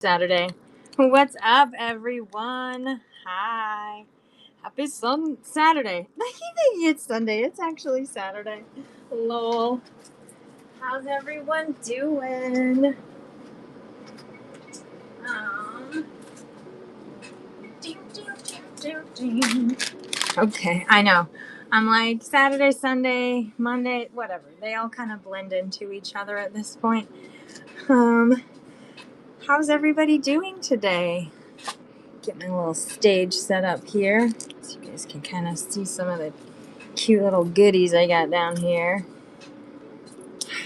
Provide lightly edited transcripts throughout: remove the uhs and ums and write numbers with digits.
Saturday. What's up, everyone? Hi. Happy Saturday. I keep thinking it's Sunday. It's actually Saturday. Lol. How's everyone doing? Um, Okay, I know. I'm like Saturday, Sunday, Monday, whatever. They all kind of blend into each other at this point. Um, how's everybody doing today? Get my little stage set up here so you guys can kind of see some of the cute little goodies I got down here.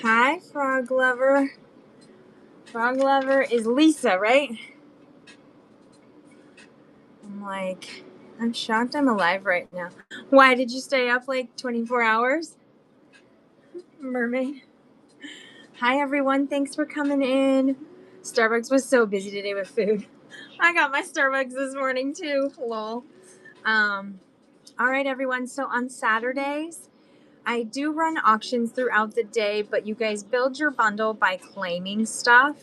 Hi, Frog Lover. Frog Lover is Lisa, right? I'm shocked I'm alive right now. Why, did you stay up like 24 hours? Mermaid. Hi, everyone. Thanks for coming in. Starbucks was so busy today with food. I got my Starbucks this morning too. Lol. All right, everyone. So on Saturdays, I do run auctions throughout the day, but you guys build your bundle by claiming stuff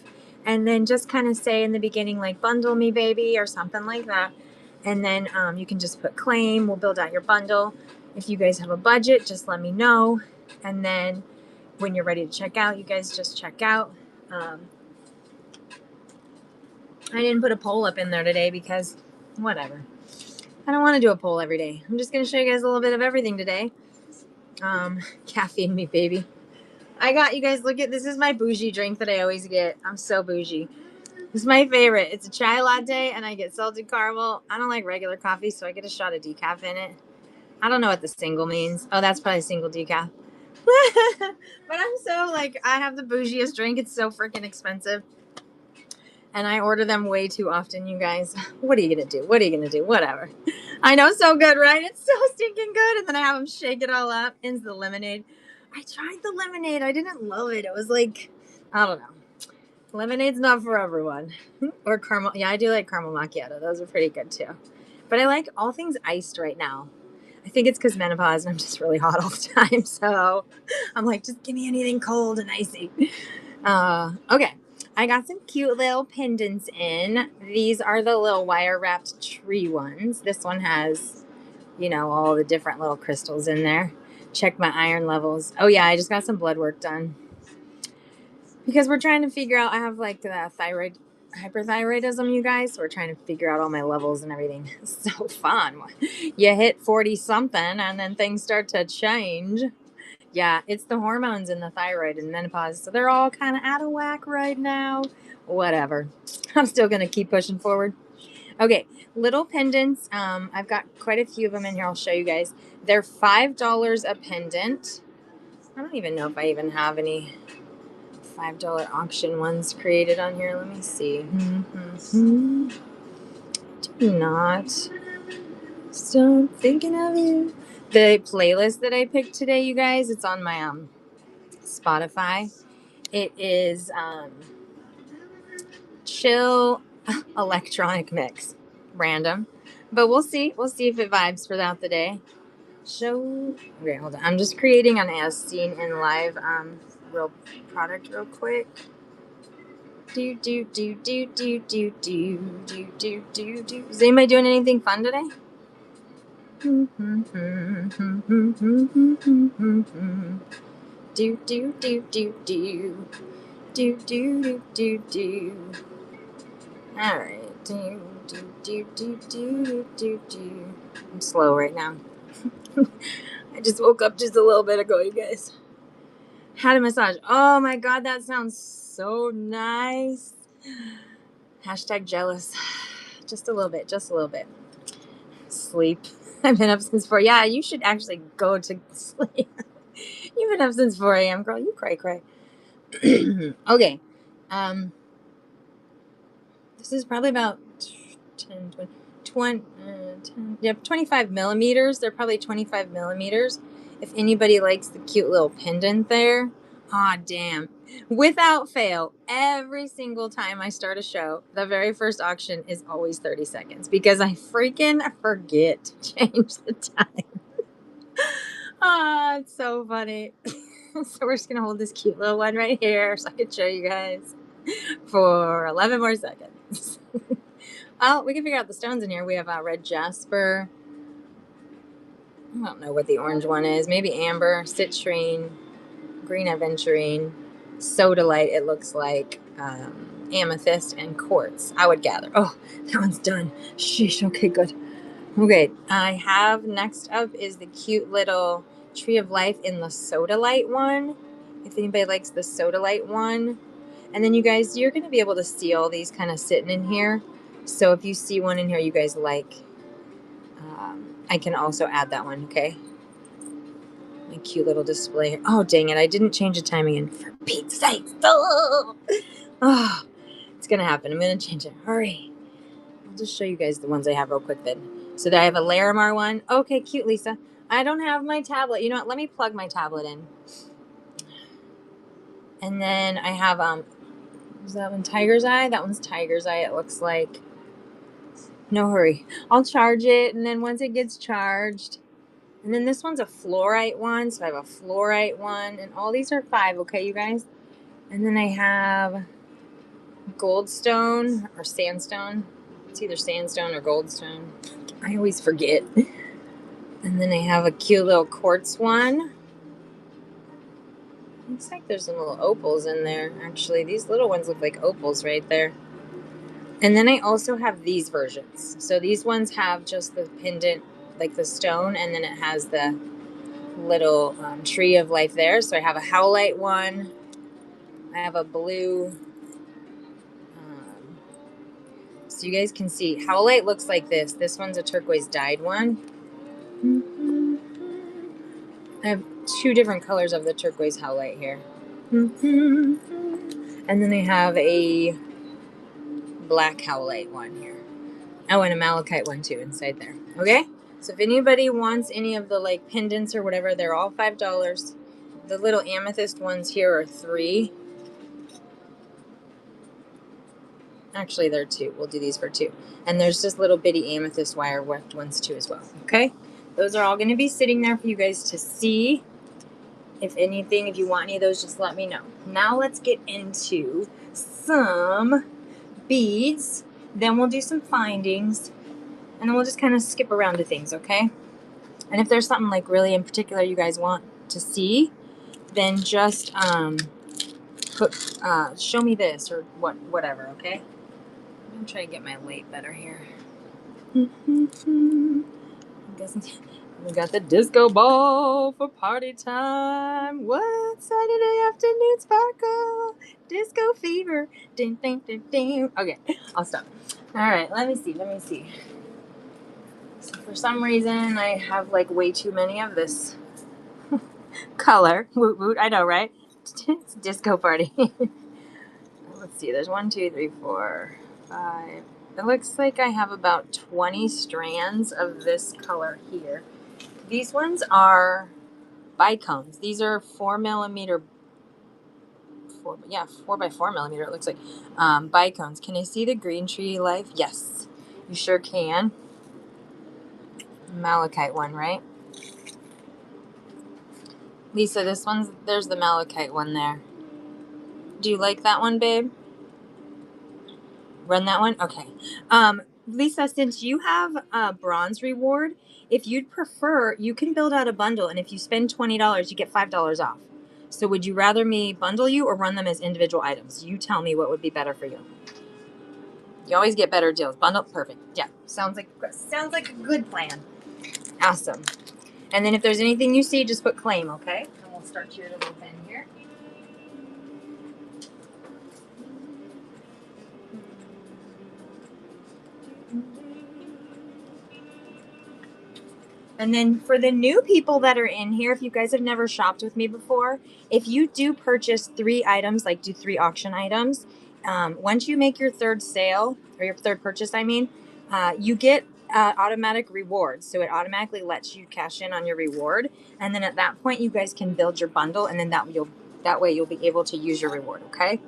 and then just kind of say in the beginning, like, bundle me, baby, or something like that. And then you can just put claim. We'll build out your bundle. If you guys have a budget, just let me know. And then when you're ready to check out, you guys just check out. I didn't put a poll up in there today because whatever. I don't want to do a poll every day. I'm just going to show you guys a little bit of everything today. Caffeine me, baby. I got you guys, look at this is my bougie drink that I always get. I'm so bougie. This is my favorite. It's a chai latte and I get salted caramel. I don't like regular coffee, so I get a shot of decaf in it. I don't know what the single means. Oh, that's probably single decaf. But I'm so I have the bougiest drink. It's so freaking expensive. And I order them way too often, you guys. What are you going to do? What are you going to do? Whatever. I know, so good, right? It's so stinking good. And then I have them shake it all up into the lemonade. I tried the lemonade. I didn't love it. It was like, I don't know. Lemonade's not for everyone. Or caramel. Yeah, I do like caramel macchiato. Those are pretty good too. But I like all things iced right now. I think it's because menopause and I'm just really hot all the time. So I'm like, just give me anything cold and icy. Okay. I got some cute little pendants in. These are the little wire wrapped tree ones. This one has, all the different little crystals in there. Check my iron levels. Oh yeah, I just got some blood work done. Because we're trying to figure out, I have the thyroid, hyperthyroidism, you guys. So we're trying to figure out all my levels and everything. It's so fun. You hit 40 something and then things start to change. Yeah, it's the hormones in the thyroid and menopause. So they're all kind of out of whack right now. Whatever. I'm still going to keep pushing forward. Okay, little pendants. I've got quite a few of them in here. I'll show you guys. They're $5 a pendant. I don't even know if I even have any $5 auction ones created on here. Let me see. Do not stop thinking of you. The playlist that I picked today, you guys, it's on my Spotify. It is chill electronic mix. Random. But we'll see. We'll see if it vibes throughout the day. Okay, hold on. I'm just creating an as seen in live real product real quick. Do. Is anybody doing anything fun today? All right. I'm slow right now. I just woke up just a little bit ago, you guys. Had a massage. Oh my god, that sounds so nice. Hashtag jealous. Just a little bit. Sleep. I've been up since 4. Yeah, you should actually go to sleep. You've been up since 4 a.m., girl. You cray. Okay. This is probably about 25 millimeters. They're probably 25 millimeters. If anybody likes the cute little pendant there. Aw, damn. Without fail, every single time I start a show, the very first auction is always 30 seconds because I freaking forget to change the time. It's so funny. So we're just going to hold this cute little one right here so I can show you guys. for 11 more seconds. Oh, we can figure out the stones in here. We have red jasper. I don't know what the orange one is. Maybe amber, citrine, green aventurine, sodalite, it looks like, amethyst, and quartz, I would gather. Oh, that one's done. Sheesh, okay, good. Okay, I have next up is the cute little tree of life in the sodalite one. If anybody likes the sodalite one. And then you guys, you're going to be able to see all these kind of sitting in here. So if you see one in here you guys like, I can also add that one, okay? My cute little display. Oh, dang it. I didn't change the timing in for Pete's sake. Oh, it's going to happen. I'm going to change it. Hurry. I'll just show you guys the ones I have real quick then. So I have a Larimar one. Okay, cute, Lisa. I don't have my tablet. You know what? Let me plug my tablet in. And then I have, is that one Tiger's Eye? That one's Tiger's Eye, it looks like. No hurry. I'll charge it, and then once it gets charged, and then this one's a fluorite one, so I have a fluorite one, and all these are 5, okay, you guys? And then I have goldstone or sandstone. It's either sandstone or goldstone. I always forget. And then I have a cute little quartz one. Looks like there's some little opals in there. Actually, these little ones look like opals right there. And then I also have these versions. So these ones have just the pendant, like the stone, and then it has the little tree of life there. So I have a howlite one. I have a blue. So you guys can see, howlite looks like this. This one's a turquoise dyed one. I have 2 different colors of the turquoise howlite here. And then I have a black howlite one here. Oh, and a malachite one too inside there. Okay? So if anybody wants any of the like pendants or whatever, they're all $5. The little amethyst ones here are 3. Actually, they're 2. We'll do these for 2. And there's just little bitty amethyst wire worked ones too as well. Okay? Those are all going to be sitting there for you guys to see. If anything, if you want any of those, just let me know. Now let's get into some beads. Then we'll do some findings. And then we'll just kind of skip around to things, okay? And if there's something like really in particular you guys want to see, then just show me this or whatever, okay? I'm going to try to get my light better here. We got the disco ball for party time. What? Saturday afternoon sparkle. Disco fever. Ding, ding, ding, ding. Okay, I'll stop. All right, let me see. So for some reason, I have like way too many of this color. Woot woot, I know, right? It's a disco party. Let's see, there's 1, 2, 3, 4, 5. It looks like I have about 20 strands of this color here. These ones are bicones. These are 4 millimeter, 4 by 4 millimeter. It looks like bicones. Can I see the green tree life? Yes, you sure can. Malachite one, right? Lisa, there's the malachite one there. Do you like that one, babe? Run that one? Okay. Lisa, since you have a bronze reward, if you'd prefer, you can build out a bundle, and if you spend $20, you get $5 off. So would you rather me bundle you or run them as individual items? You tell me what would be better for you. You always get better deals. Bundle, perfect. Yeah, sounds like a good plan. Awesome. And then if there's anything you see, just put claim, okay? And we'll start your little pen here. And then for the new people that are in here, if you guys have never shopped with me before, if you do purchase 3 items, like do 3 auction items, once you make your third sale, or your third purchase, I mean, you get automatic rewards. So it automatically lets you cash in on your reward. And then at that point, you guys can build your bundle, and then that way you'll be able to use your reward, okay?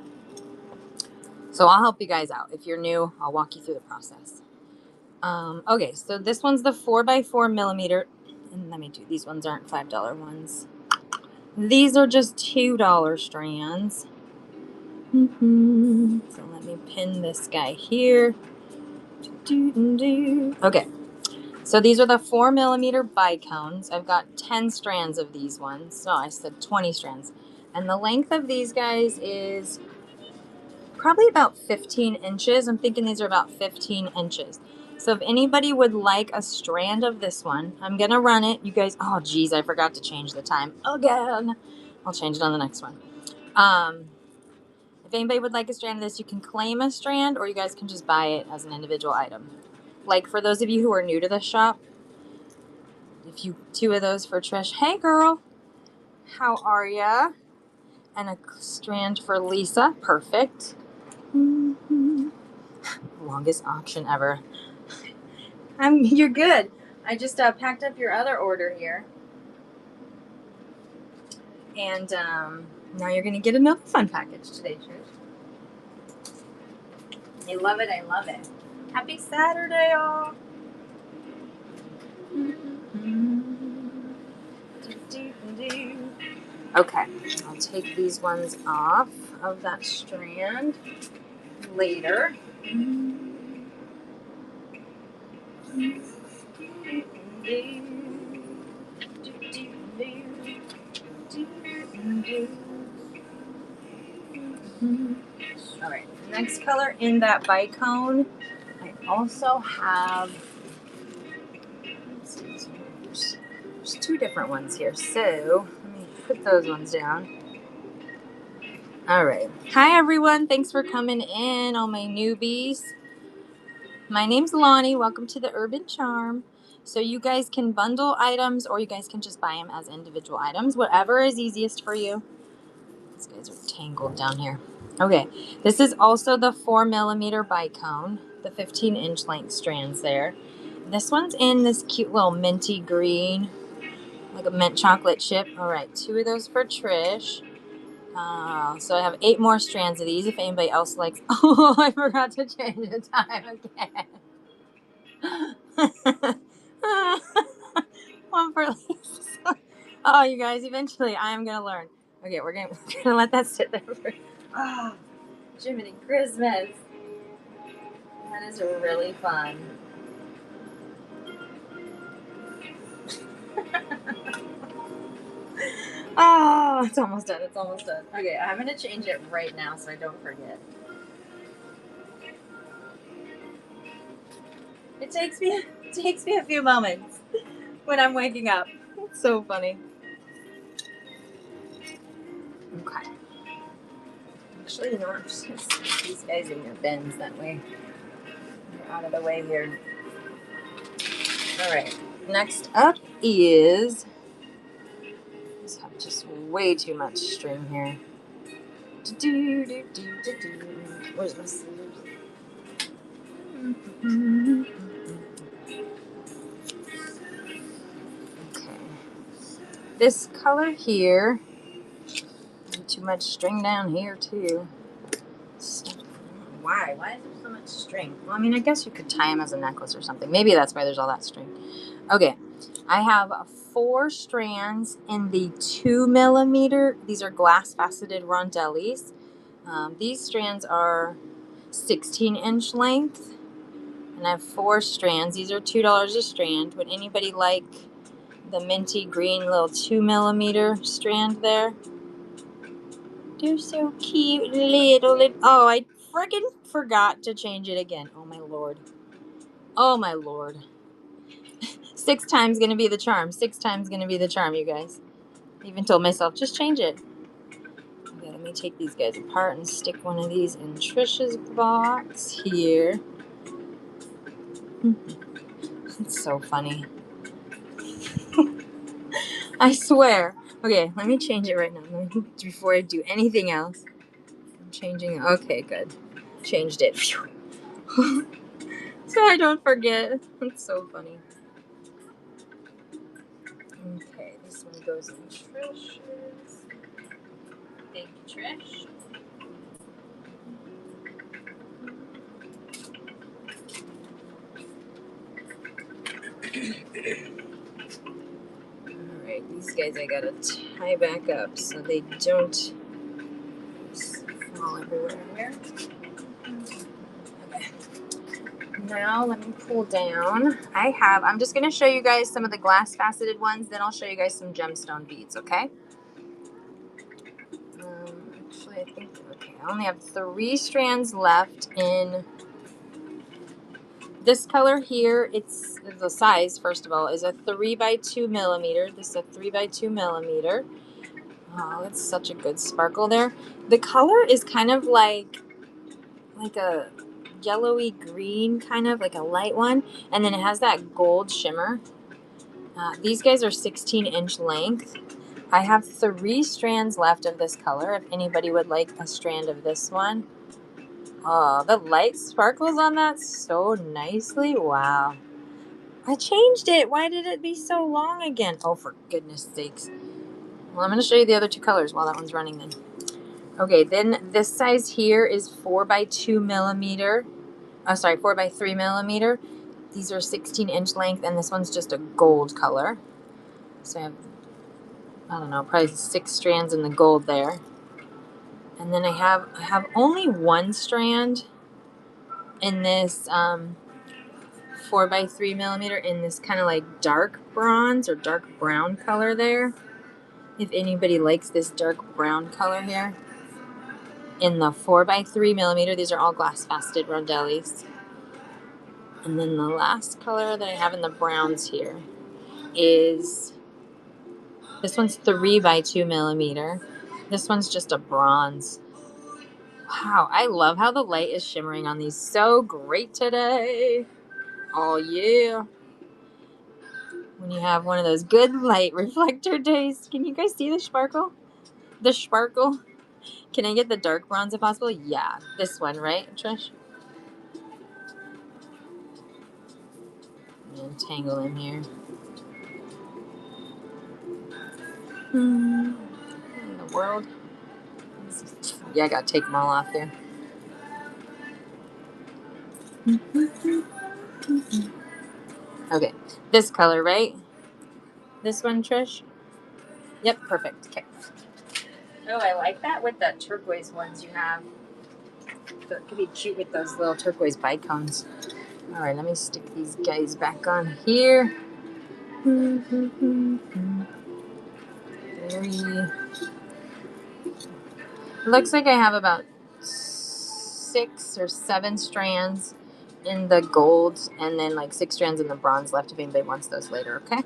So I'll help you guys out. If you're new, I'll walk you through the process. Okay, so this one's the 4 by 4 millimeter. And let me do, these ones aren't $5 ones. These are just $2 strands. So let me pin this guy here. Okay, so these are the 4mm bicones. I've got 10 strands of these ones. No, I said 20 strands. And the length of these guys is probably about 15 inches. I'm thinking these are about 15 inches. So if anybody would like a strand of this one, I'm going to run it. You guys, oh geez, I forgot to change the time again. I'll change it on the next one. If anybody would like a strand of this, you can claim a strand or you guys can just buy it as an individual item. Like for those of you who are new to the shop, if you 2 of those for Trish. Hey girl, how are ya? And a strand for Lisa. Perfect. Longest auction ever. You're good. I just packed up your other order here. And now you're going to get another fun package today, Trish. I love it. I love it. Happy Saturday, y'all. Okay, I'll take these ones off of that strand later. All right, next color in that bicone, I also have, there's 2 different ones here, so let me put those ones down. All right, hi everyone, thanks for coming in, all my newbies. My name's Lonnie, welcome to the Urban Charm. So you guys can bundle items or you guys can just buy them as individual items, whatever is easiest for you. These guys are tangled down here. Okay, this is also the 4mm bicone, the 15-inch length strands there. This one's in this cute little minty green, like a mint chocolate chip. All right, 2 of those for Trish. So I have 8 more strands of these if anybody else likes. Oh, I forgot to change the time again. One for Lisa. Oh, you guys, eventually I am going to learn. Okay, we're gonna let that sit there for... Oh, Jiminy Christmas. That is really fun. Oh, it's almost done. It's almost done. Okay, I'm going to change it right now so I don't forget. It takes me a few moments when I'm waking up. It's so funny. Okay. Actually, you know what? I'm just going to stick these guys in your bins. That way they're out of the way here. All right. Next up is... I have just way too much string here. Where's my sleeves? Okay. This color here. Too much string down here too. Why? Why is there so much string? Well, I mean, I guess you could tie them as a necklace or something. Maybe that's why there's all that string. Okay. I have 4 strands in the 2mm. These are glass faceted rondellis. These strands are 16-inch length. And I have 4 strands. These are $2 a strand. Would anybody like the minty green little 2mm strand there? They're so cute, little. Oh, I freaking forgot to change it again. Oh my lord. Oh my lord. 6 times gonna be the charm. 6 times gonna be the charm, you guys. I even told myself, just change it. Okay, let me take these guys apart and stick one of these in Trisha's box here. It's so funny. I swear. Okay, let me change it right now. Before I do anything else. I'm changing it. Okay, good. Changed it. So I don't forget. It's so funny. Okay, this one goes in Trish's. Thank you, Trish. Alright, these guys I gotta tie back up so they don't fall everywhere. Okay. Now let me pull down. I'm just going to show you guys some of the glass faceted ones, then I'll show you guys some gemstone beads, okay? Actually, I think, okay, I only have 3 strands left in this color here. It's the size, first of all, is a 3 by 2 millimeter. This is a 3 by 2 millimeter. Oh, that's such a good sparkle there. The color is kind of like a yellowy green, kind of like a light one, and then it has that gold shimmer. These guys are 16-inch length. I have 3 strands left of this color if anybody would like a strand of this one. Oh, the light sparkles on that so nicely. Wow. I changed it. Why did it be so long again? Oh, for goodness sakes. Well, I'm going to show you the other 2 colors while that one's running then. Okay, then this size here is 4 by 2 millimeter. Oh, sorry, 4 by 3 millimeter. These are 16-inch length, and this one's just a gold color. So I have, I don't know, probably 6 strands in the gold there. And then I have only 1 strand in this 4 by 3 millimeter in this kind of like dark bronze or dark brown color there. If anybody likes this dark brown color here. In the 4 by 3 millimeter, these are all glass faceted rondellis. And then the last color that I have in the browns here is, this one's 3 by 2 millimeter. This one's just a bronze. Wow, I love how the light is shimmering on these so great today. Oh yeah. When you have one of those good light reflector days. Can you guys see the sparkle? The sparkle? Can I get the dark bronze if possible? Yeah, this one, right, Trish? Untangle him here. In the world? Yeah, I gotta take them all off there. Okay, this color, right? This one, Trish? Yep, perfect. Okay. Oh, I like that with the turquoise ones you have. So it could be cute with those little turquoise bicones. All right, let me stick these guys back on here. 3. Looks like I have about 6 or 7 strands in the gold and then like 6 strands in the bronze left if anybody wants those later, okay?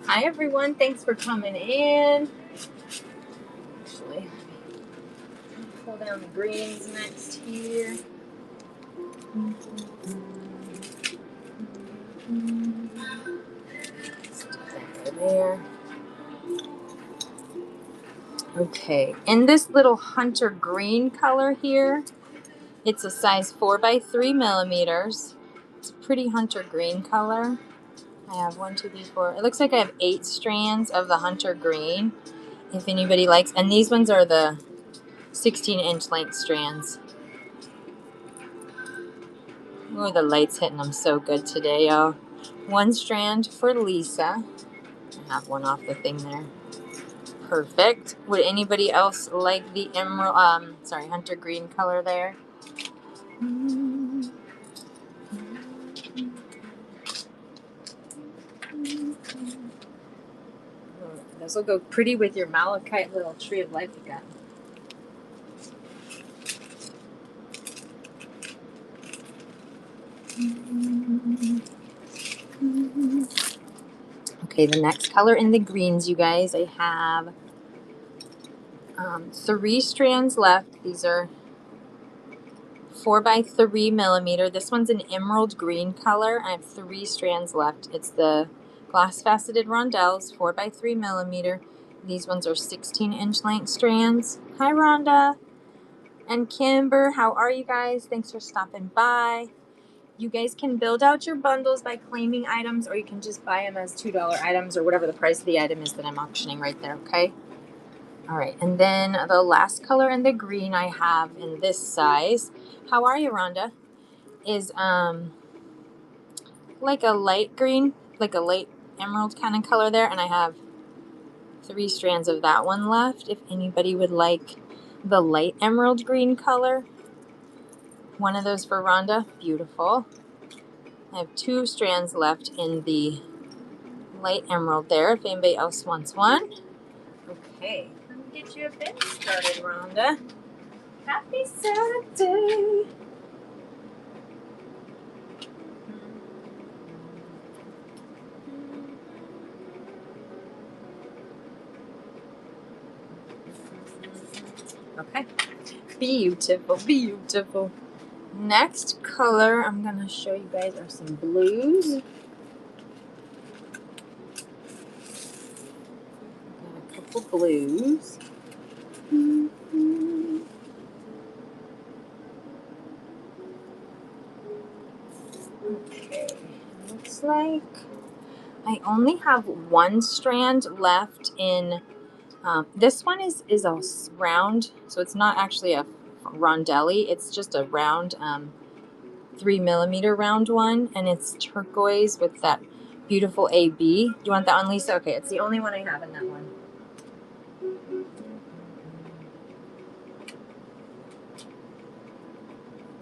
Hi everyone, thanks for coming in. Actually, pull down the greens next here. There. Okay, in this little hunter green color here, it's a size 4 by 3 millimeters. It's a pretty hunter green color. I have 1, 2, 3, 4. It looks like I have 8 strands of the hunter green, if anybody likes. And these ones are the 16-inch length strands. Oh, the light's hitting them so good today, y'all. 1 strand for Lisa. I have one off the thing there. Perfect. Would anybody else like the emerald, hunter green color there? This will go pretty with your malachite little tree of life you got. Okay, the next color in the greens, you guys, I have 3 strands left. These are 4 by 3 millimeter. This one's an emerald green color. I have 3 strands left. It's the glass faceted rondelles, 4 by 3 millimeter. These ones are 16-inch length strands. Hi, Rhonda and Kimber. How are you guys? Thanks for stopping by. You guys can build out your bundles by claiming items, or you can just buy them as $2 items or whatever the price of the item is that I'm auctioning right there, okay? All right, and then the last color in the green I have in this size, how are you, Rhonda, is like a light green, like a light emerald kind of color there, and I have 3 strands of that one left. If anybody would like the light emerald green color, one of those for Rhonda. Beautiful. I have 2 strands left in the light emerald there, if anybody else wants one. Okay, let me get you a bit started, Rhonda. Happy Saturday. Okay, beautiful, beautiful. Next color I'm gonna show you guys are some blues. Got a couple blues. Okay, looks like I only have 1 strand left in. This one is a round, so it's not actually a rondelli. It's just a round 3mm round one, and it's turquoise with that beautiful AB. Do you want that one, Lisa? Okay, it's the only one I have in that one.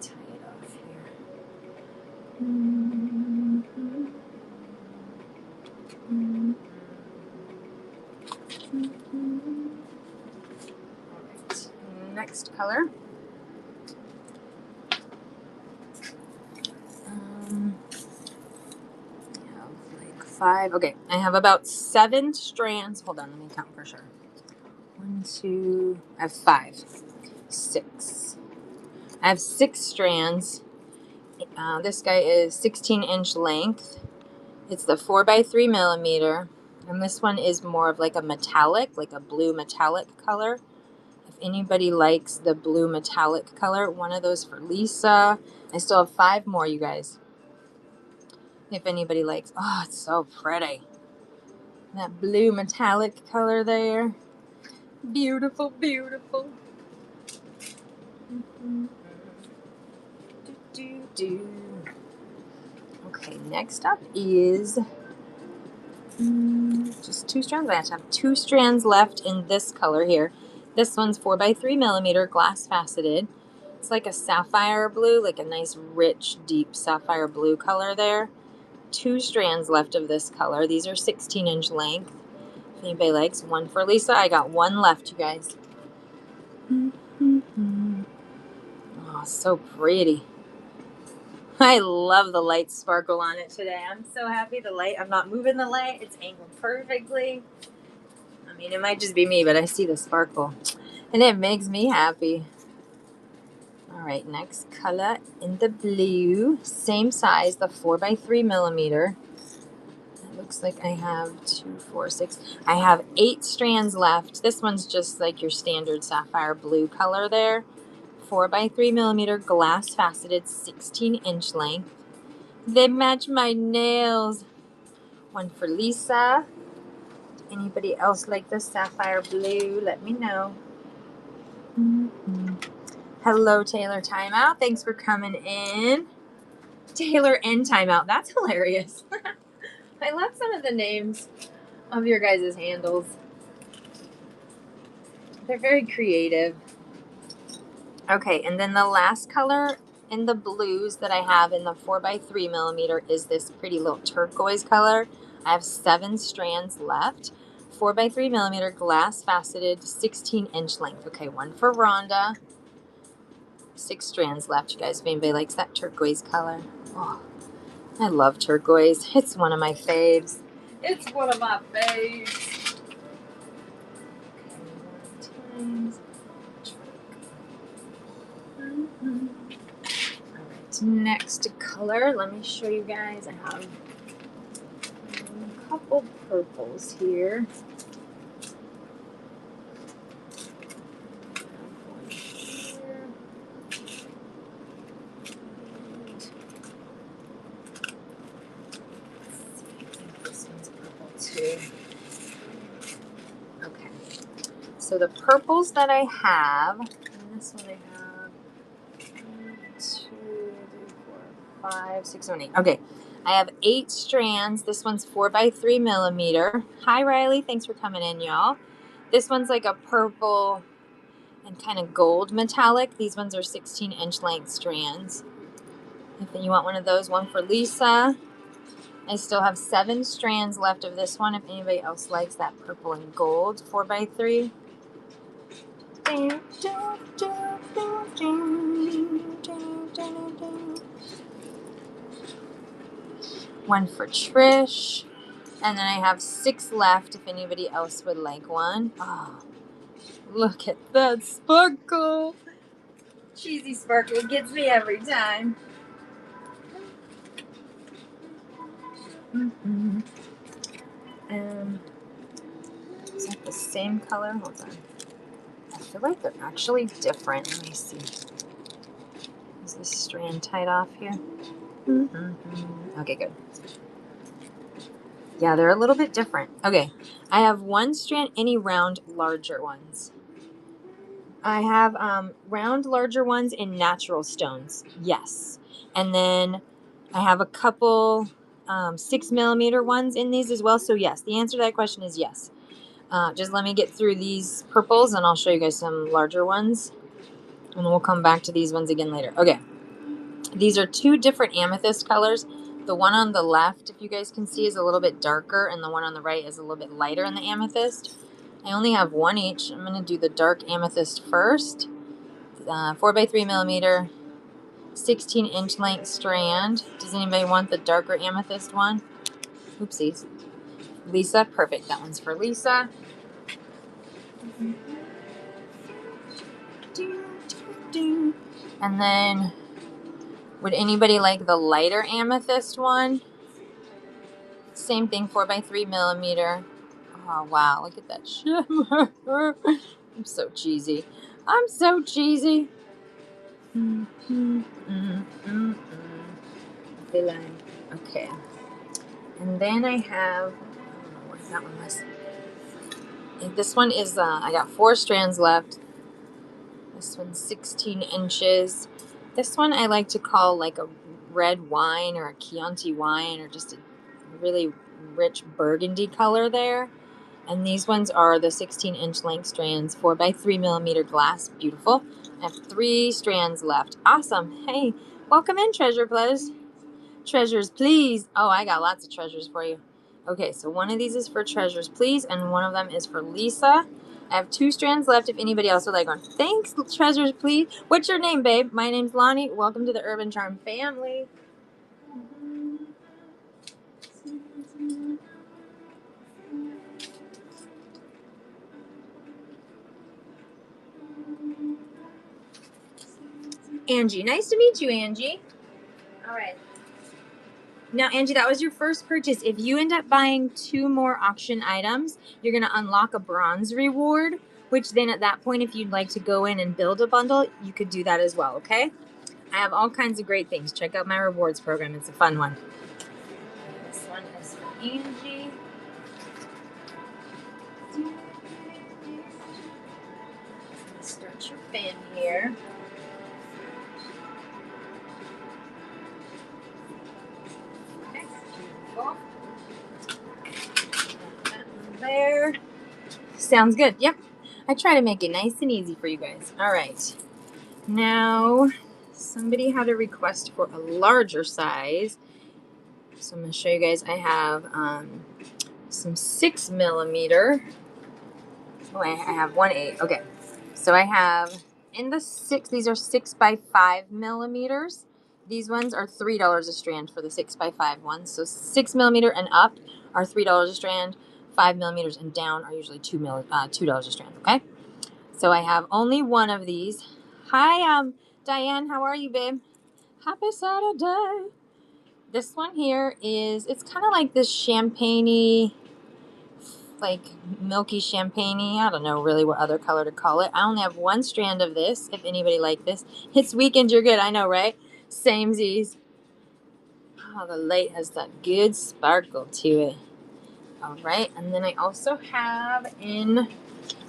Tie it off here. All right, next color. Like 5. Okay, I have about 7 strands. Hold on, let me count for sure. 1, 2. I have 5, 6. I have 6 strands. This guy is 16-inch length. It's the 4x3mm, and this one is more of like a metallic, like a blue metallic color. If anybody likes the blue metallic color, one of those for Lisa. I still have 5 more, you guys. If anybody likes, oh, it's so pretty. That blue metallic color there. Beautiful, beautiful. Okay, next up is just 2 strands. I have to have 2 strands left in this color here. This one's 4x3mm glass faceted. It's like a sapphire blue, like a nice rich deep sapphire blue color there. 2 strands left of this color. These are 16-inch length. If anybody likes, 1 for Lisa. I got 1 left, you guys. Oh, so pretty. I love the light sparkle on it today. I'm so happy the light, I'm not moving the light. It's angled perfectly. I mean, it might just be me, but I see the sparkle. And it makes me happy. All right, next color in the blue. Same size, the 4x3mm. It looks like I have 2, 4, 6. I have 8 strands left. This one's just like your standard sapphire blue color there. 4x3mm glass faceted, 16-inch length. They match my nails. 1 for Lisa. Anybody else like the sapphire blue? Let me know. Hello, Taylor Timeout. Thanks for coming in. Taylor and Timeout. That's hilarious. I love some of the names of your guys' handles. They're very creative. Okay, and then the last color in the blues that I have in the 4x3mm is this pretty little turquoise color. I have 7 strands left. 4x3mm glass faceted, 16-inch length. Okay, 1 for Rhonda. 6 strands left, you guys, if anybody likes that turquoise color. Oh, I love turquoise. It's one of my faves. It's one of my faves. Alright, next color. Let me show you guys. I have a couple purples here. Okay, so the purples that I have, and this one I have 1, 2, 3, 4, 5, 6, 7, 8. Okay, I have 8 strands. This one's 4x3 millimeter. Hi, Riley. Thanks for coming in, y'all. This one's like a purple and kind of gold metallic. These ones are 16-inch length strands. If you want one of those, one for Lisa. I still have 7 strands left of this one. If anybody else likes that purple and gold 4x3. One for Trish. And then I have 6 left if anybody else would like one. Oh, look at that sparkle. Cheesy sparkle gets me every time. Is that the same color? Hold on. I feel like they're actually different. Let me see. Is this strand tied off here? Okay, good. Yeah, they're a little bit different. Okay, I have 1 strand, any round, larger ones. I have round, larger ones in natural stones. Yes. And then I have a couple 6 millimeter ones in these as well. So yes, the answer to that question is yes. Just let me get through these purples and I'll show you guys some larger ones. And then we'll come back to these ones again later. Okay. These are 2 different amethyst colors. The one on the left, if you guys can see, is a little bit darker, and the one on the right is a little bit lighter in the amethyst. I only have 1 each. I'm going to do the dark amethyst first. 4x3 millimeter, 16-inch length strand. Does anybody want the darker amethyst one? Oopsies. Lisa, perfect. That one's for Lisa. And then, would anybody like the lighter amethyst one? Same thing, 4x3 millimeter. Oh, wow. Look at that shimmer. I'm so cheesy. I'm so cheesy. Okay. And then I have, I don't know what that one was. And this one is, I got 4 strands left. This one's 16 inches. This one I like to call like a red wine or a Chianti wine or just a really rich burgundy color there. And these ones are the 16-inch length strands, 4x3 millimeter glass. Beautiful. I have 3 strands left. Awesome. Hey, welcome in, treasure please. Treasures, please. Oh, I got lots of treasures for you. Okay, so one of these is for treasures, please, and one of them is for Lisa. I have 2 strands left if anybody else would like one. Thanks, treasures, please. What's your name, babe? My name's Lonnie. Welcome to the Urban Charm family. Angie. Nice to meet you, Angie. All right. Now, Angie, that was your first purchase. If you end up buying 2 more auction items, you're going to unlock a bronze reward, which then at that point, if you'd like to go in and build a bundle, you could do that as well, okay? I have all kinds of great things. Check out my rewards program. It's a fun one. This one is for Angie. Start your fan here. There. Sounds good. Yep. I try to make it nice and easy for you guys. All right. Now, somebody had a request for a larger size. So I'm going to show you guys. I have some 6 millimeter. Oh, I have 1/8. Okay. So I have in the 6, these are 6x5 millimeters. These ones are $3 a strand for the 6x5 ones. So 6 millimeter and up are $3 a strand. 5 millimeters and down are usually $2 a strand. Okay. So I have only one of these. Hi, Diane. How are you, babe? Happy Saturday. This one here is, it's kind of like this champagne-y, like milky champagne-y. I don't know really what other color to call it. I only have 1 strand of this, if anybody like this. It's weekend, you're good. I know, right? Samesies. Oh, the light has that good sparkle to it. All right. And then I also have in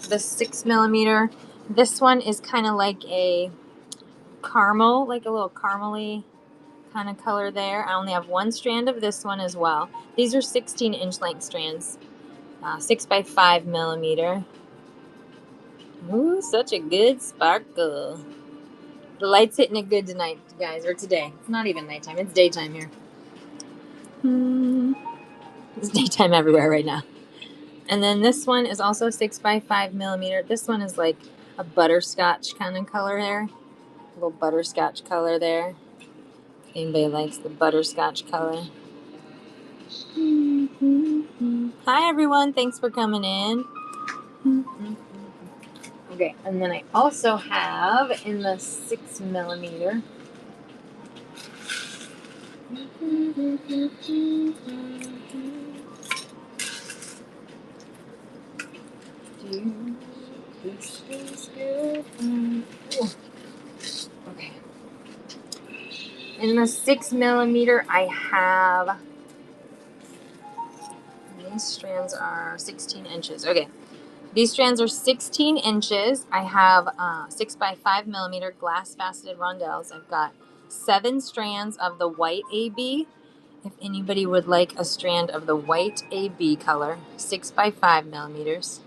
the 6 millimeter. This one is kind of like a caramel, like a little caramely kind of color there. I only have one strand of this one as well. These are 16-inch length strands, 6 by 5 millimeter. Ooh, such a good sparkle. The light's hitting it good tonight, guys, or today. It's not even nighttime, it's daytime here. It's daytime everywhere right now. And then this one is also 6 by 5 millimeter. This one is like a butterscotch kind of color there. A little butterscotch color there. If anybody likes the butterscotch color. Hi everyone, thanks for coming in. Okay, and then I also have in the 6 millimeter. Okay. In the 6 millimeter, I have, these strands are 16 inches. Okay. These strands are 16 inches. I have 6 by 5 millimeter glass faceted rondelles. I've got 7 strands of the white AB. If anybody would like a strand of the white AB color, 6 by 5 millimeters.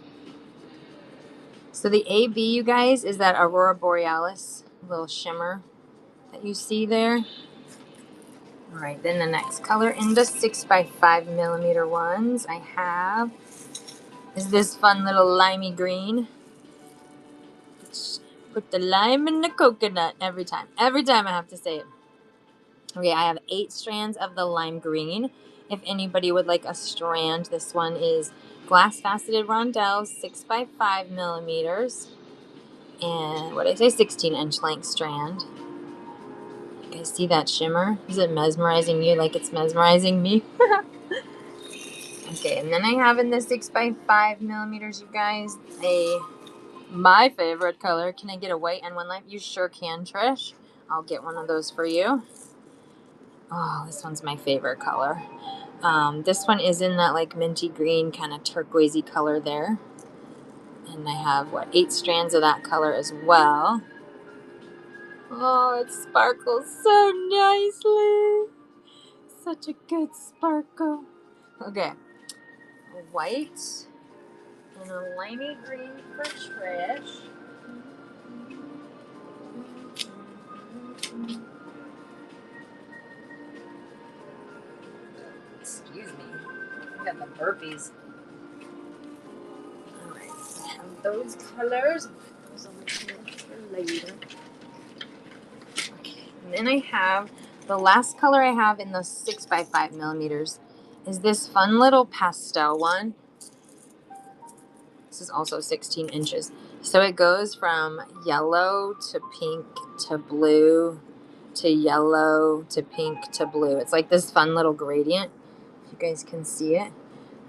So the AB, you guys, is that Aurora Borealis little shimmer that you see there. All right, then the next color in the 6 by 5 millimeter ones I have is this fun little limey green. Put the lime in the coconut every time. Every time I have to say it. Okay, I have 8 strands of the lime green. If anybody would like a strand, this one is glass faceted rondelles, 6 by 5 millimeters. And what did I say? 16-inch length strand. You guys see that shimmer? Is it mesmerizing you like it's mesmerizing me? Okay, and then I have in the 6 by 5 millimeters, you guys, my favorite color. Can I get a white and one lime? You sure can, Trish. I'll get one of those for you. Oh, this one's my favorite color. This one is in that like minty green kind of turquoisey color there. And I have, 8 strands of that color as well. Oh, it sparkles so nicely. Such a good sparkle. Okay. A white and a limey green for Trish. Excuse me. I got the burpees. Alright, I have those colors. Those over here for later. Okay, and then I have the last color I have in the 6 by 5 millimeters is this fun little pastel one. This is also 16 inches. So it goes from yellow to pink to blue to yellow to pink to blue. It's like this fun little gradient, if you guys can see it.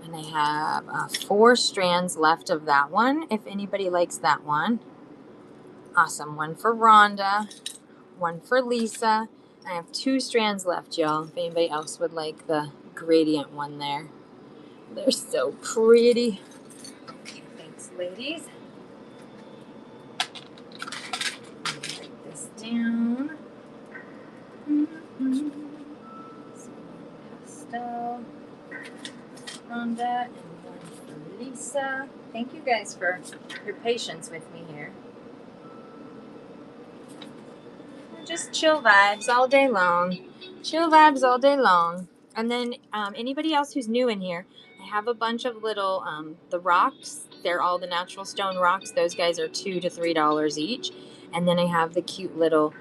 And I have 4 strands left of that one, if anybody likes that one. Awesome. One for Rhonda, one for Lisa. I have 2 strands left, y'all, if anybody else would like the gradient one there. They're so pretty. Okay, thanks, ladies. Write this down. So pastel, Rhonda, and one for Lisa. Thank you guys for your patience with me here. Just chill vibes all day long. Chill vibes all day long. And then anybody else who's new in here, I have a bunch of little, the rocks. They're all the natural stone rocks. Those guys are $2 to $3 each. And then I have the cute little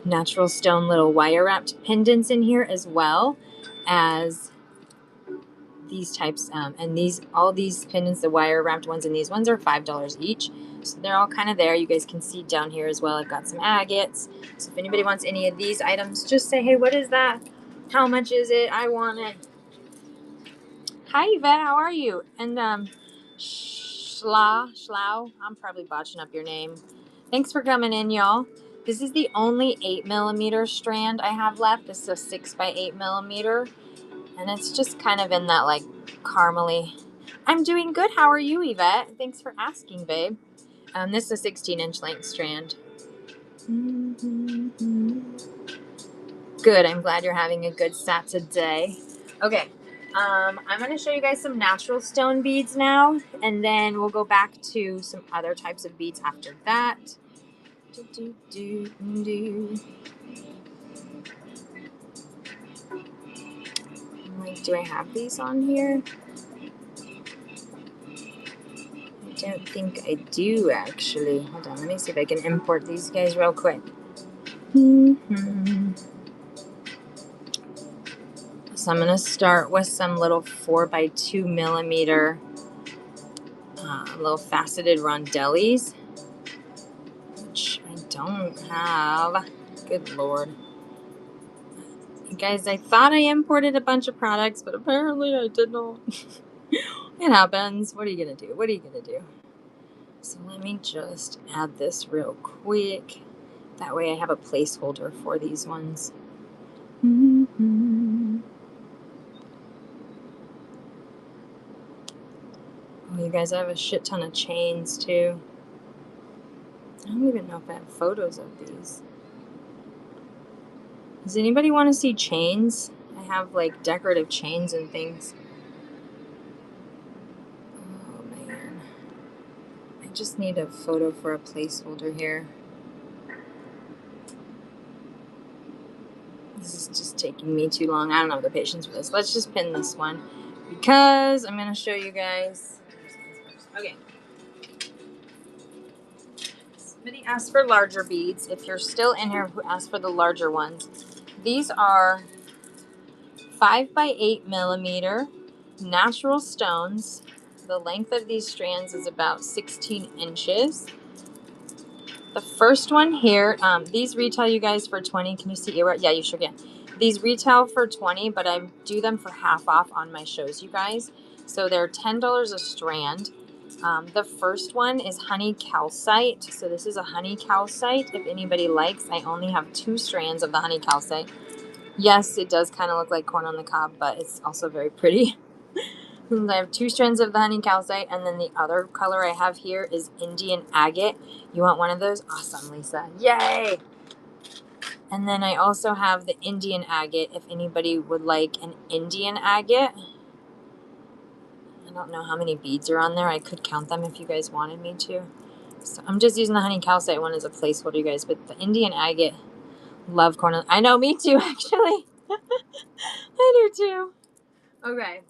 natural stone little wire wrapped pendants in here, as well as these types. And all these pendants, the wire wrapped ones and these ones, are $5 each. So they're all kind of there. You guys can see down here as well. I've got some agates. So if anybody wants any of these items, just say, hey, what is that? How much is it? I want it. Hi, Yvette. How are you? And Schlau, I'm probably botching up your name. Thanks for coming in, y'all. This is the only 8 millimeter strand I have left. This is a 6 by 8 millimeter. And it's just kind of in that like caramely. I'm doing good. How are you, Yvette? Thanks for asking, babe. This is a 16-inch length strand. Good. I'm glad you're having a good Saturday. Okay. I'm going to show you guys some natural stone beads now, and then we'll go back to some other types of beads after that. Like, do I have these on here? I don't think I do, actually. Hold on, let me see if I can import these guys real quick. So I'm going to start with some little 4x2 millimeter little faceted rondellis, which I don't have. Good Lord. You guys, I thought I imported a bunch of products, but apparently I did not. It happens. What are you going to do? What are you going to do? So let me just add this real quick. That way I have a placeholder for these ones. Oh, you guys, I have a shit ton of chains too. I don't even know if I have photos of these. Does anybody want to see chains? I have like decorative chains and things. Oh man. I just need a photo for a placeholder here. This is just taking me too long. I don't have the patience for this. Let's just pin this one because I'm going to show you guys. Okay. Somebody asked for larger beads. If you're still in here who asked for the larger ones, these are 5x8 millimeter natural stones. The length of these strands is about 16 inches. The first one here, these retail you guys for 20. Can you see it? Yeah, you sure can. These retail for 20, but I do them for half off on my shows, you guys. So they're $10 a strand. The first one is honey calcite. So this is a honey calcite. If anybody likes, I only have 2 strands of the honey calcite. Yes, it does kind of look like corn on the cob, but it's also very pretty. I have 2 strands of the honey calcite, and then the other color I have here is Indian agate. You want one of those? Awesome, Lisa. Yay! And then I also have the Indian agate, if anybody would like an Indian agate. I don't know how many beads are on there. I could count them if you guys wanted me to. So I'm just using the honey calcite one as a placeholder, you guys. But the Indian agate, love corn. I know, me too, actually. I do too. Okay.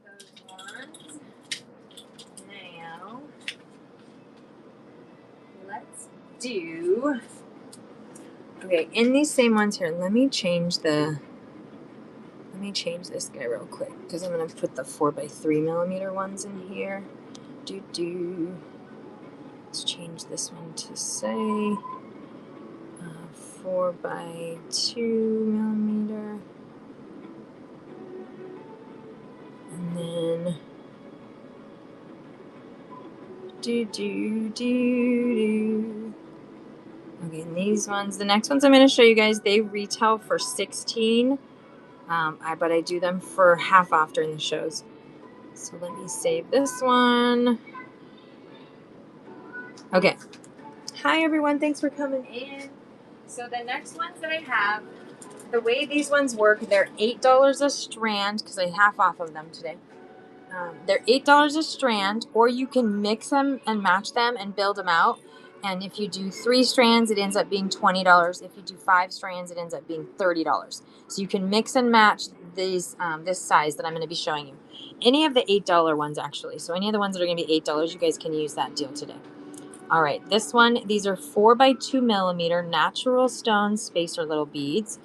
Those ones. Now, let's do. Okay, in these same ones here, let me change this guy real quick because I'm gonna put the 4x3 millimeter ones in here. Let's change this one to say 4x2 millimeter, and then Okay, and these ones, the next ones I'm going to show you guys, they retail for 16, but I do them for half off during the shows. So let me save this one. Okay. Hi, everyone. Thanks for coming in. So the next ones that I have, the way these ones work, they're $8 a strand because I half off of them today. They're $8 a strand, or you can mix them and match them and build them out. And if you do 3 strands, it ends up being $20. If you do 5 strands, it ends up being $30. So you can mix and match these this size that I'm going to be showing you. Any of the $8 ones, actually. So any of the ones that are going to be $8, you guys can use that deal today. All right, this one, these are 4x2 millimeter natural stone spacer little beads.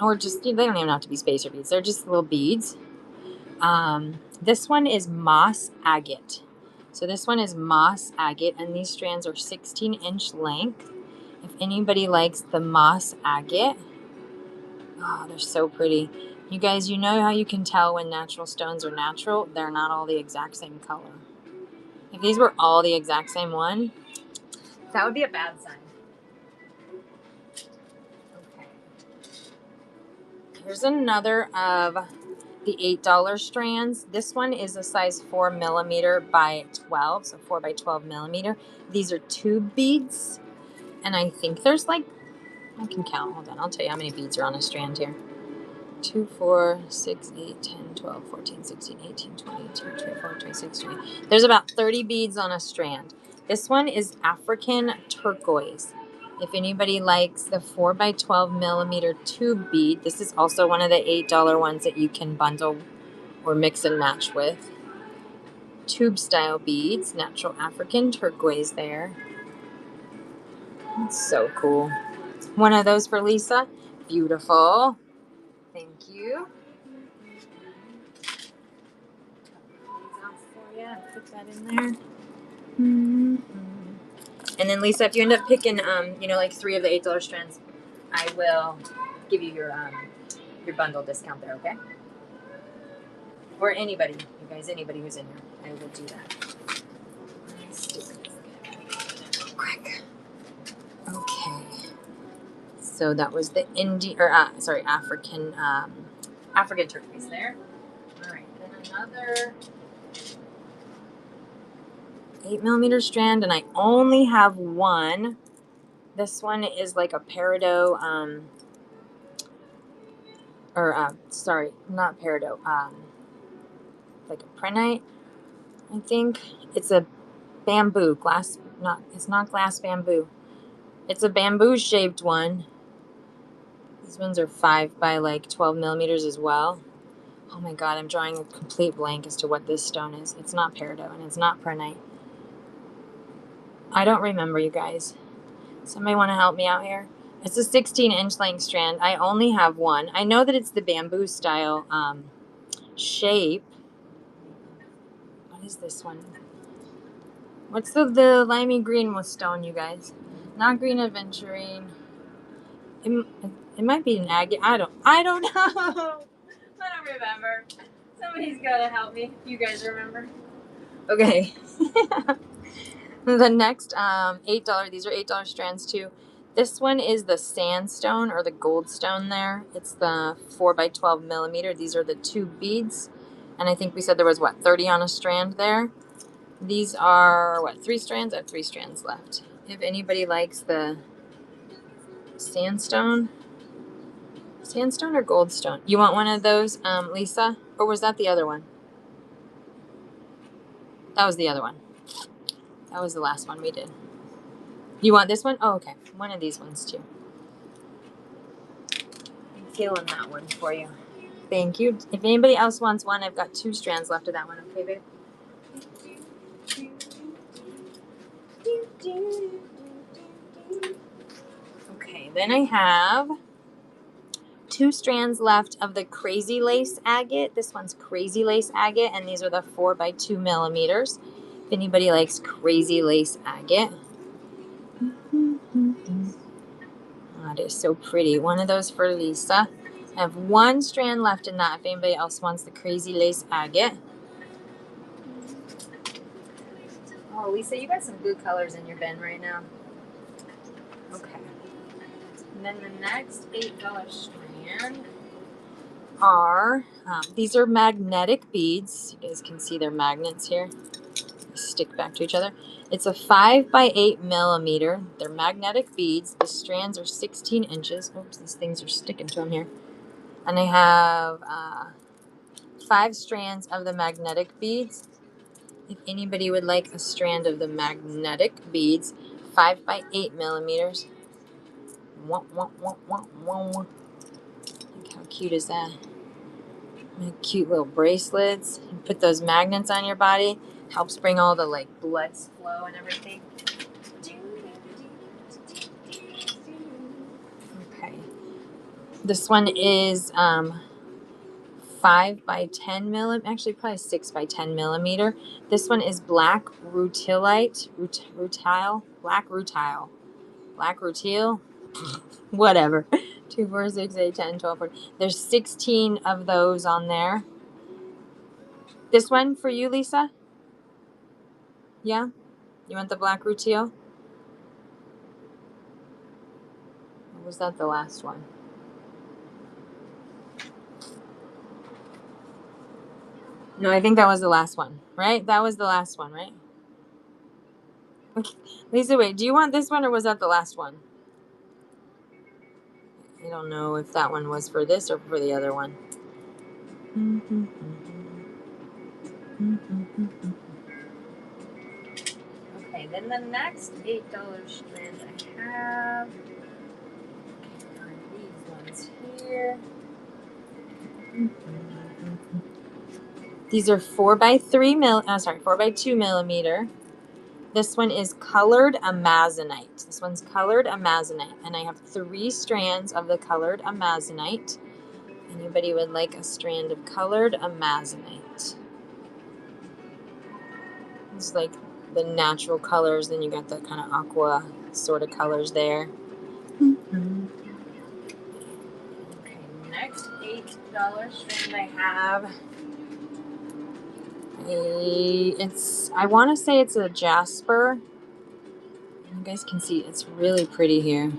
Or just, they don't even have to be spacer beads. They're just little beads. This one is moss agate. So this one is moss agate, and these strands are 16-inch length. If anybody likes the moss agate, oh, they're so pretty. You guys, you know how you can tell when natural stones are natural? They're not all the exact same color. If these were all the exact same one, that would be a bad sign. Okay. Here's another of the $8 strands. This one is a size 4 millimeter by 12, so 4 by 12 millimeter. These are tube beads, and I think there's like I can count. Hold on. I'll tell you how many beads are on a strand here. 2, 4, 6, 8, 10, 12, 14, 16, 18, 20, 24, 26, 20. There's about 30 beads on a strand. This one is African turquoise. If anybody likes the 4 by 12 millimeter tube bead, this is also one of the $8 ones that you can bundle or mix and match with. Tube style beads, natural African turquoise there. That's so cool. One of those for Lisa. Beautiful. Thank you. Put that in there. Mm-hmm. And then Lisa, if you end up picking, like 3 of the $8 strands, I will give you your bundle discount there, okay? Or anybody, you guys, anybody who's in here, I will do that. Let's do it. Quick. Okay. So that was the African turquoise there. All right, then another 8 millimeter strand, and I only have one. This one is like a peridot, not peridot, like a prenite, I think. It's a bamboo, it's not glass bamboo. It's a bamboo shaped one. These ones are 5 by like 12 millimeters as well. Oh my God, I'm drawing a complete blank as to what this stone is. It's not peridot and it's not prenite. I don't remember, you guys. Somebody want to help me out here? It's a 16-inch length strand. I only have one. I know that it's the bamboo style shape. What is this one? What's the limey green with stone, you guys? Not green aventurine. It might be an agate. I don't know. I don't remember. Somebody's got to help me. You guys remember? Okay. The next $8. These are $8 strands too. This one is the sandstone or the gold stone there. It's the 4 by 12 millimeter. These are the 2 beads. And I think we said there was, 30 on a strand there. These are, 3 strands? I have 3 strands left. If anybody likes the sandstone or goldstone. You want one of those, Lisa? Or was that the other one? That was the other one. That was the last one we did. You want this one? Oh, okay. One of these ones too. I'm feeling that one for you. Thank you. If anybody else wants one, I've got 2 strands left of that one. Okay, babe? Okay, then I have 2 strands left of the crazy lace agate. This one's crazy lace agate, and these are the 4 by 2 millimeters. If anybody likes crazy lace agate. Oh, it is so pretty. One of those for Lisa. I have 1 strand left in that if anybody else wants the crazy lace agate. Oh, Lisa, you got some good colors in your bin right now. Okay. And then the next $8 strand are, these are magnetic beads. You guys can see they're magnets here. They stick back to each other. It's a 5 by 8 millimeter. They're magnetic beads. The strands are 16 inches. Oops, these things are sticking to them here. And I have 5 strands of the magnetic beads. If anybody would like a strand of the magnetic beads, 5 by 8 millimeters. Look how cute is that? Cute little bracelets. You put those magnets on your body. Helps bring all the blood flow and everything. Okay. This one is 5 by 10 millimeter. Actually, probably 6 by 10 millimeter. This one is black rutilite. Black rutile. Whatever. 2, 4, 6, 8, 10, 12, 14. There's 16 of those on there. This one for you, Lisa? Yeah? You want the black rutile? Or was that the last one? No, I think that was the last one, right? That was the last one, right? Okay. Lisa, wait, do you want this one or was that the last one? I don't know if that one was for this or for the other one. Okay, then the next $8 strand I have are these ones here. These are 4x2 millimeter. This one is colored amazonite. This one's colored amazonite, and I have 3 strands of the colored amazonite. Anybody would like a strand of colored amazonite? It's like the natural colors, then you got the kind of aqua sort of colors there. Okay, next $8 strand I have. I want to say it's a jasper. You guys can see it's really pretty here.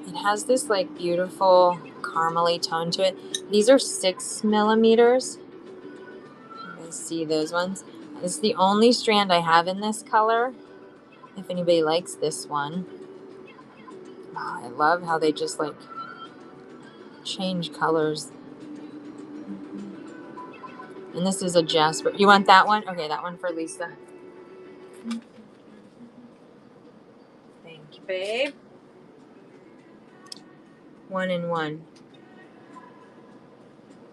It has this like beautiful caramely tone to it. These are 6 millimeters. You guys see those ones? This is the only strand I have in this color. If anybody likes this one. Oh, I love how they just like change colors. And this is a jasper. You want that one? Okay, that one for Lisa. Thank you, babe. 1 and 1.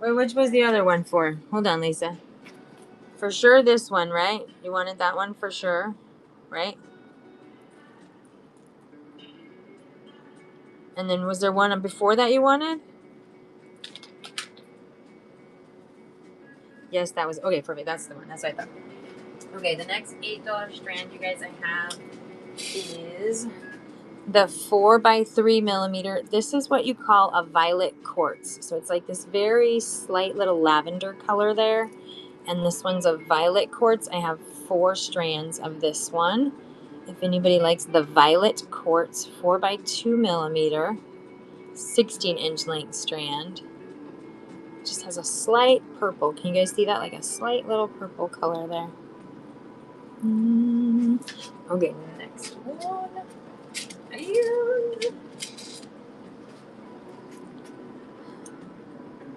Wait, which was the other one for? Hold on, Lisa. For sure this one, right? You wanted that one for sure, right? And then was there one before that you wanted? Yes, that was, okay, perfect. That's the one. That's what I thought. Okay, the next $8 strand you guys I have is the 4x3 millimeter. This is what you call a violet quartz. So it's like this very slight little lavender color there. And this one's a violet quartz. I have 4 strands of this one. If anybody likes the violet quartz 4x2 millimeter, 16-inch length strand. It just has a slight purple. Can you guys see that? Like a slight little purple color there. Okay, next one.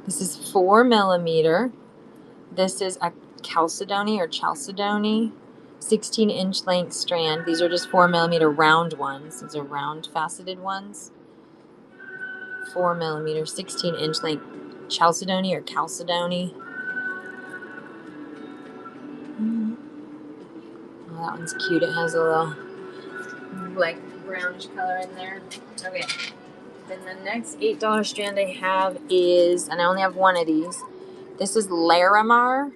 This is 4 millimeter. This is a chalcedony or chalcedony, 16-inch length strand. These are just 4 millimeter round ones. These are round faceted ones. 4 millimeter, 16-inch length chalcedony or chalcedony. Oh, that one's cute. It has a little like brownish color in there. Okay. Then the next $8 strand I have is, and I only have one of these. This is Larimar.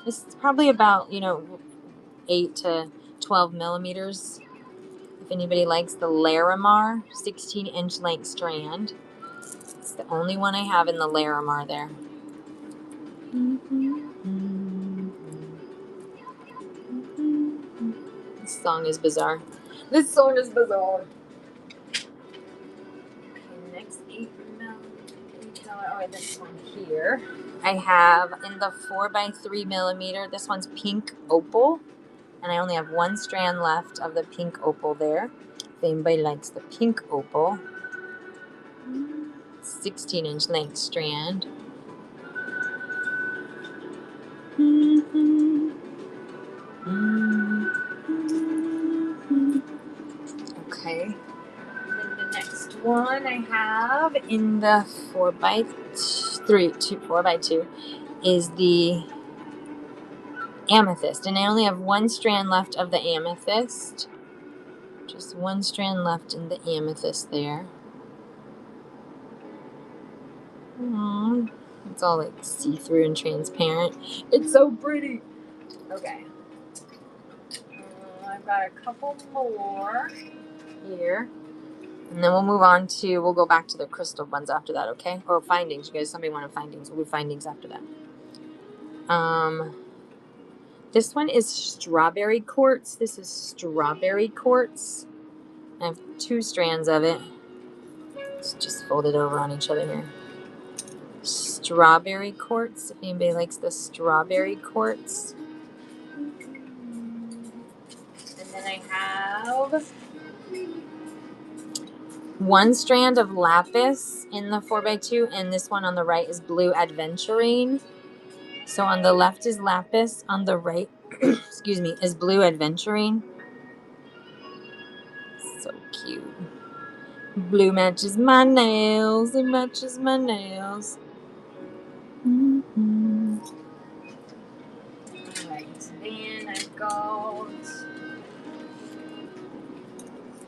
This is probably about 8 to 12 millimeters. If anybody likes the Larimar 16-inch length strand, it's the only one I have in the Larimar there. This song is bizarre. This song is bizarre. Okay, next 8 millimeter. Oh, this one here. I have in the 4x3 millimeter. This one's pink opal, and I only have 1 strand left of the pink opal there. If anybody likes the pink opal, 16-inch length strand. Okay. Then the next one I have in the 4x2 is the amethyst, and I only have 1 strand left of the amethyst. Just 1 strand left in the amethyst there. Aww. It's all like see-through and transparent. It's so pretty. Okay. I've got a couple more here. And then we'll move on to, we'll go back to the crystal ones after that, okay? Or findings. You guys, somebody wanted findings. We'll do findings after that. This one is strawberry quartz. This is strawberry quartz. I have 2 strands of it. Let's just fold it over on each other here. Strawberry quartz. If anybody likes the strawberry quartz. And then I have one strand of lapis in the 4x2, and this one on the right is blue adventurine. So on the left is lapis, on the right, excuse me, is blue adventurine. So cute. Blue matches my nails. It matches my nails. Mm-hmm. Alright, then I've got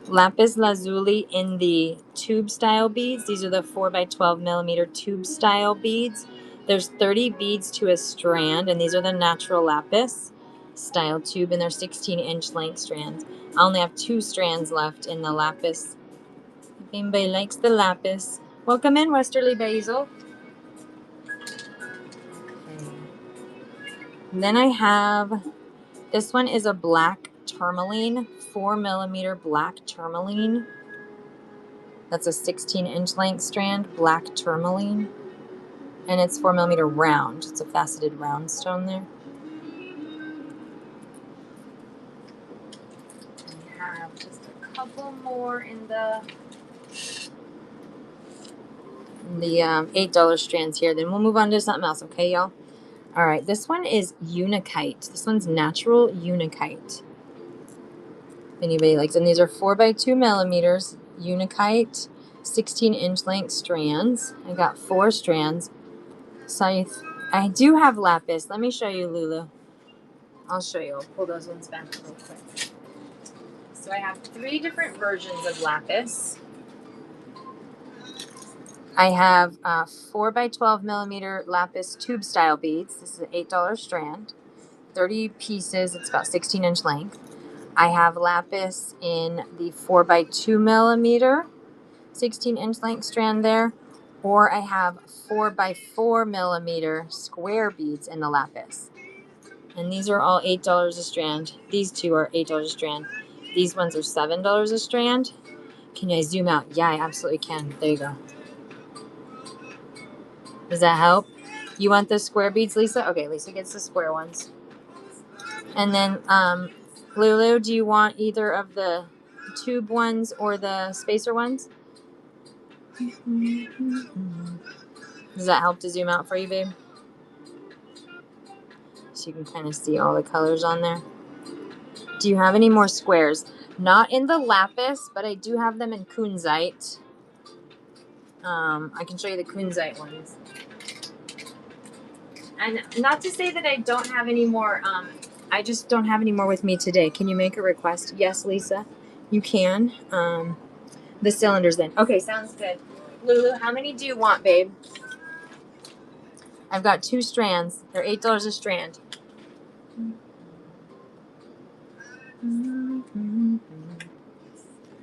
lapis lazuli in the tube style beads. These are the 4x12 millimeter tube style beads. There's 30 beads to a strand, and these are the natural lapis style tube, and they're 16-inch length strands. I only have 2 strands left in the lapis. If anybody likes the lapis, welcome in, Westerly Basil. Okay. And then I have, this one is a black tourmaline, 4 millimeter black tourmaline. That's a 16-inch length strand, black tourmaline. And it's 4 millimeter round. It's a faceted round stone there. I have just a couple more in the $8 strands here. Then we'll move on to something else, okay, y'all? All right, this one is Unikite. This one's natural Unikite. If anybody likes, and these are 4x2 millimeters, Unikite, 16-inch length strands. I got 4 strands. So I do have lapis. Let me show you, Lulu. I'll show you. I'll pull those ones back real quick. So I have 3 different versions of lapis. I have 4x12 millimeter lapis tube style beads. This is an $8 strand. 30 pieces. It's about 16-inch length. I have lapis in the 4x2 millimeter 16-inch length strand there, or I have 4x4 millimeter square beads in the lapis. And these are all $8 a strand. These 2 are $8 a strand. These ones are $7 a strand. Can I zoom out? Yeah, I absolutely can. There you go. Does that help? You want the square beads, Lisa? Okay, Lisa gets the square ones. And then, Lulu, do you want either of the tube ones or the spacer ones? Does that help to zoom out for you, babe? So you can kind of see all the colors on there. Do you have any more squares? Not in the lapis, but I do have them in kunzite. I can show you the kunzite ones. And not to say that I don't have any more, I just don't have any more with me today. Can you make a request? Yes, Lisa, you can. The cylinders then. Okay, sounds good. Lulu, how many do you want, babe? I've got 2 strands. They're $8 a strand. And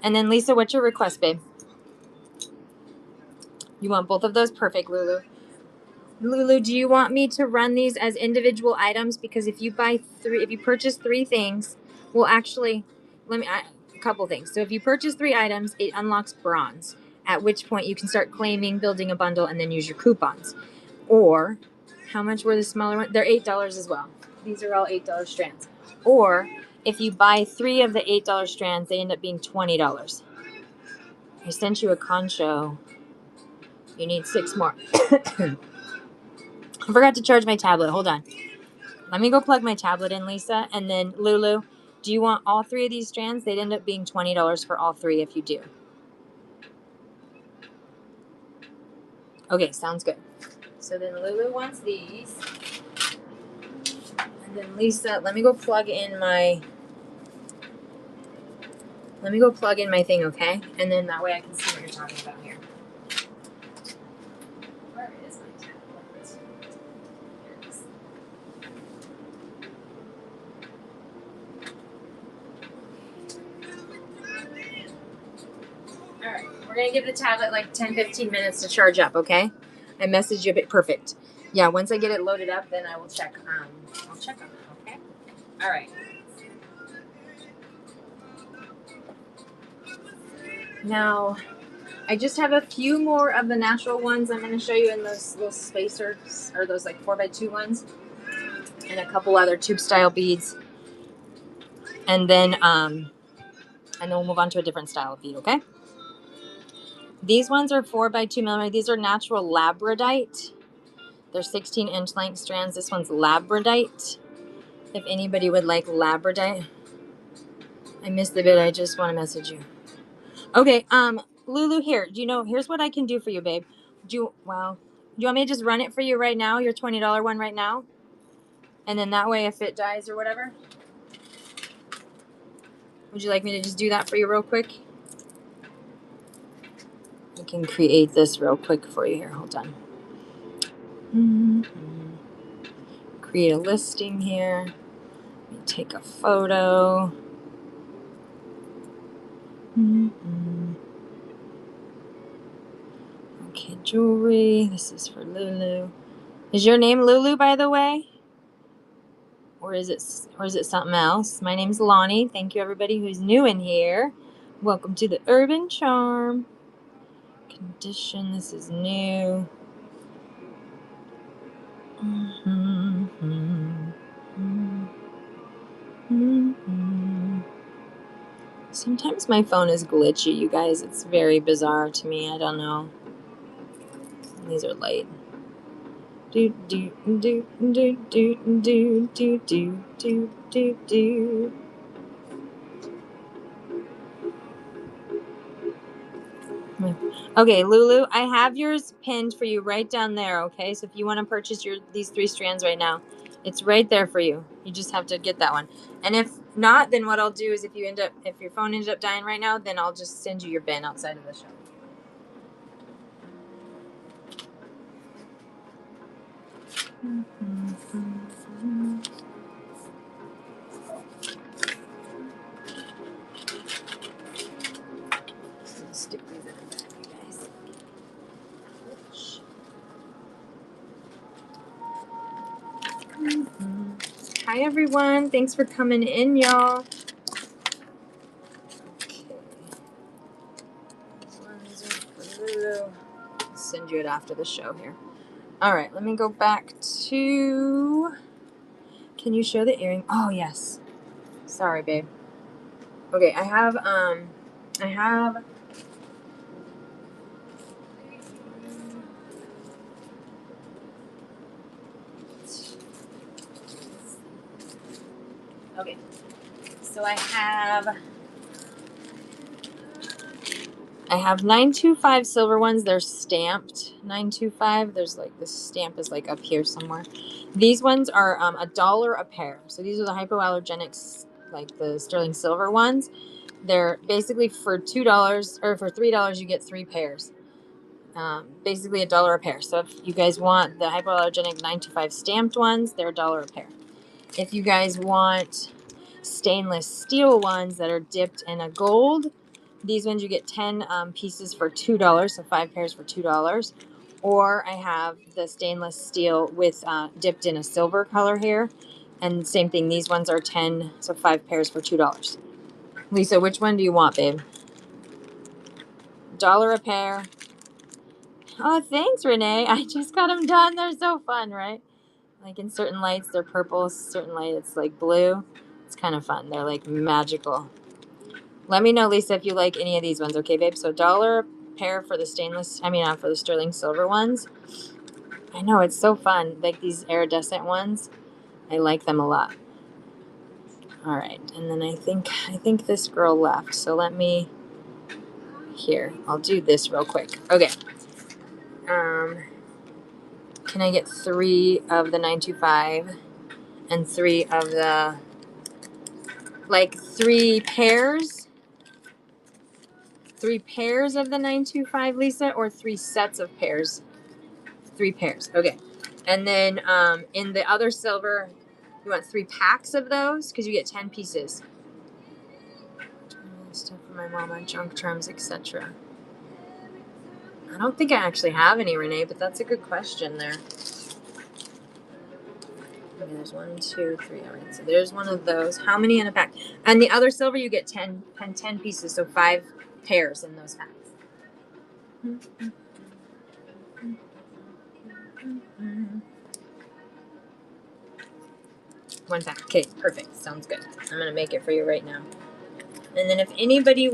then Lisa, what's your request, babe? You want both of those? Perfect, Lulu. Lulu, do you want me to run these as individual items? Because if you purchase 3 things, well, actually, a couple things. So if you purchase 3 items, it unlocks bronze, at which point you can start claiming, building a bundle, and then use your coupons. Or, how much were the smaller ones? They're $8 as well. These are all $8 strands. Or, if you buy 3 of the $8 strands, they end up being $20. I sent you a concho. You need 6 more. I forgot to charge my tablet. Hold on. Let me go plug my tablet in, Lisa. And then, Lulu, do you want all 3 of these strands? They'd end up being $20 for all 3 if you do. Okay, sounds good. So then Lulu wants these. And then Lisa, let me go plug in my thing, okay? And then that way I can see what you're talking about here. Where is my tablet? Here it is. All right, we're going to give the tablet like 10-15 minutes to charge up, okay? I messaged you a bit. Perfect. Yeah, once I get it loaded up, then I will check. I'll check on it, okay? All right. Now, I just have a few more of the natural ones I'm going to show you in those little spacers, or those like 4x2 ones, and a couple other tube style beads. And then we'll move on to a different style of bead, okay? These ones are 4x2 millimeter. These are natural labradite. They're 16-inch length strands. This one's labradite. If anybody would like labradite. I missed the bit. I just want to message you. Okay, Lulu, here. Do you know? Here's what I can do for you, babe. Do you want me to just run it for you right now? Your $20 one right now, and then that way, if it dies or whatever, would you like me to just do that for you real quick? I can create this real quick for you here. Hold on. Create a listing here. Let me take a photo. Okay, jewelry. This is for Lulu. Is your name Lulu, by the way? Or is it something else? My name's Lonnie. Thank you, everybody who's new in here. Welcome to the Urban Charm. Condition. This is new. Sometimes my phone is glitchy, you guys. It's very bizarre to me. I don't know. These are light. Do do do do do do do do do do do. Okay, Lulu, I have yours pinned for you right down there. Okay, so if you want to purchase these 3 strands right now, it's right there for you. You just have to get that one. And if not, then what I'll do is if your phone ends up dying right now, then I'll just send you your bin outside of the shop. Stick these in the back, you guys. Hi everyone, thanks for coming in, y'all. Okay. These ones are for Lulu. I'll send you it after the show here. All right, let me go back to. Can you show the earring? Oh yes. Sorry, babe. Okay, I have. Okay, so I have 925 silver ones. They're stamped 925. There's like this stamp is like up here somewhere. These ones are $1 a pair. So these are the hypoallergenics, like the sterling silver ones. They're basically for $2 or for $3 you get 3 pairs. Basically $1 a pair. So if you guys want the hypoallergenic 925 stamped ones, they're $1 a pair. If you guys want stainless steel ones that are dipped in a gold, these ones you get 10 pieces for $2, so 5 pairs for $2. Or I have the stainless steel with dipped in a silver color here, and same thing. These ones are 10, so 5 pairs for $2. Lisa, which one do you want, babe? $1 a pair. Oh, thanks, Renee. I just got them done. They're so fun, right? Like in certain lights, they're purple. Certain light, it's like blue. It's kind of fun. They're like magical. Let me know, Lisa, if you like any of these ones, okay, babe? So $1 a pair for the for the sterling silver ones. I know, it's so fun. Like these iridescent ones. I like them a lot. All right, and then I think this girl left. So let me, here, I'll do this real quick. Okay. Can I get 3 of the 925 and 3 of the, like 3 pairs? 3 pairs of the 925, Lisa, or 3 sets of pairs? 3 pairs. Okay. And then in the other silver, you want 3 packs of those because you get 10 pieces. Stuff for my mom on junk terms, etc. I don't think I actually have any, Renee, but that's a good question there. Okay, there's 1, 2, 3. All right, so there's one of those. How many in a pack? And the other silver, you get 10 pieces, so 5 pairs in those packs. One pack. Okay, perfect. Sounds good. I'm going to make it for you right now. And then if anybody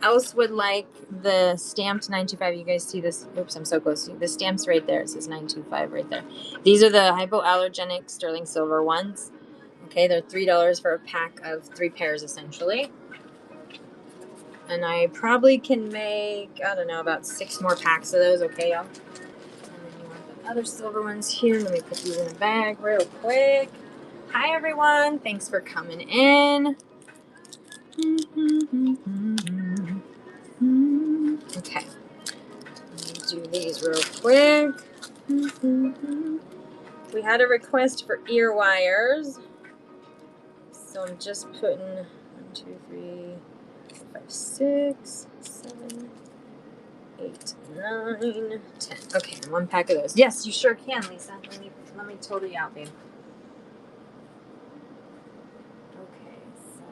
else would like the stamped 925, you guys see this? Oops, I'm so close. The stamp's right there. It says 925 right there. These are the hypoallergenic sterling silver ones. Okay, they're $3 for a pack of 3 pairs essentially. And I probably can make, I don't know, about 6 more packs of those, okay, y'all? And then you want the other silver ones here. Let me put these in a bag real quick. Hi, everyone. Thanks for coming in. Okay. Let me do these real quick. We had a request for ear wires. So I'm just putting 1, 2, 3, 4, 5, 6, 7, 8, 9, 10. Okay, 1 pack of those. Yes, you sure can, Lisa. Let me total you out, babe. Okay, so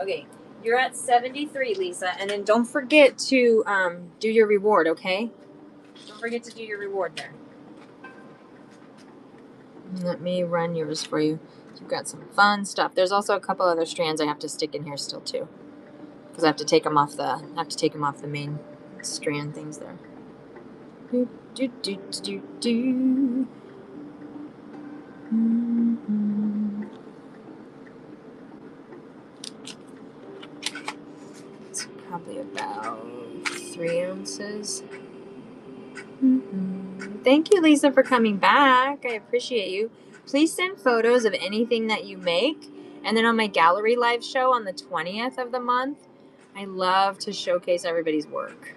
okay, you're at 73, Lisa, and then don't forget to do your reward, okay? Don't forget to do your reward there. Let me run yours for you. You've got some fun stuff. There's also a couple other strands I have to stick in here still too, because I have to take them off the main strand things there. Do, do, do, do, do. Mm-hmm. It's probably about 3 ounces. Mm-hmm. Thank you, Lisa, for coming back. I appreciate you. Please send photos of anything that you make. And then on my gallery live show on the 20th of the month, I love to showcase everybody's work.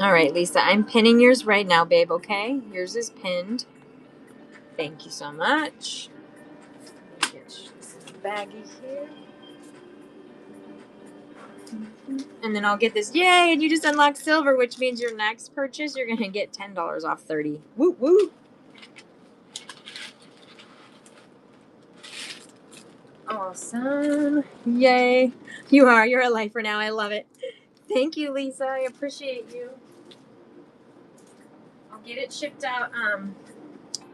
All right, Lisa, I'm pinning yours right now, babe, okay? Yours is pinned. Thank you so much. Let me get this baggie here. And then I'll get this. Yay, and you just unlocked silver, which means your next purchase, you're going to get $10 off 30. Woo, woo. Awesome. Yay. You're a lifer now. I love it. Thank you, Lisa. I appreciate you. I'll get it shipped out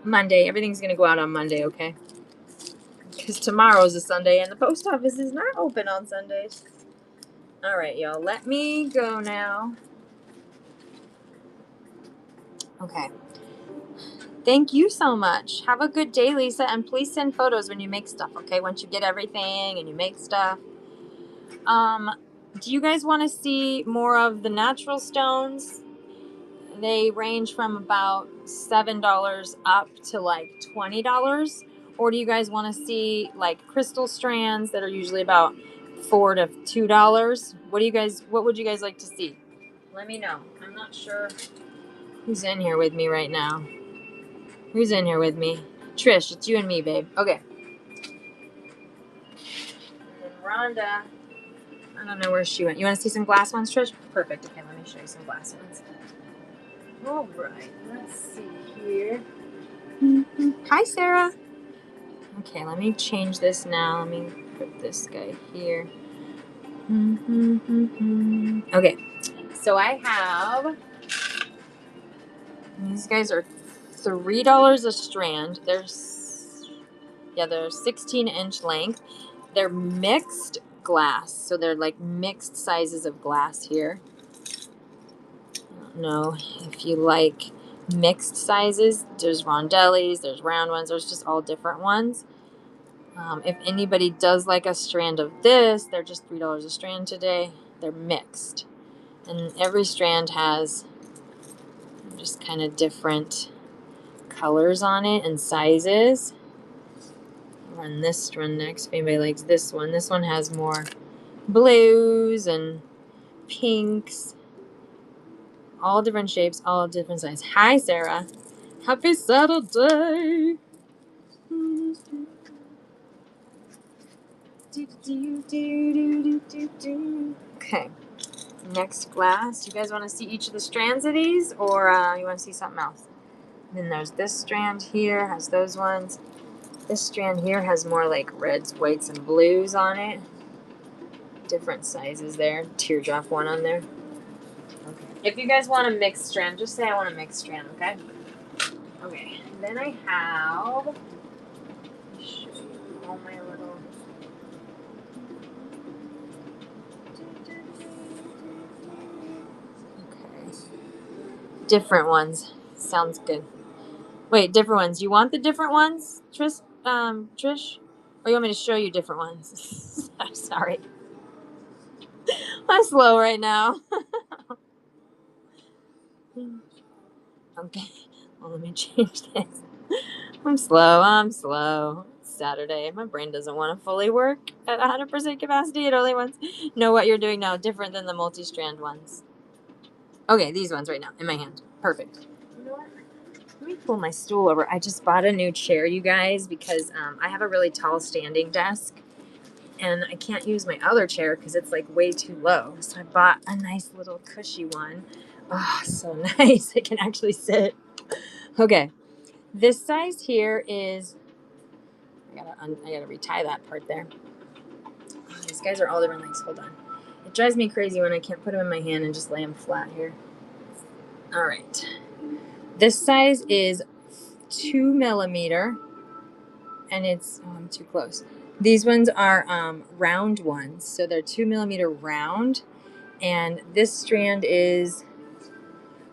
Monday. Everything's going to go out on Monday, okay? Because tomorrow's a Sunday and the post office is not open on Sundays. All right, y'all. Let me go now. Okay. Thank you so much. Have a good day, Lisa, and please send photos when you make stuff, okay? Once you get everything and you make stuff. Do you guys want to see more of the natural stones? They range from about $7 up to like $20. Or do you guys want to see like crystal strands that are usually about $4 to $2? What would you guys like to see? Let me know. I'm not sure who's in here with me right now. Who's in here with me? Trish, it's you and me, babe. Okay. And Rhonda, I don't know where she went. You want to see some glass ones, Trish? Perfect. Okay, let me show you some glass ones. All right, let's see here. Hi, Sarah. Okay, let me change this now. Let me put this guy here. Okay, so I have, these guys are $3 a strand. They're 16-inch length. They're mixed glass, so they're like mixed sizes of glass here. I don't know if you like mixed sizes. There's rondellis, there's round ones, there's just all different ones. If anybody does like a strand of this, they're just $3 a strand today. They're mixed, and every strand has just kind of different colors on it and sizes. I'll run this strand next if anybody likes this one. This one has more blues and pinks. All different shapes, all different sizes. Hi, Sarah. Happy Saturday. Okay. Next glass. You guys want to see each of the strands of these, or you want to see something else? Then there's this strand here, has those ones. This strand here has more like reds, whites, and blues on it. Different sizes there. Teardrop one on there. Okay. If you guys want a mixed strand, just say I want a mixed strand, okay? Okay. Then I have. Let me show you all my little. Okay. Different ones. Sounds good. Wait, different ones. You want the different ones, Trish? Or you want me to show you different ones? I'm sorry. I'm slow right now. Okay. Well, let me change this. I'm slow. It's Saturday. My brain doesn't want to fully work at 100% capacity. It only wants to know what you're doing now, different than the multi-strand ones. Okay, these ones right now in my hand. Perfect. You know what? Let me pull my stool over. I just bought a new chair, you guys, because I have a really tall standing desk. And I can't use my other chair because it's like way too low. So I bought a nice little cushy one. Oh, so nice. I can actually sit. Okay. This size here is, I gotta retie that part there. Oh, these guys are all different lengths. Hold on. It drives me crazy when I can't put them in my hand and just lay them flat here. All right. This size is 2 millimeter. And it's, oh, I'm too close. These ones are round ones. So they're 2 millimeter round. And this strand is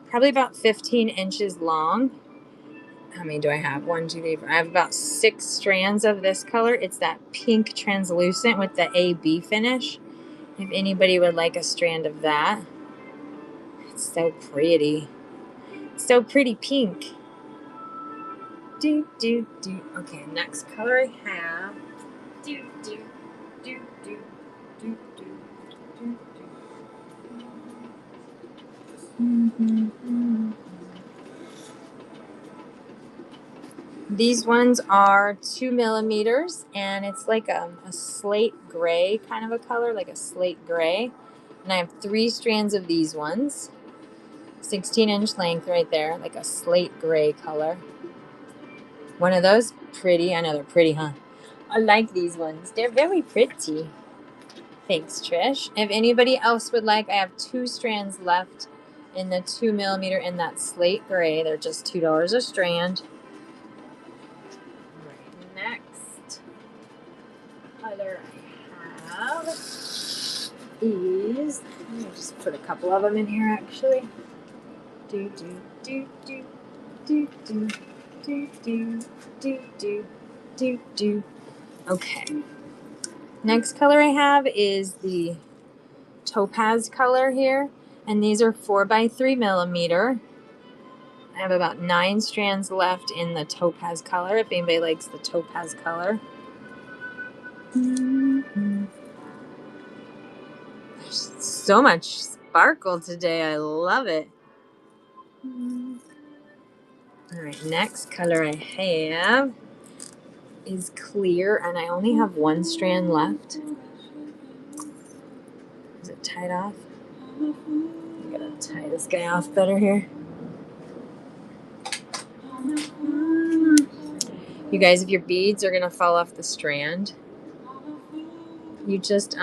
probably about 15 inches long. How many do I have? 1, 2, 3, 4. I have about 6 strands of this color. It's that pink translucent with the AB finish. If anybody would like a strand of that. It's so pretty. It's so pretty pink. Okay, next color I have. These ones are 2 millimeters, and it's like a slate gray kind of a color, like a slate gray. And I have 3 strands of these ones. 16-inch length right there, like a slate gray color. One of those, pretty. I know they're pretty, huh? I like these ones. They're very pretty. Thanks, Trish. If anybody else would like, I have 2 strands left in the 2 millimeter in that slate gray. They're just $2 a strand. Right, next color I have is, let me just put a couple of them in here actually. Okay. Next color I have is the topaz color here, and these are 4x3 millimeter. I have about 9 strands left in the topaz color, if anybody likes the topaz color. There's so much sparkle today. I love it. All right, next color I have is clear, and I only have 1 strand left. Is it tied off? I gotta tie this guy off better here. You guys, if your beads are gonna fall off the strand, you just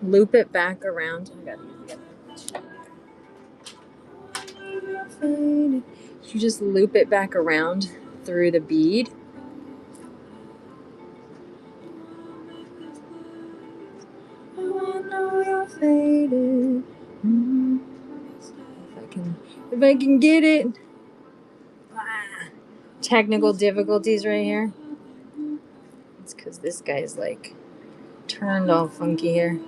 loop it back around. You just loop it back around through the bead. If I can get it. Technical difficulties right here. It's because this guy's like turned all funky here.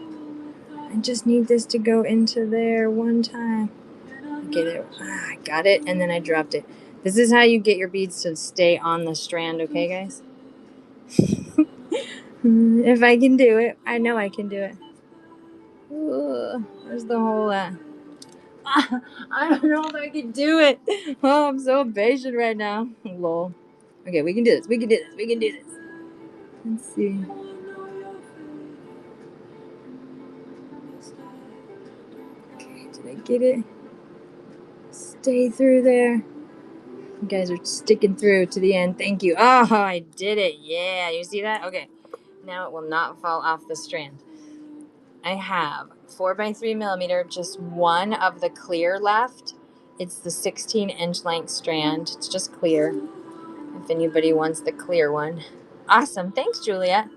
I just need this to go into there one time. Okay, there. I got it, and then I dropped it. This is how you get your beads to stay on the strand, okay, guys? If I can do it, I know I can do it. Ooh, where's the hole at? I don't know if I can do it. Oh, I'm so impatient right now. Lol. Okay, we can do this. We can do this. We can do this. Let's see. Okay, did I get it? Stay through there. You guys are sticking through to the end. Thank you. Oh, I did it. Yeah, you see that? Okay. Now it will not fall off the strand. I have 4x3mm, just one of the clear left. It's the 16-inch length strand. It's just clear. If anybody wants the clear one. Awesome. Thanks, Juliet.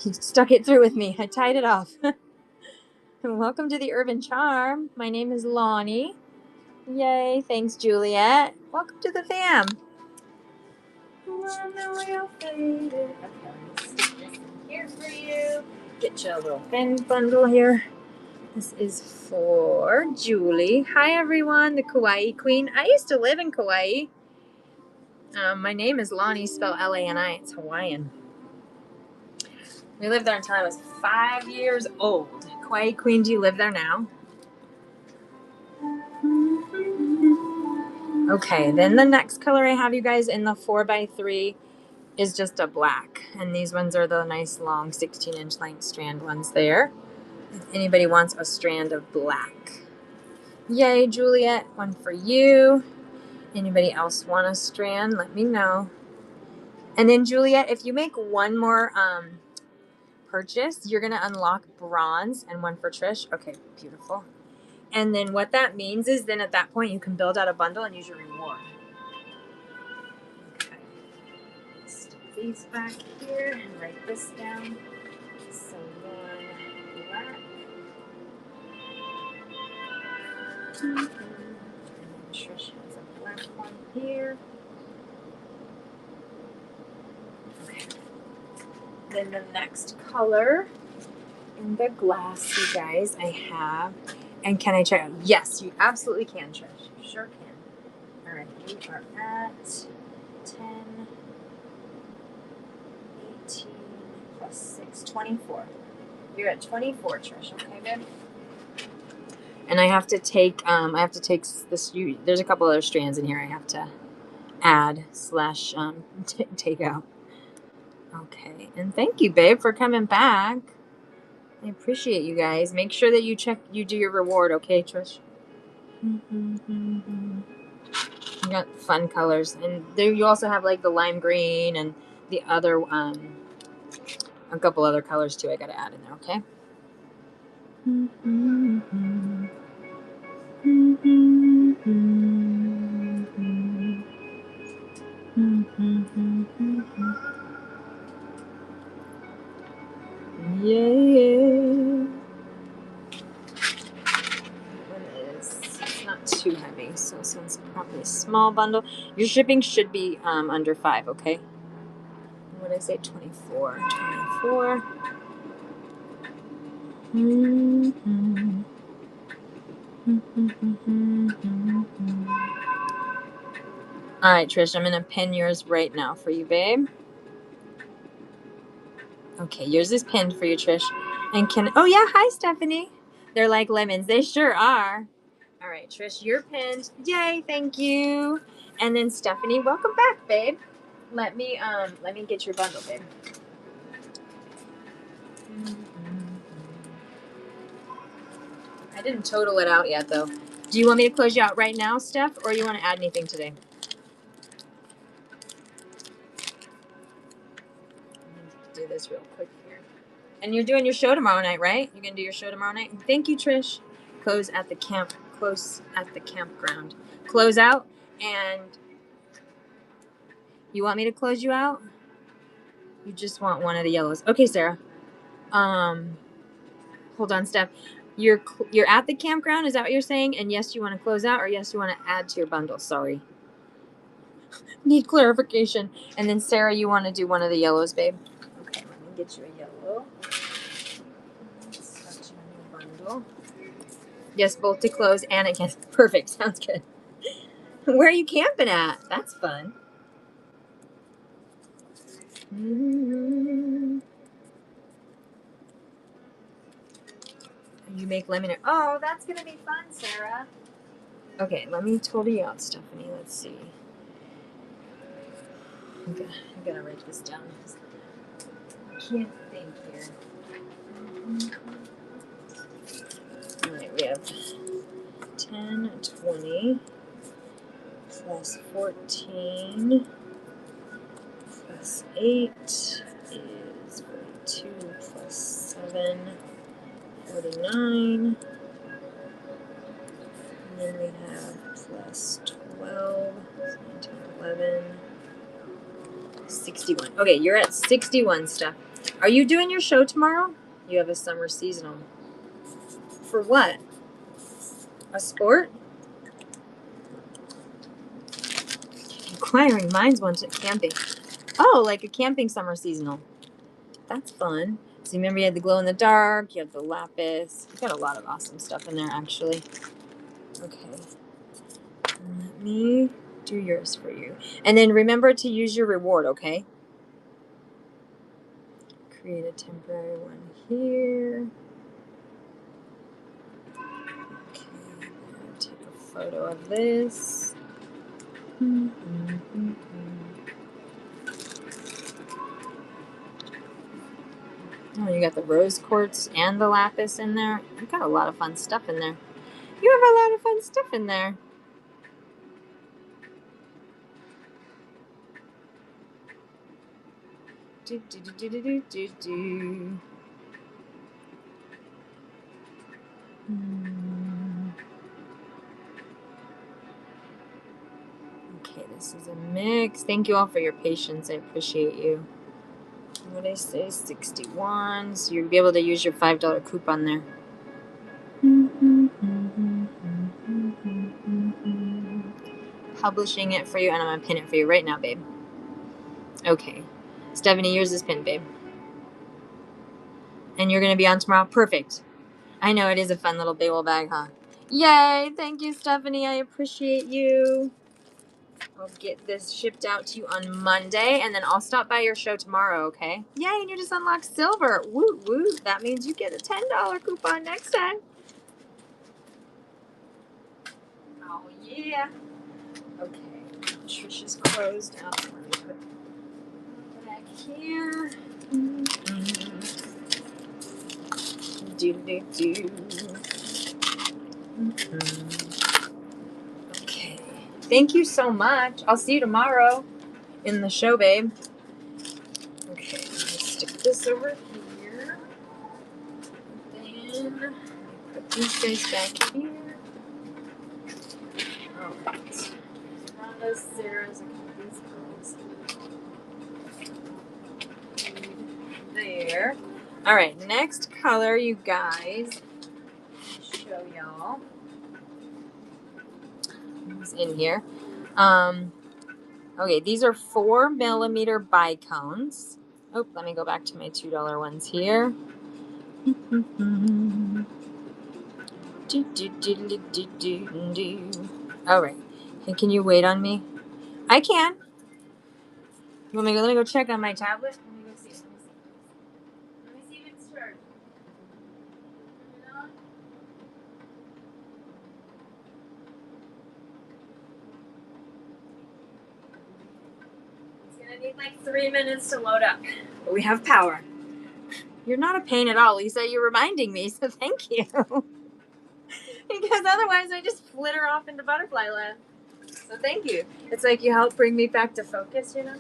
You stuck it through with me. I tied it off. Welcome to the Urban Charm. My name is Lonnie. Yay. Thanks, Juliet. Welcome to the fam. Okay, let's stick this in here for you. Get you a little pen bundle here. This is for Julie. Hi, everyone. The Kauai Queen. I used to live in Kauai. My name is Lonnie, spelled Lani. It's Hawaiian. We lived there until I was 5 years old. Kauai Queen, do you live there now? Okay, then the next color I have you guys in the 4x3 is just a black. And these ones are the nice long 16-inch length strand ones there. If anybody wants a strand of black. Yay, Juliet. One for you. Anybody else want a strand? Let me know. And then, Juliet, if you make one more purchase, you're going to unlock bronze and one for Trish. Okay, beautiful. And then what that means is then at that point you can build out a bundle and use your reward. Okay. Stick these back here and write this down. So one black. And then Trish has a black one here. Okay. Then the next color in the glass, you guys, I have. And can I check? Yes, you absolutely can, Trish. You sure can. All right, we are at 10, 18 plus 6, 24. You're at 24, Trish. Okay, babe. And I have to take this. There's a couple other strands in here I have to add / take out. Okay, and thank you, babe, for coming back. I appreciate you guys. Make sure that you do your reward, okay, Trish? You got fun colors, and there you also have like the lime green and the other a couple other colors too. I gotta add in there, okay? Yeah. It's not too heavy, so this one's probably a small bundle. Your shipping should be under 5, okay? What did I say? 24. 24. All right, Trish, I'm gonna pin yours right now for you, babe. Okay, yours is pinned for you, Trish. And oh yeah, hi, Stephanie. They're like lemons. They sure are. All right, Trish, you're pinned. Yay, thank you. And then Stephanie, welcome back, babe. Let me get your bundle, babe. I didn't total it out yet, though. Do you want me to close you out right now, Steph, or you want to add anything today? Do this real quick here. And you're doing your show tomorrow night, right? You're gonna do your show tomorrow night. Thank you, Trish. Close at the campground. Close out, and you want me to close you out? You just want one of the yellows. Okay, Sarah. Hold on, Steph. You're at the campground. Is that what you're saying? And yes, you want to close out, or yes, you want to add to your bundle. Sorry. Need clarification. And then Sarah, you want to do one of the yellows, babe? Okay, let me get you a yellow. Start you a new bundle. Yes, both to close and again. Perfect. Sounds good. Where are you camping at? That's fun. I You make lemonade. Oh, that's going to be fun, Sarah. Okay, let me total you out, Stephanie. Let's see. I'm gonna write this down because I can't think here. All right, we have 10, 20, plus 14, plus 8 is 42, plus 7, 49. And then we have plus 12, 19, 11, 61. Okay, you're at 61, Steph. Are you doing your show tomorrow? You have a summer seasonal. For what? A sport? Inquiring minds want it camping. Oh, like a camping summer seasonal. That's fun. So remember you had the glow in the dark, you have the lapis. You got a lot of awesome stuff in there, actually. Okay. Let me do yours for you. And then remember to use your reward, okay? Create a temporary one here. Okay, I'm going to take a photo of this. Oh, you got the rose quartz and the lapis in there. You've got a lot of fun stuff in there. You have a lot of fun stuff in there. Do, do, do, do, do, do, do. Okay, this is a mix. Thank you all for your patience. I appreciate you. What did I say? 61. So you'll be able to use your $5 coupon there. Publishing it for you, and I'm going to pin it for you right now, babe. Okay. Stephanie, yours is pinned, babe. And you're going to be on tomorrow? Perfect. I know it is a fun little bagel bag, huh? Yay! Thank you, Stephanie. I appreciate you. I'll get this shipped out to you on Monday, and then I'll stop by your show tomorrow, okay? Yay, and you just unlocked silver. Woo, woo. That means you get a $10 coupon next time. Oh, yeah. Okay. Trisha's closed out. Let me put it back here. Do. Okay. Thank you so much. I'll see you tomorrow in the show, babe. Okay, let's stick this over here. Then put these guys back here. Alright. Rhonda's, Sarah's, I can these girls. There. Alright, next color, you guys. Show y'all. What's in here? Okay, these are 4mm bicones. Oh, let me go back to my $2 ones here. All right. Hey, can you wait on me? I can. You want me to go? Let me go check on my tablet. Let me go see. Let me see if it's charged. It's gonna need like 3 minutes to load up, but we have power. You're not a pain at all, Lisa. You're reminding me, so thank you. Because otherwise I just flitter off into butterfly land. So thank you. It's like you help bring me back to focus, you know?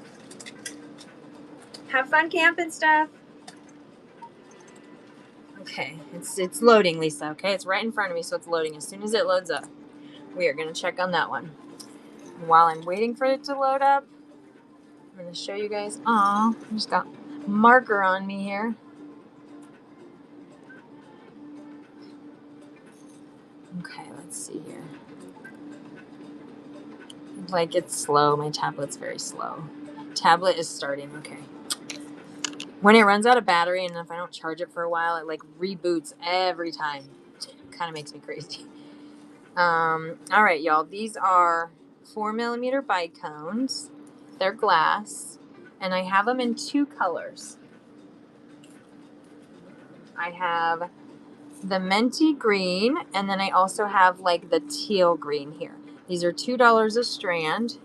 Have fun camping stuff. Okay, it's loading, Lisa, okay? It's right in front of me, so it's loading. As soon as it loads up, we are going to check on that one. And while I'm waiting for it to load up, I'm going to show you guys. Aw, I just got marker on me here. Okay, let's see here. Like, it's slow. My tablet's very slow. Tablet is starting, okay. When it runs out of battery and if I don't charge it for a while, it like reboots every time. It kind of makes me crazy. All right, y'all. These are 4mm bicones. They're glass, and I have them in 2 colors. I have the minty green, and then I also have like the teal green here. These are $2 a strand.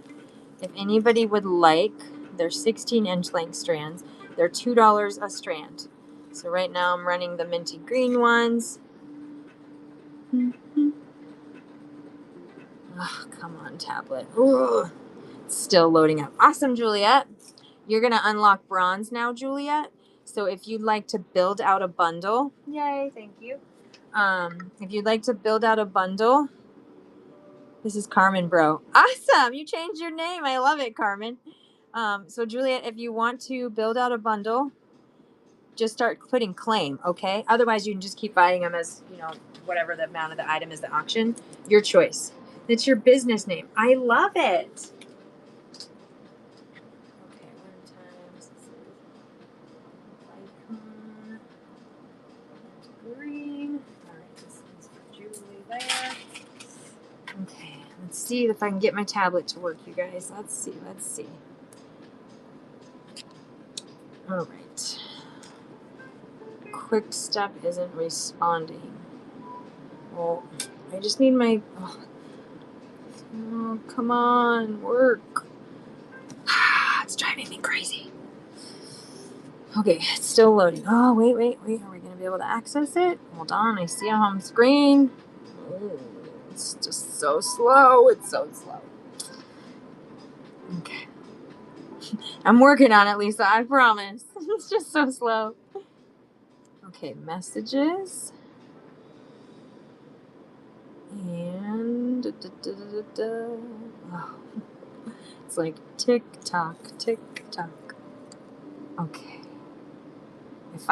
If anybody would like, they're 16-inch length strands. They're $2 a strand. So right now I'm running the minty green ones. Oh, come on, tablet. Ugh. It's still loading up. Awesome, Juliet. You're going to unlock bronze now, Juliet. So if you'd like to build out a bundle, yay, thank you. If you'd like to build out a bundle, this is Carmen, bro. Awesome. You changed your name. I love it, Carmen. So Juliet, if you want to build out a bundle, just start putting claim, okay? Otherwise, you can just keep buying them as, whatever the amount of the item is, the auction. Your choice. It's your business name. I love it. Okay, 1 times icon green. All right, this one's for Julie there. Okay, let's see if I can get my tablet to work, you guys. Let's see. All right. Quick Step isn't responding. Well, I just need my... Oh, come on, work. It's driving me crazy. Okay, it's still loading. Oh, wait. Are we going to be able to access it? Hold on, I see a home screen. Oh, it's just so slow. It's so slow. Okay. I'm working on it, Lisa. I promise. It's just so slow. Okay, messages. And oh, it's like tick tock. Okay. It's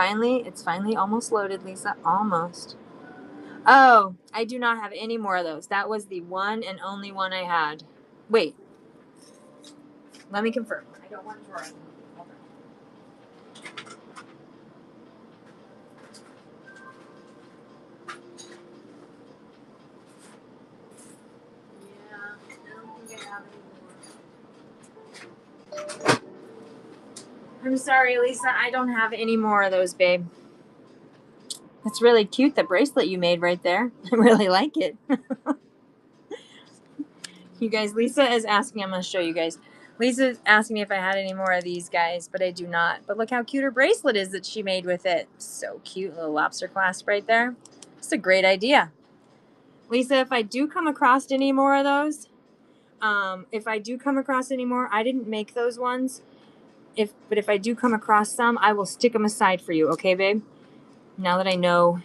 finally almost loaded, Lisa. Almost. Oh, I do not have any more of those. That was the one and only one I had. Wait. Let me confirm. I don't want to draw. Hold on. Yeah, I don't think I have any more. I'm sorry, Lisa. I don't have any more of those, babe. That's really cute, the bracelet you made right there. I really like it. You guys, Lisa is asking, I'm going to show you guys. Lisa's asking me if I had any more of these guys, but I do not. But look how cute her bracelet is that she made with it. So cute, little lobster clasp right there. It's a great idea. Lisa, if I do come across any more of those, I didn't make those ones. But if I do come across some, I will stick them aside for you. Okay, babe? Now that I know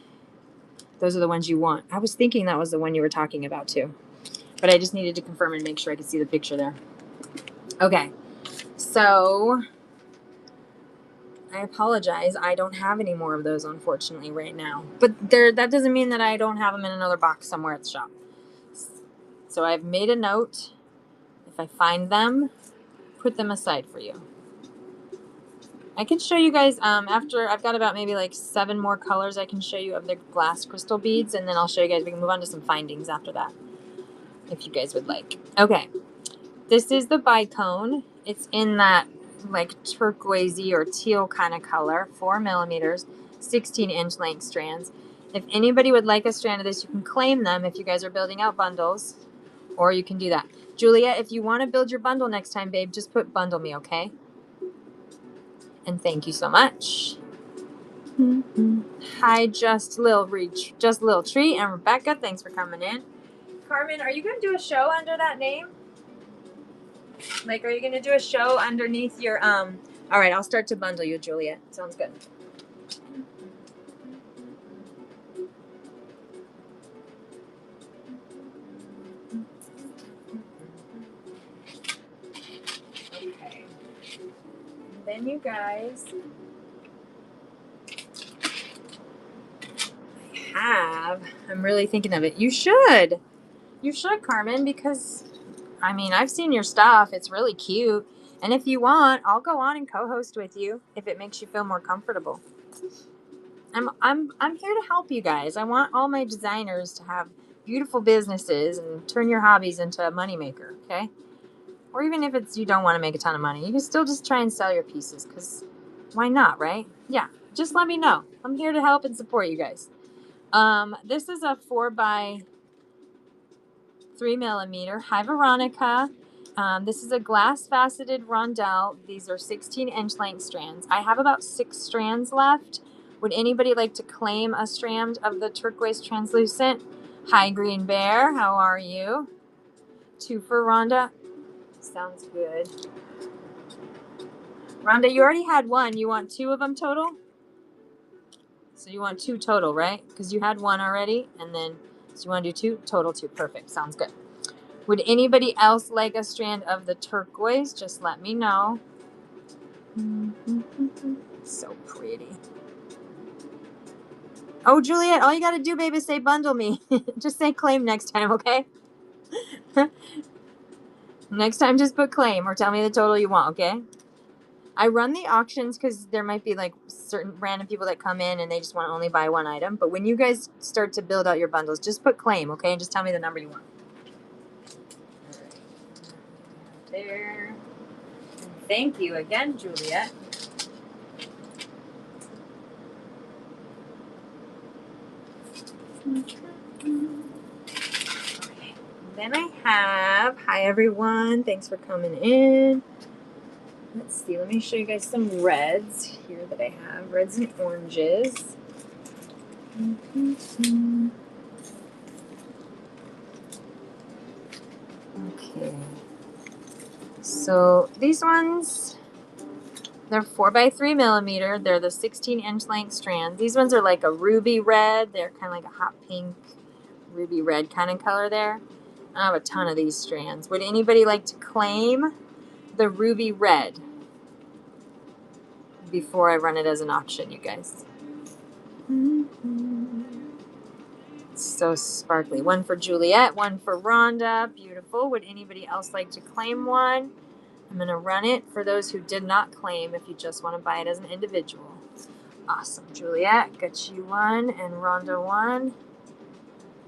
those are the ones you want. I was thinking that was the one you were talking about too. But I just needed to confirm and make sure I could see the picture there. Okay. So I apologize. I don't have any more of those, unfortunately, right now. But that doesn't mean that I don't have them in another box somewhere at the shop. So I've made a note. If I find them, put them aside for you. I can show you guys after I've got about maybe like 7 more colors I can show you of the glass crystal beads, and then I'll show you guys. We can move on to some findings after that, if you guys would like. Okay, this is the bicone. It's in that like turquoisey or teal kind of color, 4 millimeters, 16-inch length strands. If anybody would like a strand of this, you can claim them if you guys are building out bundles, or you can do that. Julia, if you want to build your bundle next time, babe, just put bundle me, okay? And thank you so much. Hi, Just Lil Tree, and Rebecca, thanks for coming in. Carmen, are you going to do a show under that name? Like, are you going to do a show underneath your, all right, I'll start to bundle you, Juliet. Sounds good. Okay. And then you guys, I'm really thinking of it. You should, Carmen, because, I mean, I've seen your stuff. It's really cute. And if you want, I'll go on and co-host with you if it makes you feel more comfortable. I'm here to help you guys. I want all my designers to have beautiful businesses and turn your hobbies into a moneymaker, okay? Or even if it's you don't want to make a ton of money, you can still just try and sell your pieces, because why not, right? Yeah, just let me know. I'm here to help and support you guys. This is a 4x3mm High Veronica. This is a glass faceted rondelle. These are 16-inch length strands. I have about 6 strands left. Would anybody like to claim a strand of the turquoise translucent? Hi, Green Bear. How are you? 2 for Rhonda. Sounds good. Rhonda, you already had 1. You want 2 of them total? So you want 2 total, right? Because you had 1 already, and then so you want to do 2 total. 2. Perfect. Sounds good. Would anybody else like a strand of the turquoise? Just let me know. So pretty. Oh, Juliet, all you got to do, baby, is say bundle me. Just say claim next time, okay? Next time, just put claim or tell me the total you want, okay? I run the auctions because there might be like certain random people that come in and they just want to only buy 1 item. But when you guys start to build out your bundles, just put claim, okay? And just tell me the number you want. All right. There. And thank you again, Juliet. Okay. Then I have, hi everyone, thanks for coming in. Let's see, let me show you guys some reds here that I have. Reds and oranges. Okay. So these ones, they're 4x3mm. They're the 16-inch length strands. These ones are like a ruby red. They're kind of like a hot pink, ruby red kind of color there. I have a ton of these strands. Would anybody like to claim the ruby red before I run it as an auction, you guys? It's so sparkly. 1 for Juliet, 1 for Rhonda. Beautiful. Would anybody else like to claim one? I'm going to run it for those who did not claim if you just want to buy it as an individual. Awesome. Juliet, got you 1 and Rhonda 1.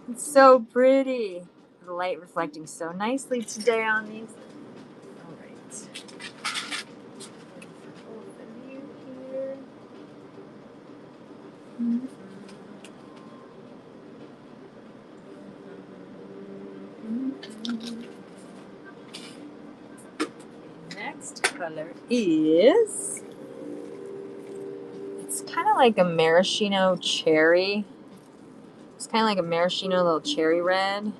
It's so pretty. The light reflecting so nicely today on these. All right. Both of you here. Next color is, it's kind of like a maraschino cherry. It's kind of like a maraschino little cherry red,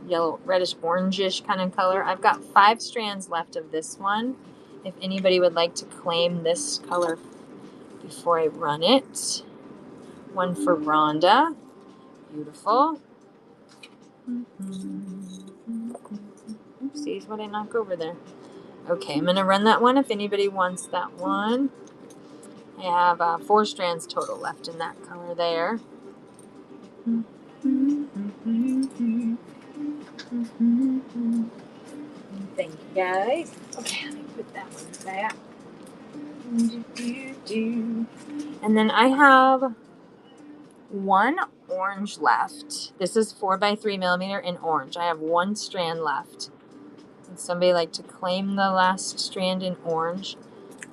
yellow, reddish, orangish kind of color. I've got 5 strands left of this one. If anybody would like to claim this color before I run it. 1 for Rhonda. Beautiful. Oopsies, what did I knock over there? Okay, I'm going to run that one if anybody wants that one. I have 4 strands total left in that color there. Thank you, guys. Okay, let me put that one back. And then I have 1 orange left. This is 4x3mm in orange. I have 1 strand left. Would somebody like to claim the last strand in orange?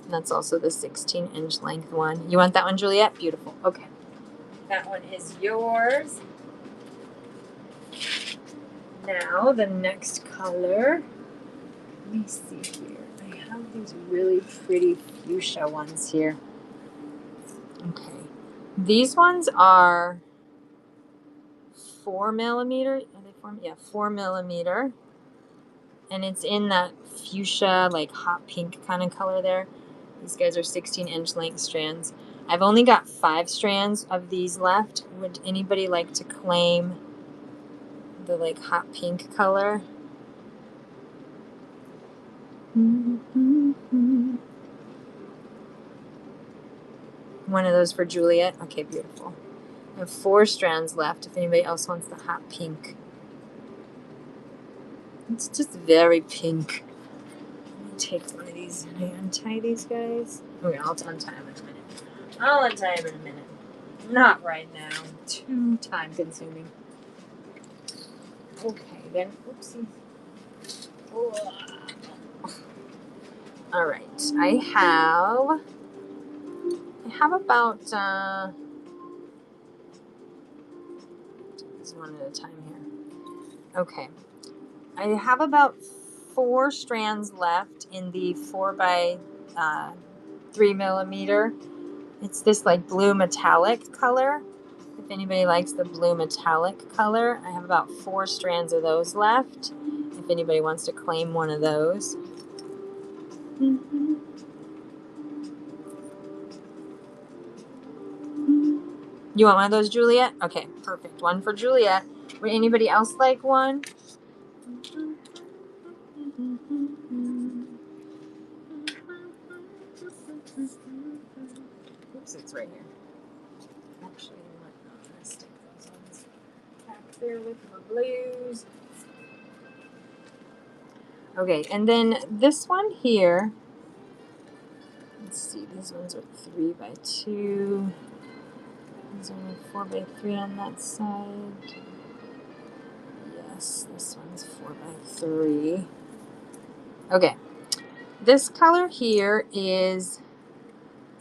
And that's also the 16-inch length one. You want that one, Juliet? Beautiful. Okay. That one is yours. Now, the next color. Let me see here. I have these really pretty fuchsia ones here. Okay. These ones are 4mm. Are they 4? Yeah, 4mm. And it's in that fuchsia, like hot pink kind of color there. These guys are 16-inch length strands. I've only got 5 strands of these left. Would anybody like to claim the like hot pink color? One of those for Juliet. Okay, beautiful. I have 4 strands left if anybody else wants the hot pink. It's just very pink. Let me take one of these and I untie these guys. Okay, I'll untie them in a minute. I'll untie them in a minute. Not right now. Too time consuming. Okay, then. Oopsie. Oh. All right. I have about just one at a time here. Okay. I have about 4 strands left in the 4 by 3 millimeter. It's this like blue metallic color. If anybody likes the blue metallic color, I have about 4 strands of those left. If anybody wants to claim one of those. You want one of those, Juliet? Okay, perfect. One for Juliet. Would anybody else like one? Oops, it's right here. Actually, I'm going to stick those ones back there with my blues. Okay, and then this one here. Let's see, these ones are 3 by 2. These are only 4 by 3 on that side. Yes, this one's 4 by 3. Okay, this color here is,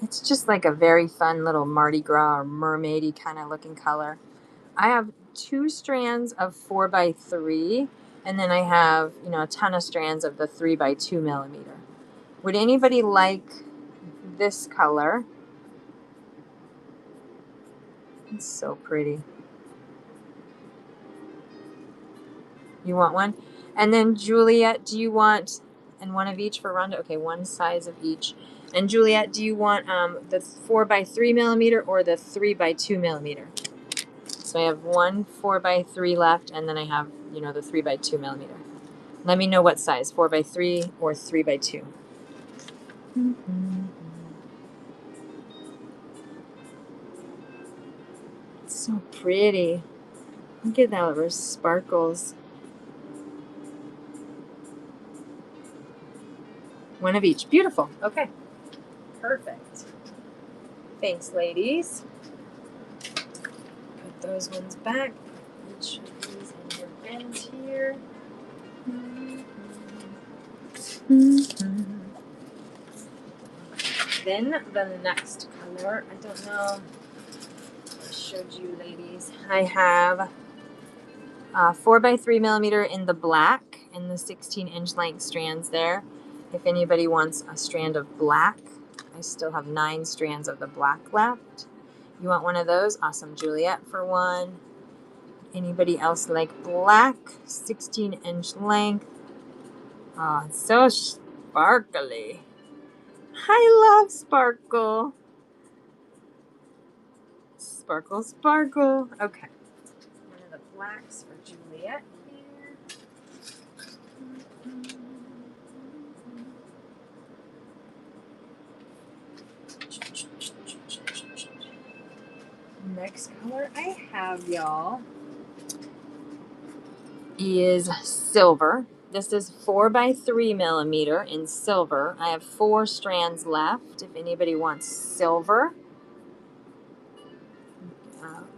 it's just like a very fun little Mardi Gras or mermaidy kind of looking color. I have 2 strands of 4 by 3, and then I have, you know, a ton of strands of the 3 by 2 millimeter. Would anybody like this color? It's so pretty. You want one? And then Juliet, do you want, and one of each for Rhonda? Okay, one size of each. And Juliet, do you want the 4 by 3 millimeter or the 3 by 2 millimeter? So I have one 4 by 3 left, and then I have, you know, the 3 by 2 millimeter. Let me know what size, 4 by 3 or 3 by 2. It's so pretty. Look at that, those sparkles. One of each. Beautiful. Okay. Perfect. Thanks, ladies. Put those ones back. Each of these in your bin here. Then the next color, I don't know if I showed you, ladies. I have 4 by 3 millimeter in the black and the 16-inch length strands there. If anybody wants a strand of black, I still have 9 strands of the black left. You want one of those? Awesome, Juliet for one. Anybody else like black? 16-inch length. Oh, it's so sparkly. I love sparkle. Sparkle, sparkle. Okay. One of the blacks for Juliet here. Next color I have, y'all, is silver. This is 4 by 3 millimeter in silver. I have 4 strands left. If anybody wants silver,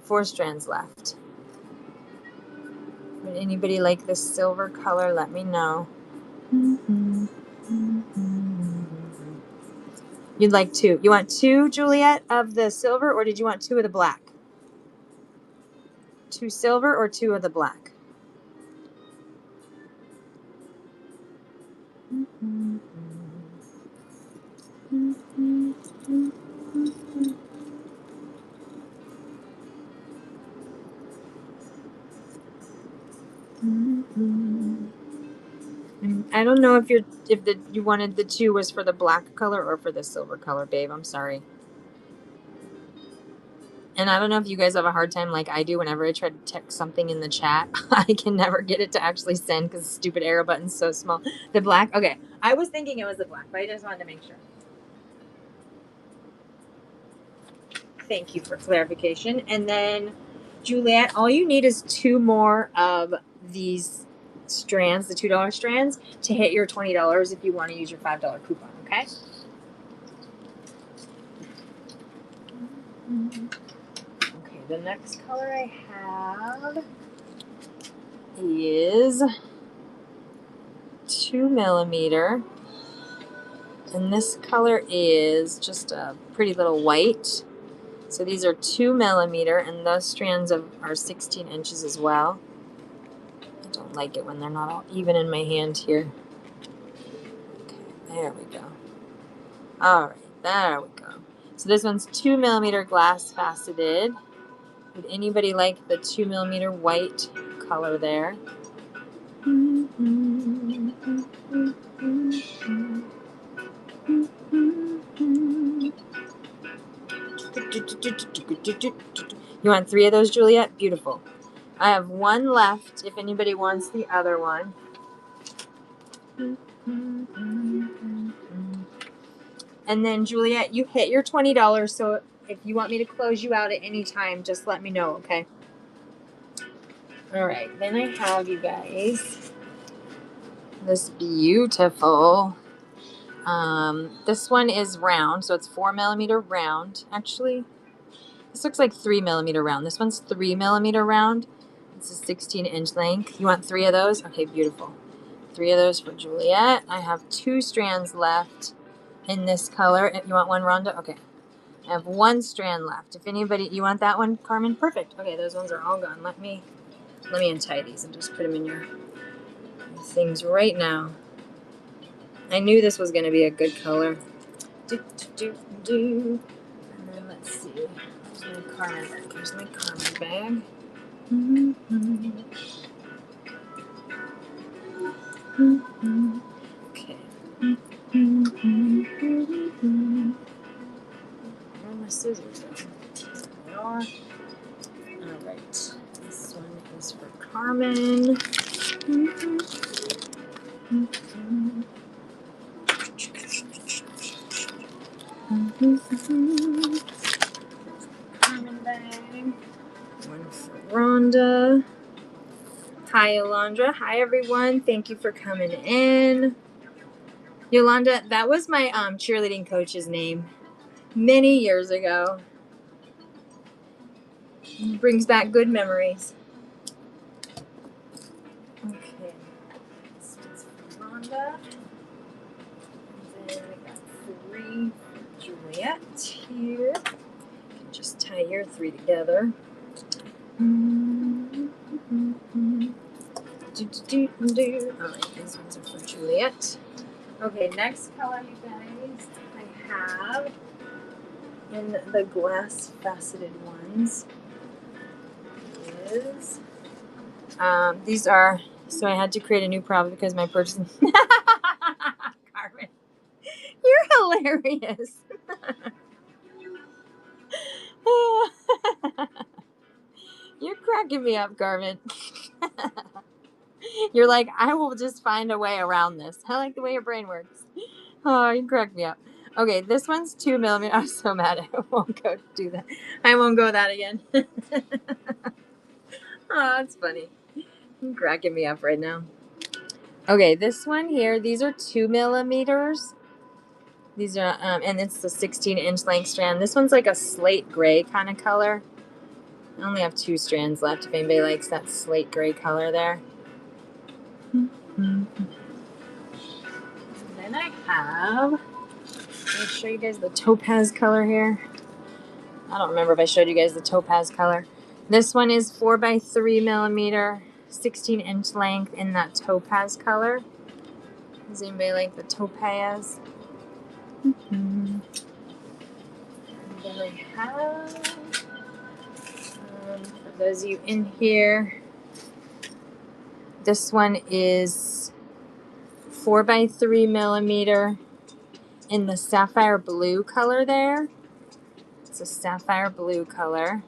4 strands left. Would anybody like this silver color? Let me know. You'd like 2. You want 2, Juliet, of the silver, or did you want 2 of the black? 2 silver or 2 of the black? I don't know if you wanted the 2 was for the black color or for the silver color, babe. I'm sorry. And I don't know if you guys have a hard time like I do whenever I try to text something in the chat. I can never get it to actually send because the stupid arrow button's so small. The black? Okay. I was thinking it was the black, but I just wanted to make sure. Thank you for clarification. And then, Juliet, all you need is 2 more of these strands, the $2 strands, to hit your $20 if you want to use your $5 coupon, okay? Okay, the next color I have is 2 millimeter. And this color is just a pretty little white. So these are 2mm, and those strands are 16 inches as well. I don't like it when they're not all even in my hand here. Okay, there we go. All right, there we go. So this one's 2mm glass faceted. Would anybody like the 2mm white color there? You want 3 of those, Juliet? Beautiful. I have 1 left if anybody wants the other one. And then, Juliet, you hit your $20, so if you want me to close you out at any time, just let me know, okay? All right, then I have, you guys, this beautiful, this one is round, so it's 4mm round. Actually, this looks like 3mm round. This one's 3mm round. It's a 16-inch length. You want 3 of those? Okay, beautiful. 3 of those for Juliet. I have 2 strands left in this color. If you want one, Rhonda? Okay. I have 1 strand left. If anybody, you want that one, Carmen? Perfect. Okay, those ones are all gone. Let me untie these and just put them in your things right now. I knew this was going to be a good color. And then let's see. Here's my Carmen bag. Here's my Carmen bag. Okay. Where are my scissors? There they are. Alright. This one is for Carmen. Carmen bag. One for Rhonda. Hi, Yolanda. Hi, everyone. Thank you for coming in. Yolanda, that was my cheerleading coach's name many years ago. It brings back good memories. Okay. This one's for Rhonda. And then I got 3 for Juliet here. You can just tie your 3 together. Alright, these ones are for Juliet. Okay, next color, you guys, I have in the glass faceted ones is these are, so I had to create a new problem because my purchase. Carmen, you're hilarious. You're cracking me up, Carmen. You're like, I will just find a way around this. I like the way your brain works. Oh, you crack me up. Okay, this one's 2mm. I'm so mad. I won't go do that. I won't go that again. Oh, that's funny. You're cracking me up right now. Okay, this one here, these are 2mm. These are, and it's the 16-inch length strand. This one's like a slate gray kind of color. I only have 2 strands left if anybody likes that slate gray color there. And then I have, let me show you guys the topaz color here. I don't remember if I showed you guys the topaz color. This one is 4x3mm, 16-inch length in that topaz color. Does anybody like the topaz? And then I have, for those of you in here, this one is 4x3mm in the sapphire blue color there. It's a sapphire blue color.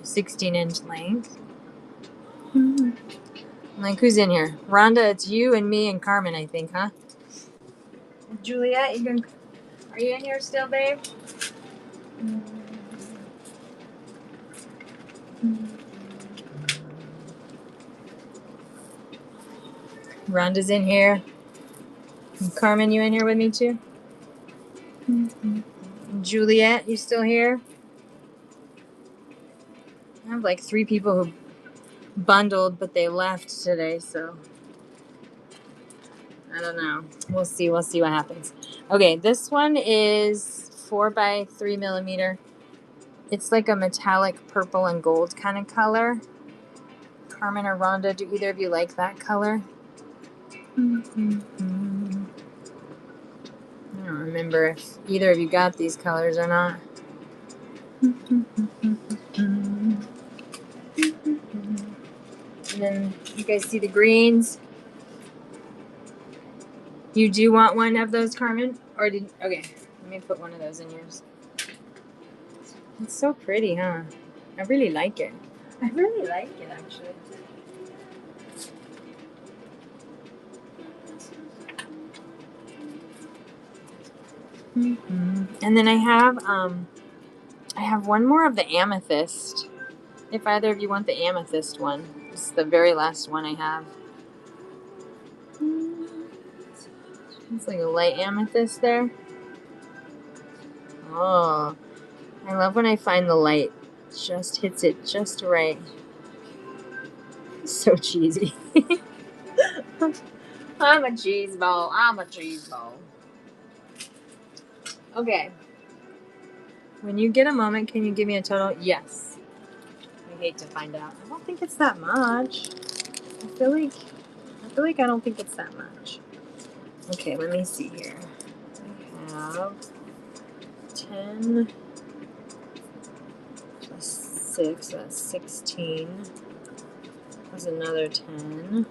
16-inch length. Like, who's in here? Rhonda, it's you and me and Carmen, I think, huh? Juliet, are you in here still, babe? Rhonda's in here. And Carmen, you in here with me too? Juliet, you still here? I have like 3 people who bundled, but they left today, so. I don't know. We'll see. We'll see what happens. Okay, this one is 4 by 3 millimeter. It's like a metallic purple and gold kind of color. Carmen or Rhonda, do either of you like that color? I don't remember if either of you got these colors or not. And then you guys see the greens. You do want one of those, Carmen? Or did okay, let me put one of those in yours. It's so pretty, huh? I really like it. I really like it, actually. And then I have one more of the amethyst. If either of you want the amethyst one, it's the very last one I have. It's like a light amethyst there. Oh, I love when I find the light just hits it just right. So cheesy. I'm a cheese ball. I'm a cheese ball. Okay. When you get a moment, can you give me a total? Yes. I hate to find out. I don't think it's that much. I feel like I don't think it's that much. Okay, let me see here. I have 10 plus 6, that's 16. There's another 10.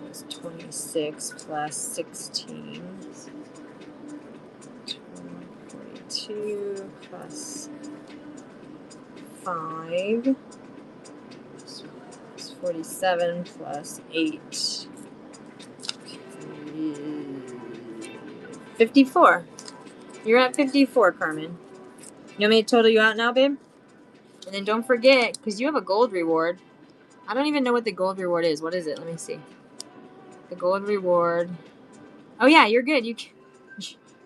That's 26 plus 16. 42 plus 5. It's 47 plus 8. 54. You're at 54, Carmen. You want me to total you out now, babe? And then don't forget, because you have a gold reward. I don't even know what the gold reward is. What is it? Let me see. The gold reward. Oh, yeah, you're good. You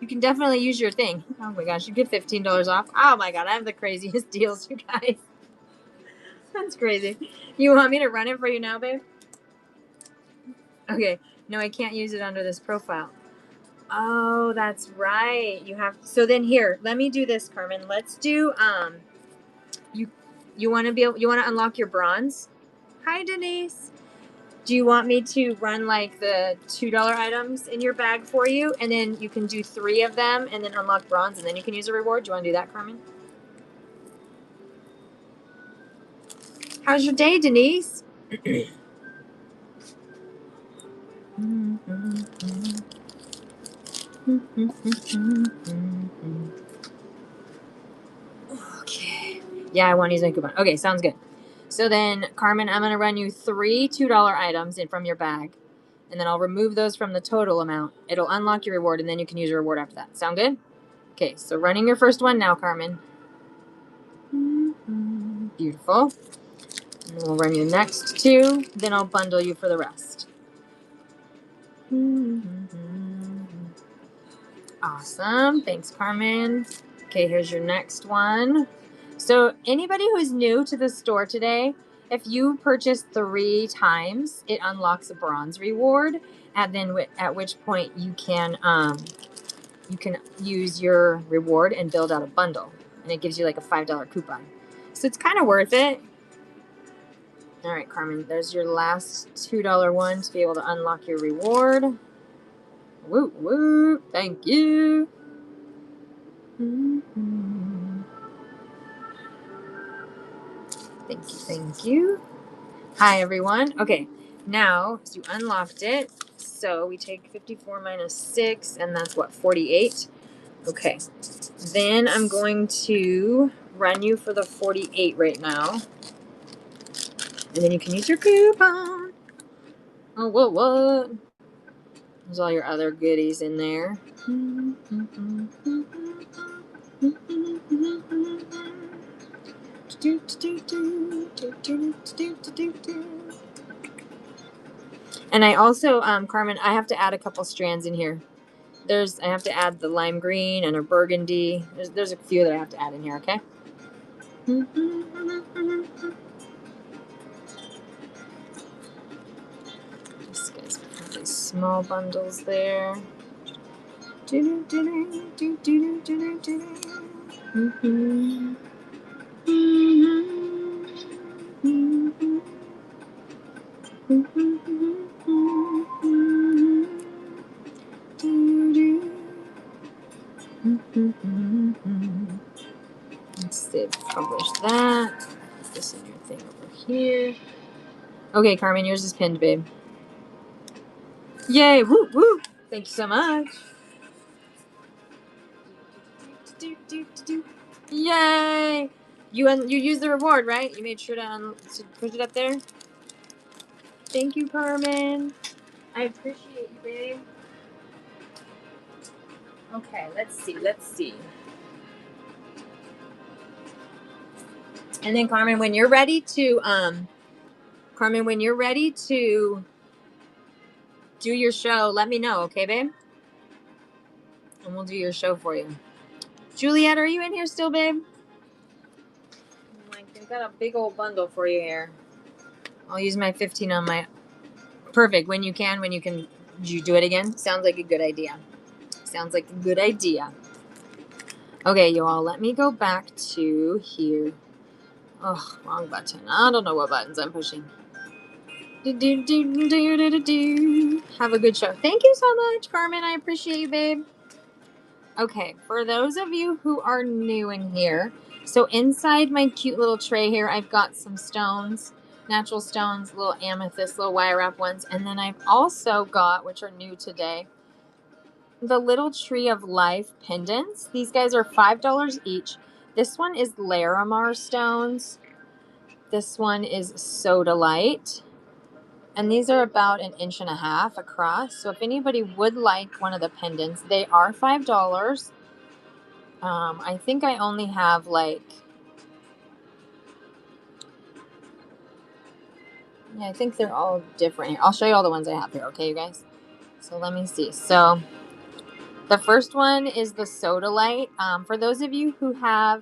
can definitely use your thing. Oh, my gosh. You get $15 off. Oh, my God. I have the craziest deals, you guys. That's crazy. You want me to run it for you now, babe? Okay. No, I can't use it under this profile. Oh, that's right. You have. So then here, let me do this, Carmen. Let's do you want to unlock your bronze? Hi, Denise. Do you want me to run like the $2 items in your bag for you, and then you can do 3 of them and then unlock bronze, and then you can use a reward? Do you want to do that, Carmen? How's your day, Denise? Okay. Yeah, I want to use my coupon. Okay, sounds good. So then, Carmen, I'm going to run you 3 $2 items in from your bag, and then I'll remove those from the total amount. It'll unlock your reward, and then you can use your reward after that. Sound good? Okay, so running your first one now, Carmen. Beautiful. And then we'll run you the next 2, then I'll bundle you for the rest. Awesome. Thanks, Carmen. Okay, here's your next one. So anybody who's new to the store today, if you purchase 3 times, it unlocks a bronze reward, and then at which point you can use your reward and build out a bundle, and it gives you like a $5 coupon. So it's kind of worth it. All right, Carmen, there's your last $2 one to be able to unlock your reward. Woo, woo, thank you. Thank you, thank you. Hi, everyone. Okay, now, so you unlocked it. So we take 54 minus 6, and that's what, 48? Okay. Then I'm going to run you for the 48 right now. And then you can use your coupon. Oh, what? There's all your other goodies in there. And I also, Carmen, I have to add a couple strands in here. I have to add the lime green and a burgundy. There's a few that I have to add in here, okay? These small bundles there. Let's see, publish that. Put this in your thing over here. Okay, Carmen, yours is pinned, babe. Yay! Woo woo! Thank you so much. Yay! You used the reward, right? You made sure to put it up there. Thank you, Carmen. I appreciate you, babe. Okay, let's see. And then Carmen, when you're ready to do your show, let me know, okay, babe? And we'll do your show for you. Juliet, are you in here still, babe? I've got a big old bundle for you here. I'll use my 15 on my... Perfect. When you can you do it again? Sounds like a good idea. Okay, you all, let me go back to here. Oh, wrong button. I don't know what buttons I'm pushing. Have a good show. Thank you so much, Carmen. I appreciate you, babe. Okay, for those of you who are new in here, so inside my cute little tray here, I've got some stones, natural stones, little amethyst, little wire wrap ones, and then I've also got, which are new today, the little Tree of Life pendants. These guys are $5 each. This one is Larimar stones. This one is Sodalite. And these are about 1.5 inches across. So if anybody would like one of the pendants, they are $5. I think I only have I think they're all different here. I'll show you all the ones I have here, okay, you guys? So let me see. So the first one is the Sodalite. For those of you who have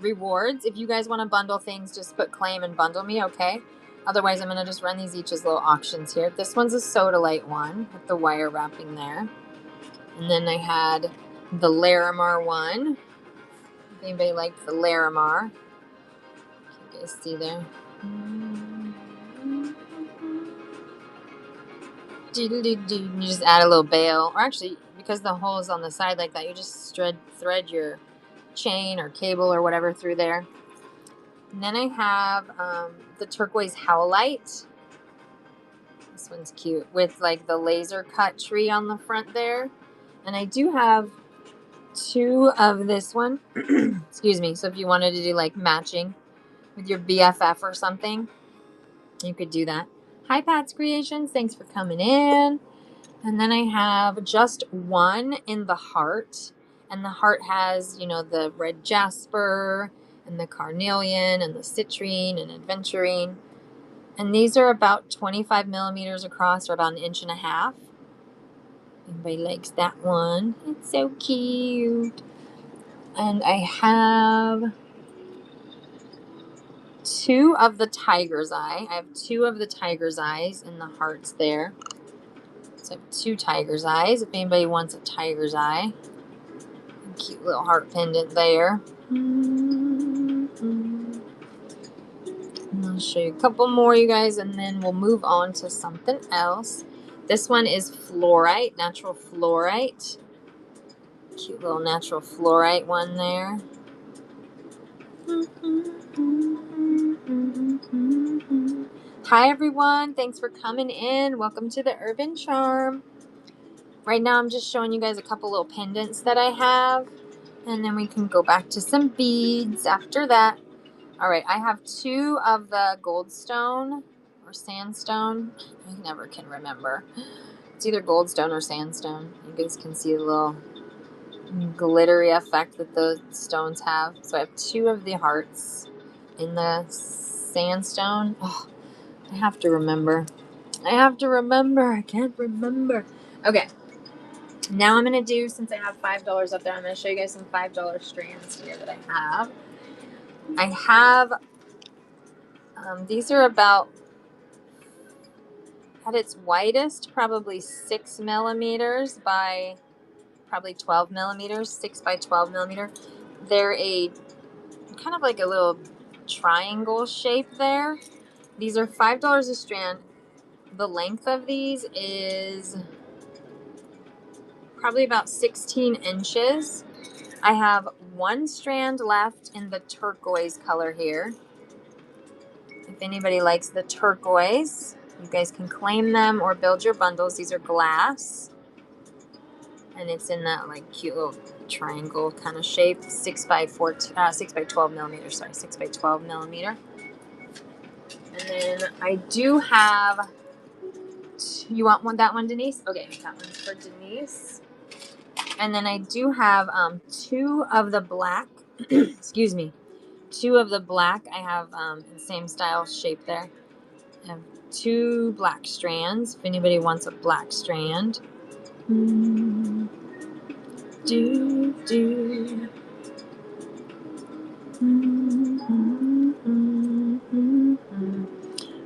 rewards, if you guys want to bundle things, just put claim and bundle me, okay? Otherwise, I'm going to just run these each as little auctions here. This one's a Sodalite one with the wire wrapping there. And then I had the Larimar one. If anybody liked the Larimar. Can you guys see there? You just add a little bail. Or actually, because the hole is on the side like that, you just thread your chain or cable or whatever through there. And then I have the turquoise howlite. This one's cute with like the laser cut tree on the front there. And I do have 2 of this one. Excuse me. So if you wanted to do like matching with your BFF or something, you could do that. Hi, Pat's Creations. Thanks for coming in. And then I have just one in the heart. And the heart has, the red jasper and the carnelian and the citrine and aventurine. And these are about 25 millimeters across, or about 1.5 inches. Anybody likes that one? It's so cute. And I have 2 of the tiger's eye. I have 2 of the tiger's eyes in the hearts there. So I have 2 tiger's eyes. If anybody wants a tiger's eye. Cute little heart pendant there. And I'll show you a couple more, you guys, and then we'll move on to something else. This one is fluorite, natural fluorite. Cute little natural fluorite one there. Hi, everyone. Thanks for coming in. Welcome to the Urban Charm. Right now, I'm just showing you guys a couple little pendants that I have. And then we can go back to some beads after that. All right, I have 2 of the goldstone or sandstone. I never can remember. It's either goldstone or sandstone. You guys can see the little glittery effect that the stones have. So I have 2 of the hearts in the sandstone. Oh, I have to remember. I can't remember. Okay. Now I'm going to do, since I have $5 up there, I'm going to show you guys some $5 strands here that I have. I have, these are about, at its widest, probably 6 millimeters by probably 12 millimeters, 6 by 12 millimeter. They're a kind of like a little triangle shape there. These are $5 a strand. The length of these is probably about 16 inches. I have one strand left in the turquoise color here. If anybody likes the turquoise, you guys can claim them or build your bundles. These are glass. And it's in that like cute little triangle kind of shape. 6 by 12 millimeters. Sorry, 6 by 12 millimeter. And then I do have, you want that one, Denise? Okay, that one's for Denise. And then I do have 2 of the black, excuse me, 2 of the black. I have the same style shape there. I have 2 black strands, if anybody wants a black strand. Do, do.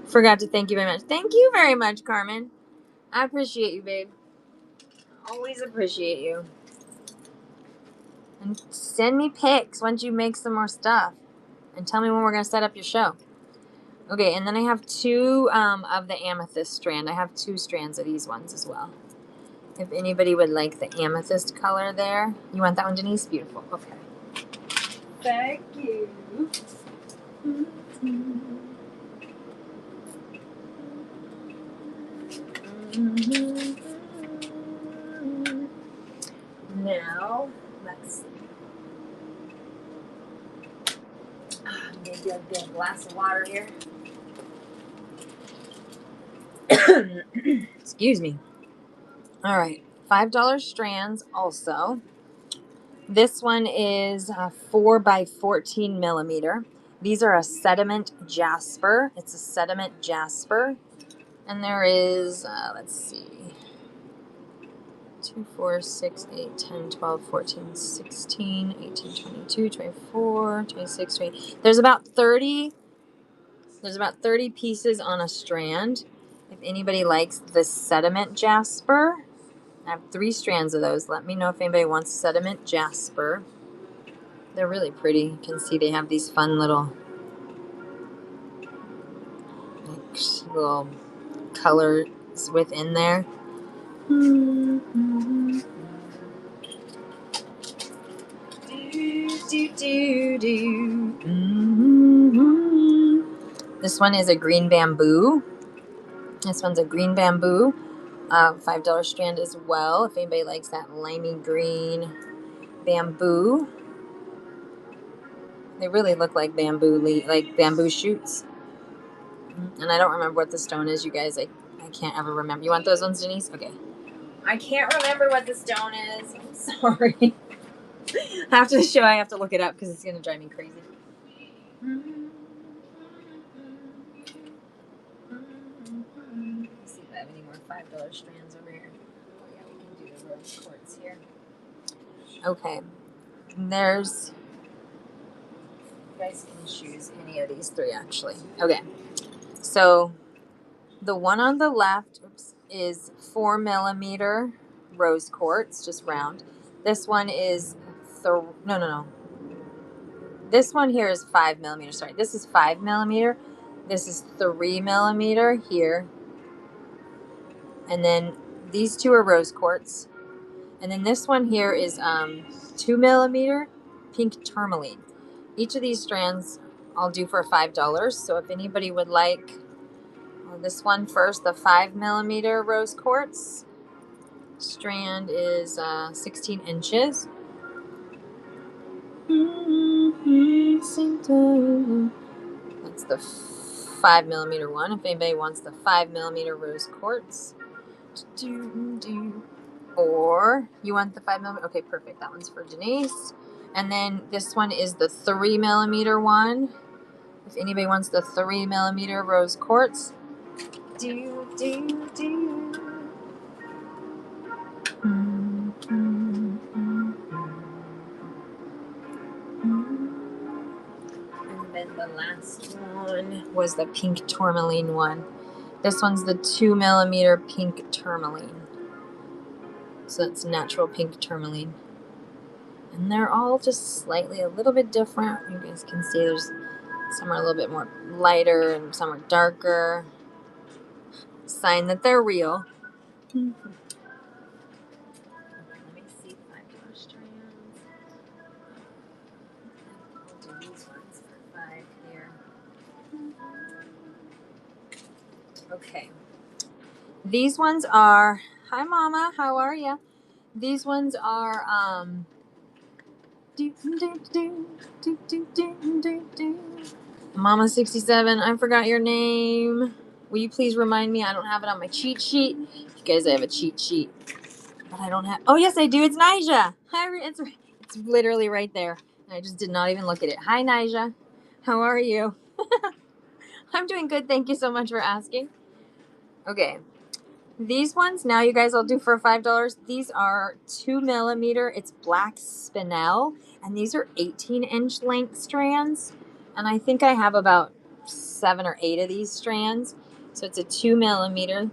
Forgot to thank you very much. Thank you very much, Carmen. I appreciate you, babe. Always appreciate you. And send me pics once you make some more stuff. And tell me when we're going to set up your show. Okay, and then I have 2 of the amethyst strand. I have 2 strands of these ones as well. If anybody would like the amethyst color there. You want that one, Denise? Beautiful. Okay. Thank you. Now, let's see. Maybe I'll get a glass of water here. Excuse me. All right, $5 strands also. This one is 4 by 14 millimeter. These are a sediment jasper. It's a sediment jasper. And there is, let's see, 2, 4, 6, 8, 10, 12, 14, 16, 18, 22, 24, 26, 28. There's about 30 pieces on a strand. If anybody likes the sediment jasper, I have 3 strands of those. Let me know if anybody wants sediment jasper. They're really pretty. You can see they have these fun little colors within there. This one is a green bamboo. This one's a green bamboo. $5 strand as well. If anybody likes that limey green bamboo. They really look like bamboo shoots. And I don't remember what the stone is, you guys. I can't ever remember. You want those ones, Denise? Okay. I can't remember what the stone is. I'm sorry. After the show, I have to look it up because it's going to drive me crazy. Let's see if I have any more $5 strands over here. Oh, yeah, we can do the rose quartz here. Okay. And there's... You guys can choose any of these 3, actually. Okay. So, the one on the left is 4 millimeter rose quartz, just round. This one is... No. This one here is 5 millimeter. Sorry, this is 5 millimeter. This is 3 millimeter here. And then these 2 are rose quartz. And then this one here is 2 millimeter pink tourmaline. Each of these strands I'll do for $5. So if anybody would like this one first, the 5 millimeter rose quartz strand is 16 inches. That's the 5 millimeter one. If anybody wants the 5 millimeter rose quartz. Or you want the 5 millimeter? Okay, perfect. That one's for Denise. And then this one is the 3 millimeter one. If anybody wants the 3 millimeter rose quartz. And then the last one was the pink tourmaline one. This one's the 2 millimeter pink tourmaline. So it's natural pink tourmaline. And they're all just slightly a little bit different. You guys can see there's some are a little bit more lighter and some are darker. Sign that they're real. Let me see $5 strands. I'll do these ones for 5 here. Okay. These ones are, hi Mama, how are ya? These ones are Mama 67, I forgot your name. Will you please remind me? I don't have it on my cheat sheet. You guys, I have a cheat sheet. But I don't have, oh yes I do, it's Nija. Hi, it's literally right there. I just did not even look at it. Hi Nija, how are you? I'm doing good, thank you so much for asking. Okay, these ones, now you guys, I'll do for $5. These are 2 millimeter, it's black spinel, and these are 18-inch length strands. And I think I have about 7 or 8 of these strands. So it's a 2 millimeter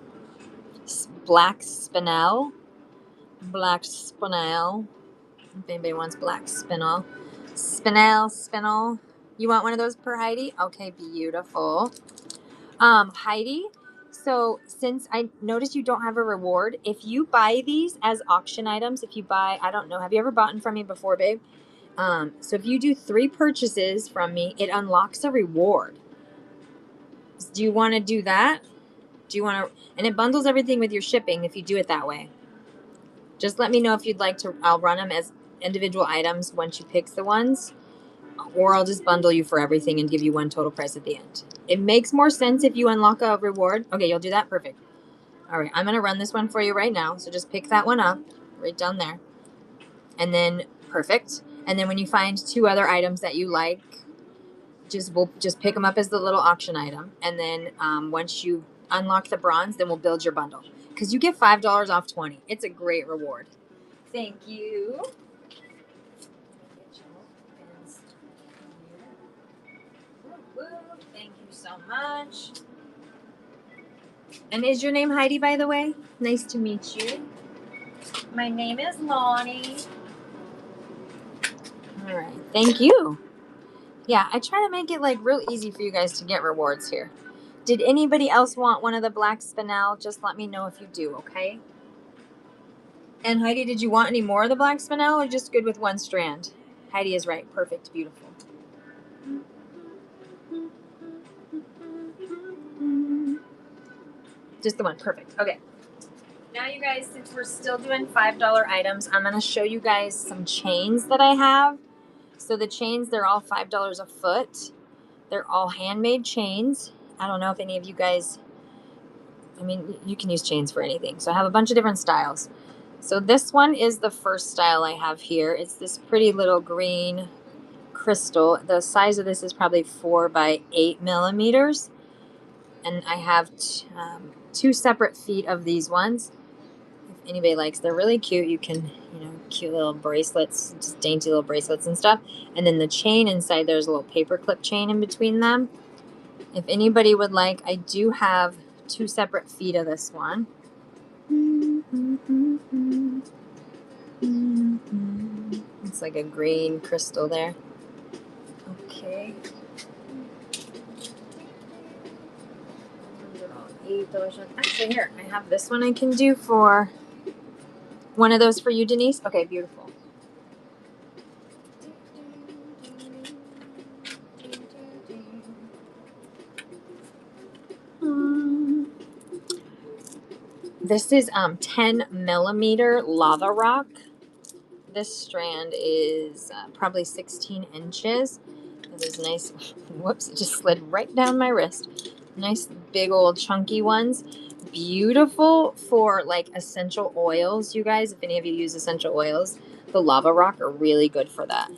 black spinel. Black spinel. If anybody wants black spinel. Spinel. You want one of those per Heidi? Okay, beautiful. Heidi, so since I noticed you don't have a reward, if you buy these as auction items, if you buy, I don't know, have you ever bought from me before, babe? So if you do 3 purchases from me, it unlocks a reward. Do you want to do that? Do you want to, and it bundles everything with your shipping if you do it that way. Just let me know if you'd like to, I'll run them as individual items once you pick the ones, or I'll just bundle you for everything and give you one total price at the end. It makes more sense if you unlock a reward. Okay, you'll do that? Perfect. All right, I'm going to run this one for you right now. So just pick that one up right down there. And then, perfect. And then when you find 2 other items that you like, we'll just pick them up as the little auction item. And then once you unlock the bronze, then we'll build your bundle. Because you get $5 off 20. It's a great reward. Thank you. Thank you so much. And is your name Heidi, by the way? Nice to meet you. My name is Lonnie. All right. Thank you. Yeah, I try to make it like real easy for you guys to get rewards here. Did anybody else want one of the black spinel? Just let me know if you do, okay? And Heidi, did you want any more of the black spinel or just good with 1 strand? Heidi is right. Perfect. Beautiful. Just the one. Perfect. Okay. Now you guys, since we're still doing $5 items, I'm going to show you guys some chains that I have. So the chains, they're all $5 a foot. They're all handmade chains. I don't know if any of you guys, I mean, you can use chains for anything. So I have a bunch of different styles. So this one is the first style I have here. It's this pretty little green crystal. The size of this is probably 4 by 8 millimeters. And I have 2 separate feet of these ones. If anybody likes, they're really cute. You can, cute little bracelets, just dainty little bracelets and stuff. And then the chain inside, there's a little paper clip chain in between them. If anybody would like, I do have 2 separate feet of this one. It's like a green crystal there. Okay. Actually, here, I have this one I can do for one of those for you, Denise. Okay, beautiful. This is 10 millimeter lava rock. This strand is probably 16 inches. This is nice. Whoops, it just slid right down my wrist. Nice big old chunky ones. Beautiful for like essential oils, you guys. If any of you use essential oils, the lava rock are really good for that.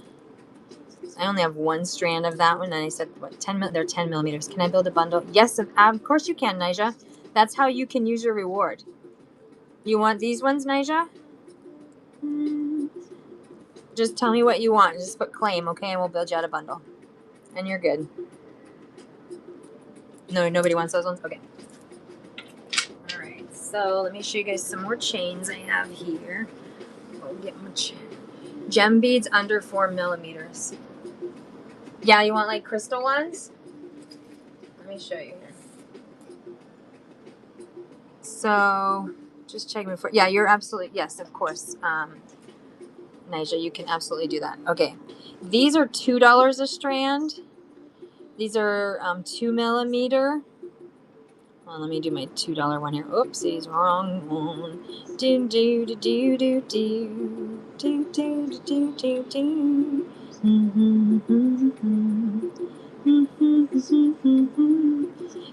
I only have 1 strand of that one, and I said, what, 10? They're 10 millimeters. Can I build a bundle? Yes, of course you can, Nija. That's how you can use your reward. You want these ones, Nija? Just tell me what you want. Just put claim, okay, and we'll build you out a bundle. And you're good. No, nobody wants those ones? Okay. So let me show you guys some more chains I have here. I'll get my gem beads under 4 millimeters. Yeah, you want like crystal ones? Let me show you here. So just checking before. Yeah, you're absolutely, yes, of course. Nija, you can absolutely do that. Okay. These are $2 a strand. These are 2 millimeter. Well, let me do my $2 one here. Oopsies, wrong one. Do do do do do do do do do do do.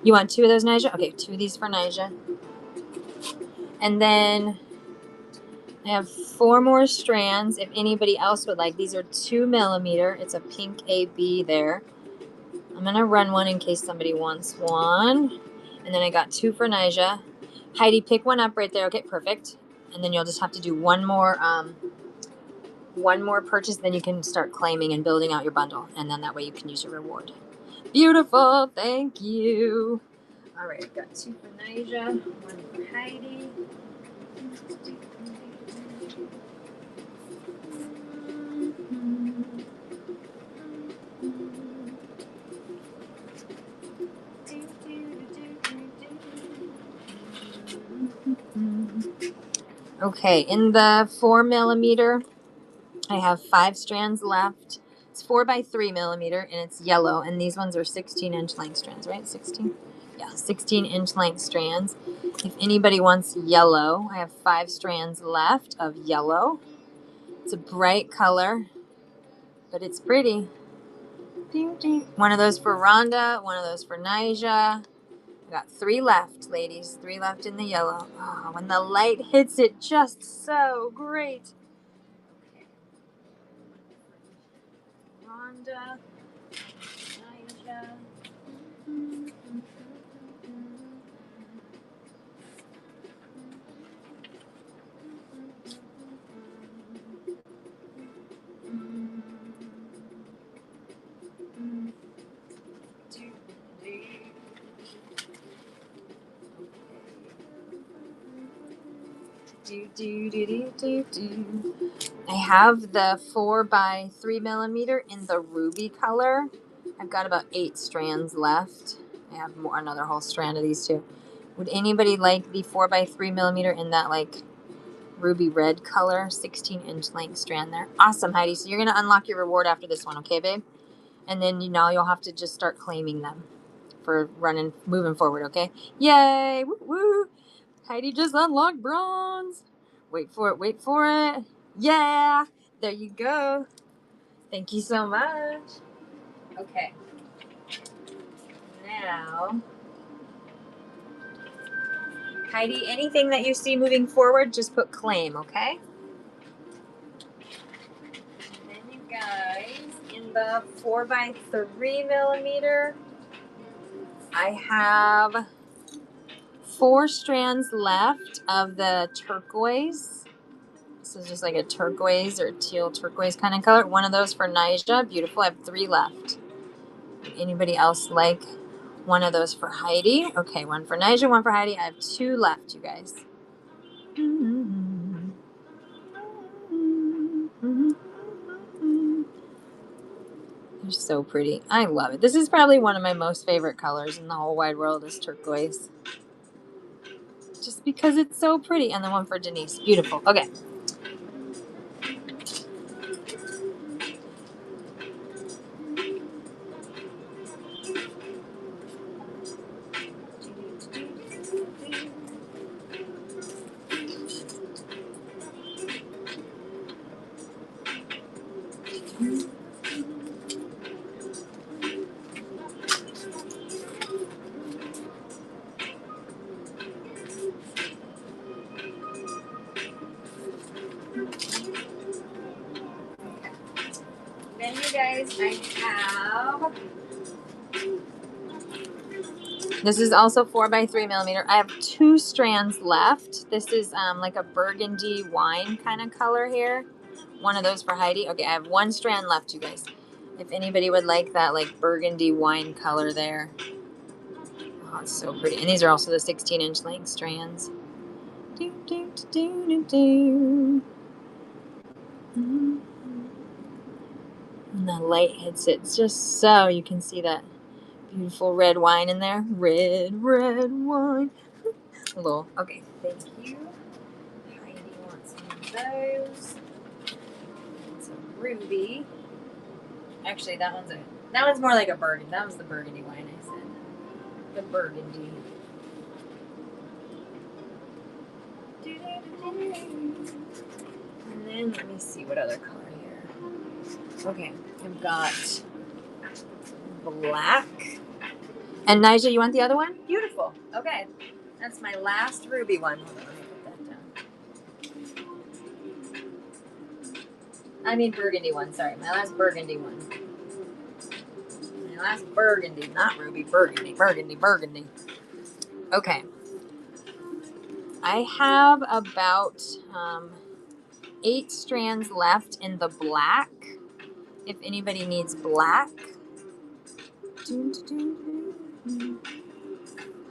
You want 2 of those, Nija? Okay, 2 of these for Nija. And then I have 4 more strands. If anybody else would like, these are 2 millimeter. It's a pink AB there. I'm gonna run one in case somebody wants one. And then I got 2 for Nija. Heidi, pick one up right there. Okay, perfect. And then you'll just have to do one more purchase. Then you can start claiming and building out your bundle. And then that way you can use your reward. Beautiful. Thank you. All right, I've got 2 for Nija, 1 for Heidi. Okay, in the 4 millimeter, I have 5 strands left. It's 4 by 3 millimeter and it's yellow. And these ones are 16-inch length strands, right? 16? Yeah, 16-inch length strands. If anybody wants yellow, I have 5 strands left of yellow. It's a bright color, but it's pretty. One of those for Rhonda, one of those for Nija. I got 3 left, ladies. 3 left in the yellow. Oh, when the light hits it, just so great. Okay. Rhonda, Nija. I have the 4 by 3 millimeter in the ruby color. I've got about 8 strands left. I have another whole strand of these too. Would anybody like the 4 by 3 millimeter in that like ruby red color? 16-inch length strand there. Awesome, Heidi. So you're going to unlock your reward after this one, okay, babe? And then you'll have to just start claiming them for moving forward, okay? Yay! Woo woo! Heidi just unlocked bronze. Wait for it, wait for it. Yeah! There you go. Thank you so much. Okay. Now, Heidi, anything that you see moving forward, just put claim, okay? And then you guys, in the 4 by 3 millimeter, I have 4 strands left of the turquoise. This is just like a turquoise or teal turquoise kind of color. One of those for Nija. Beautiful. I have 3 left. Anybody else like one of those for Heidi? Okay, 1 for Nija, 1 for Heidi. I have 2 left, you guys. They're so pretty. I love it. This is probably one of my most favorite colors in the whole wide world is turquoise. Just because it's so pretty. And the one for Denise. Beautiful. Okay. Then you guys, I have, this is also 4 by 3 millimeter. I have 2 strands left. This is like a burgundy wine kind of color here. One of those for Heidi. Okay, I have 1 strand left, you guys. If anybody would like that like burgundy wine color there. Oh, it's so pretty. And these are also the 16-inch length strands. Do, do, do, do, do. And the light hits it just so you can see that beautiful red wine in there. Red, red wine. A little. Okay, thank you. Heidi wants some of those. It's a ruby. Actually, that one's more like a burgundy. That was the burgundy wine I said. The burgundy. And then let me see what other color here. Okay, I've got black. And Nigel, you want the other one? Beautiful. Okay, that's my last ruby one. Hold on, let me put that down. I mean burgundy one. Sorry, my last burgundy one. My last burgundy, not ruby. Burgundy, burgundy, burgundy. Okay. I have about 8 strands left in the black. If anybody needs black.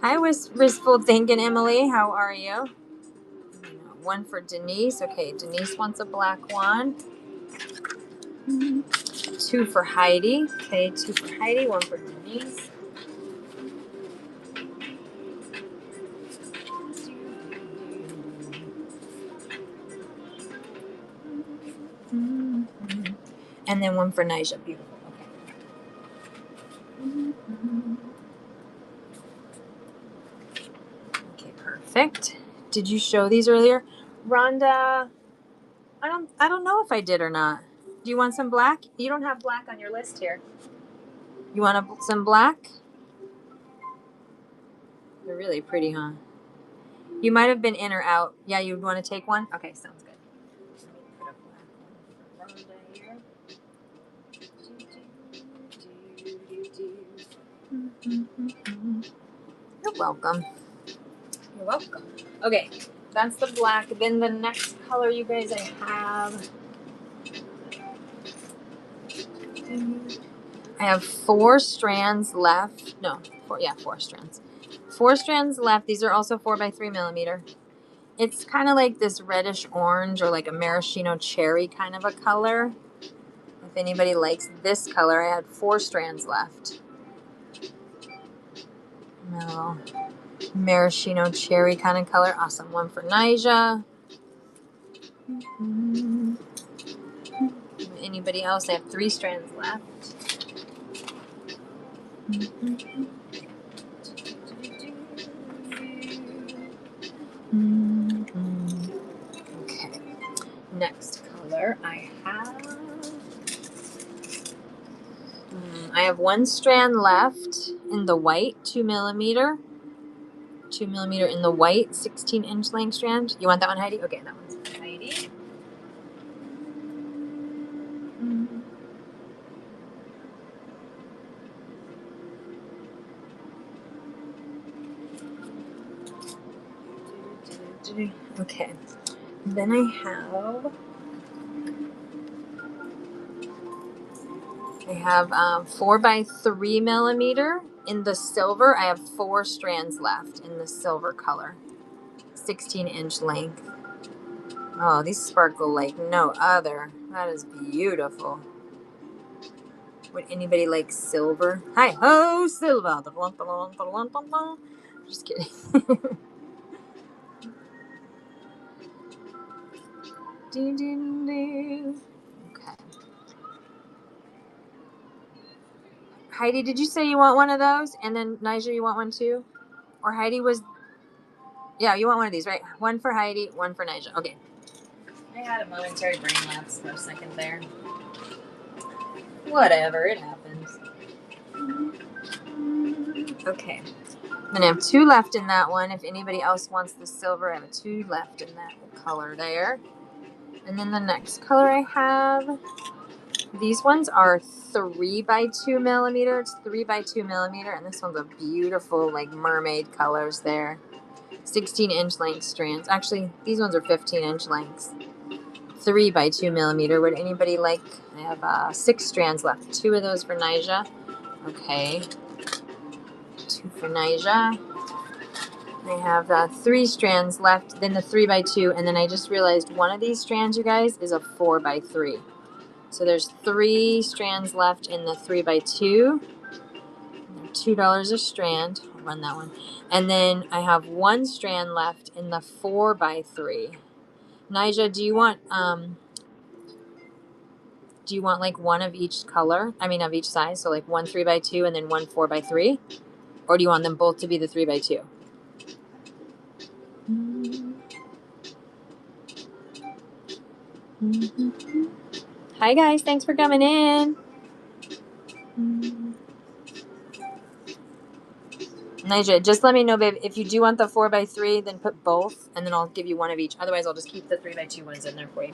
Hi, Wistful Thinking Emily. How are you? One for Denise. Okay, Denise wants a black one. 2 for Heidi. Okay, 2 for Heidi, 1 for Denise. And then 1 for Nija. Beautiful. Okay, perfect. Did you show these earlier? Rhonda, I don't know if I did or not. Do you want some black? You don't have black on your list here. You want some black? They're really pretty, huh? You might have been in or out. Yeah, you'd want to take one? Okay, sounds good. Let me put a black one for Rhonda here. You're welcome. You're welcome. Okay, that's the black. Then the next color, you guys, I have 4 strands left. No, 4 strands. 4 strands left. These are also 4 by 3 millimeter. It's kind of like this reddish orange or like a maraschino cherry kind of a color. If anybody likes this color, I had 4 strands left. No, maraschino cherry kind of color. Awesome. 1 for Nija. Anybody else? I have 3 strands left. Okay. Next color I have 1 strand left in the white, 2 millimeter. 2 millimeter in the white, 16-inch length strand. You want that one, Heidi? Okay, that one's for Heidi. Okay. Then I have 4 by 3 millimeter in the silver. I have 4 strands left in the silver color, 16-inch length. Oh, these sparkle like no other. That is beautiful. Would anybody like silver? Hi ho, silver. Just kidding. Okay. Heidi, did you say you want one of those? And then Nigel, you want one too? Or Heidi was... Yeah, you want one of these, right? 1 for Heidi, 1 for Nigel. Okay. I had a momentary brain lapse for a second there. Whatever, it happens. Okay. Then I have 2 left in that one. If anybody else wants the silver, I have 2 left in that color there. And then the next color I have, these ones are 3 by 2 millimeter. It's 3 by 2 millimeter, and this one's a beautiful, like, mermaid colors there. 16-inch length strands. Actually, these ones are 15-inch lengths. 3 by 2 millimeter. Would anybody like? I have 6 strands left. 2 of those for Nija. Okay. 2 for Nija. I have 3 strands left, then the 3x2, and then I just realized one of these strands, you guys, is a 4x3. So there's 3 strands left in the 3x2. $2 a strand. I'll run that one. And then I have 1 strand left in the 4x3. Nija, do you want like one of each color? I mean, of each size. So like 1 3x2 and then 1 4x3, or do you want them both to be the 3x2? Hi guys, thanks for coming in. Nija, just let me know, babe. If you do want the 4x3, then put both, and then I'll give you one of each. Otherwise, I'll just keep the 3x2 ones in there for you.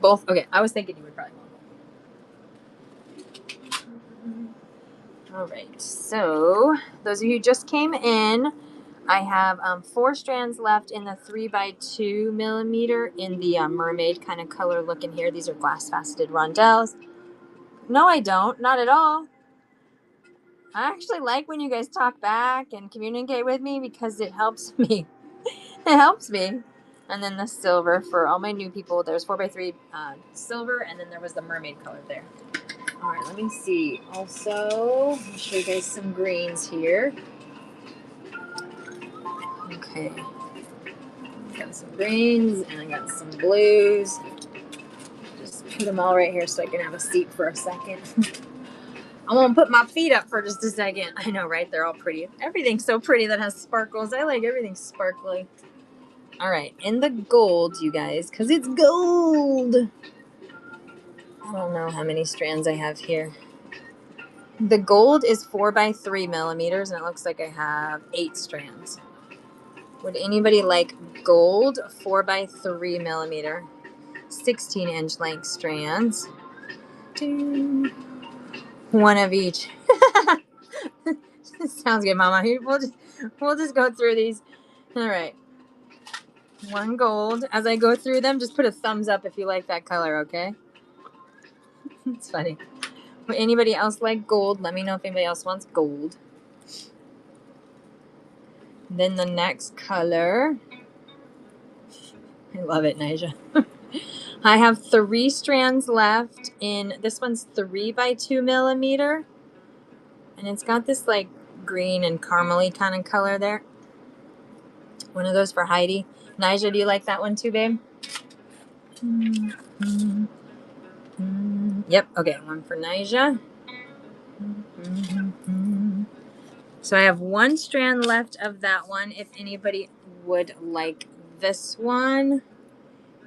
Both? Okay, I was thinking you would probably want both. All right, so those of you who just came in, I have 4 strands left in the 3x2 millimeter in the mermaid kind of color look in here. These are glass faceted rondelles. No, I don't. Not at all. I actually like when you guys talk back and communicate with me because it helps me. It helps me. And then the silver for all my new people. There's 4x3 silver, and then there was the mermaid color there. All right, let me see. Also, I'll show you guys some greens here. Okay. Got some greens, and I got some blues. Just put them all right here so I can have a seat for a second. I won't put my feet up for just a second. I know, right? They're all pretty. Everything's so pretty that has sparkles. I like everything sparkly. All right, in the gold, you guys, because it's gold. I don't know how many strands I have here. The gold is 4x3 millimeters, and it looks like I have 8 strands. Would anybody like gold 4x3 millimeter, 16-inch length strands? 2, 1 of each. Sounds good, Mama. We'll just go through these. All right. 1 gold. As I go through them, just put a thumbs up if you like that color, okay? It's funny. Would anybody else like gold? Let me know if anybody else wants gold. Then the next color. I love it, Nija. I have 3 strands left in, this one's 3x2 millimeter. And it's got this like green and caramely kind of color there. One of those for Heidi. Nija, do you like that one too, babe? Yep, okay, 1 for Nija. So I have 1 strand left of that one. If anybody would like this one.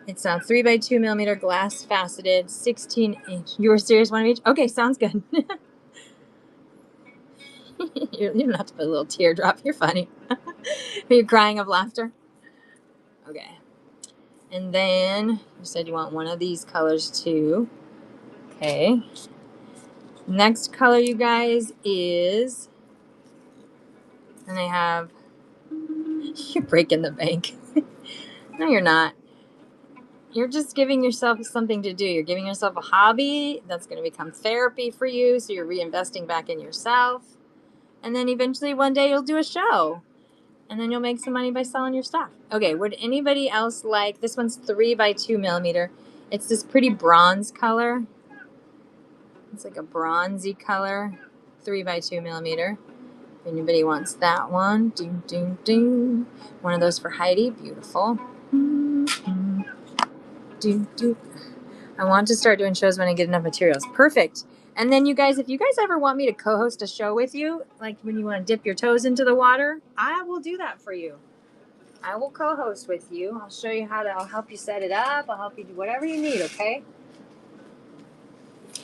It's a 3x2 millimeter glass faceted 16-inch. You were serious, 1 of each? Okay, sounds good. You don't have to put a little teardrop. You're funny. Are you crying of laughter? Okay. And then you said you want one of these colors too. Okay. Next color, you guys, is, and I have, you're breaking the bank. No, you're not. You're just giving yourself something to do. You're giving yourself a hobby that's going to become therapy for you. So you're reinvesting back in yourself. And then eventually one day you'll do a show. And then you'll make some money by selling your stuff. Okay, would anybody else like, this one's 3x2 millimeter. It's this pretty bronze color. It's like a bronzy color. 3x2 millimeter. If anybody wants that one. Ding, ding, ding. One of those for Heidi. Beautiful. I want to start doing shows when I get enough materials. Perfect. And then you guys, if you guys ever want me to co-host a show with you, like when you want to dip your toes into the water, I will do that for you. I will co-host with you. I'll show you how to, I'll help you set it up. I'll help you do whatever you need, okay?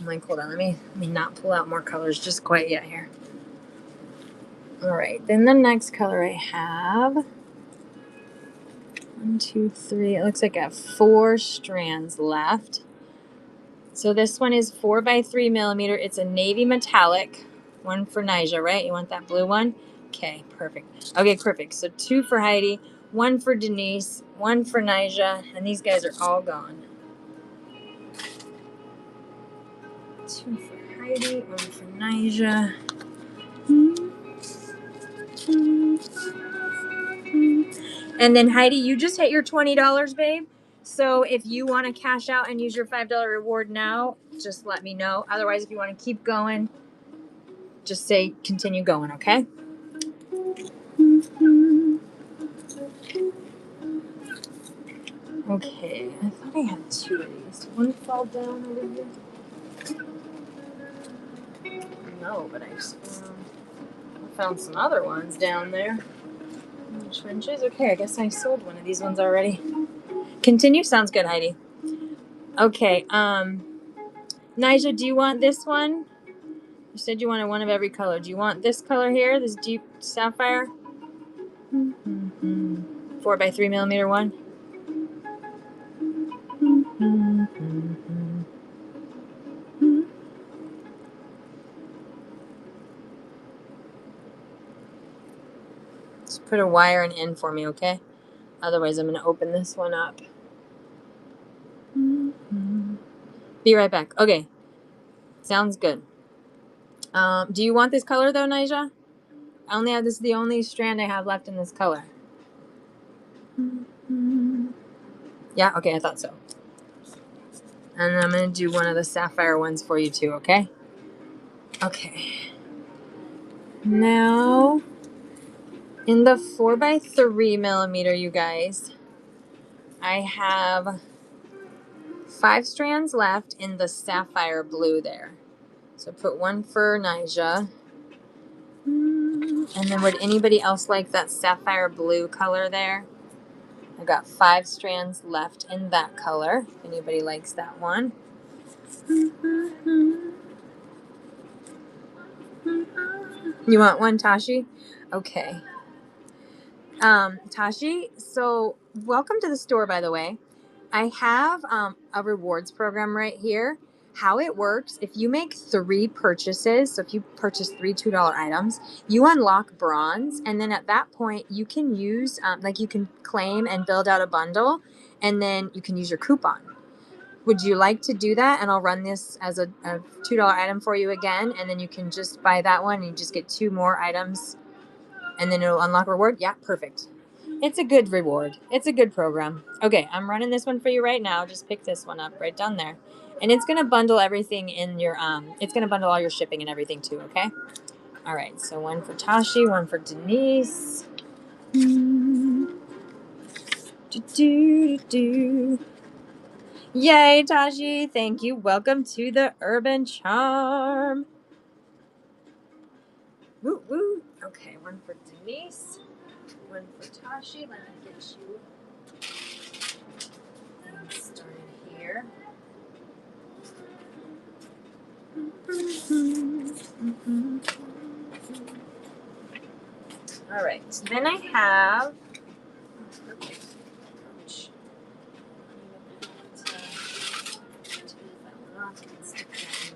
I'm like, hold on, let me not pull out more colors just quite yet here. All right, then the next color I have, 1, 2, 3, it looks like I have 4 strands left. So this one is 4x3 millimeter. It's a navy metallic. 1 for Nija, right? You want that blue one? Okay, perfect. Okay, perfect. So 2 for Heidi, 1 for Denise, 1 for Nija, and these guys are all gone. 2 for Heidi, one for Nyjah. And then Heidi, you just hit your $20, babe. So if you want to cash out and use your $5 reward now, just let me know. Otherwise, if you want to keep going, just say continue going, okay? Okay, I thought I had 2 of these. Did one fall down over here? No, but I found some other ones down there. Which trenches? Okay, I guess I sold one of these ones already. Continue? Sounds good, Heidi. Okay, Nyjah, do you want this one? You said you wanted one of every color. Do you want this color here, this deep sapphire? 4 by 3 millimeter one. Just put a wire and in for me, okay? Otherwise, I'm going to open this one up. Be right back. Okay. Sounds good. Do you want this color, though, Nyjah? I only have this is the only strand I have left in this color. Yeah? Okay, I thought so. And I'm going to do one of the sapphire ones for you, too, okay? Okay. Now, in the 4 by 3 millimeter, you guys, I have 5 strands left in the sapphire blue there. So put one for Nyjah. And then would anybody else like that sapphire blue color there? I've got 5 strands left in that color. If anybody likes that one. You want one, Tashi? Okay. Tashi, so welcome to the store, by the way. I have a rewards program right here. How it works, if you make 3 purchases, so if you purchase 3 $2 items, you unlock bronze, and then at that point you can use, you can claim and build out a bundle, and then you can use your coupon. Would you like to do that? And I'll run this as a $2 item for you again, and then you can just buy that one, and you just get 2 more items, and then it'll unlock reward. Yeah, perfect. It's a good reward. It's a good program. Okay, I'm running this one for you right now. Just pick this one up right down there. And it's going to bundle everything in your, it's going to bundle all your shipping and everything too, okay? All right, so one for Tashi, one for Denise. Yay, Tashi. Thank you. Welcome to the Urban Charm. Woo, woo. Okay, one for Denise. One for Tashi. Let me get you started here. All right, then I have.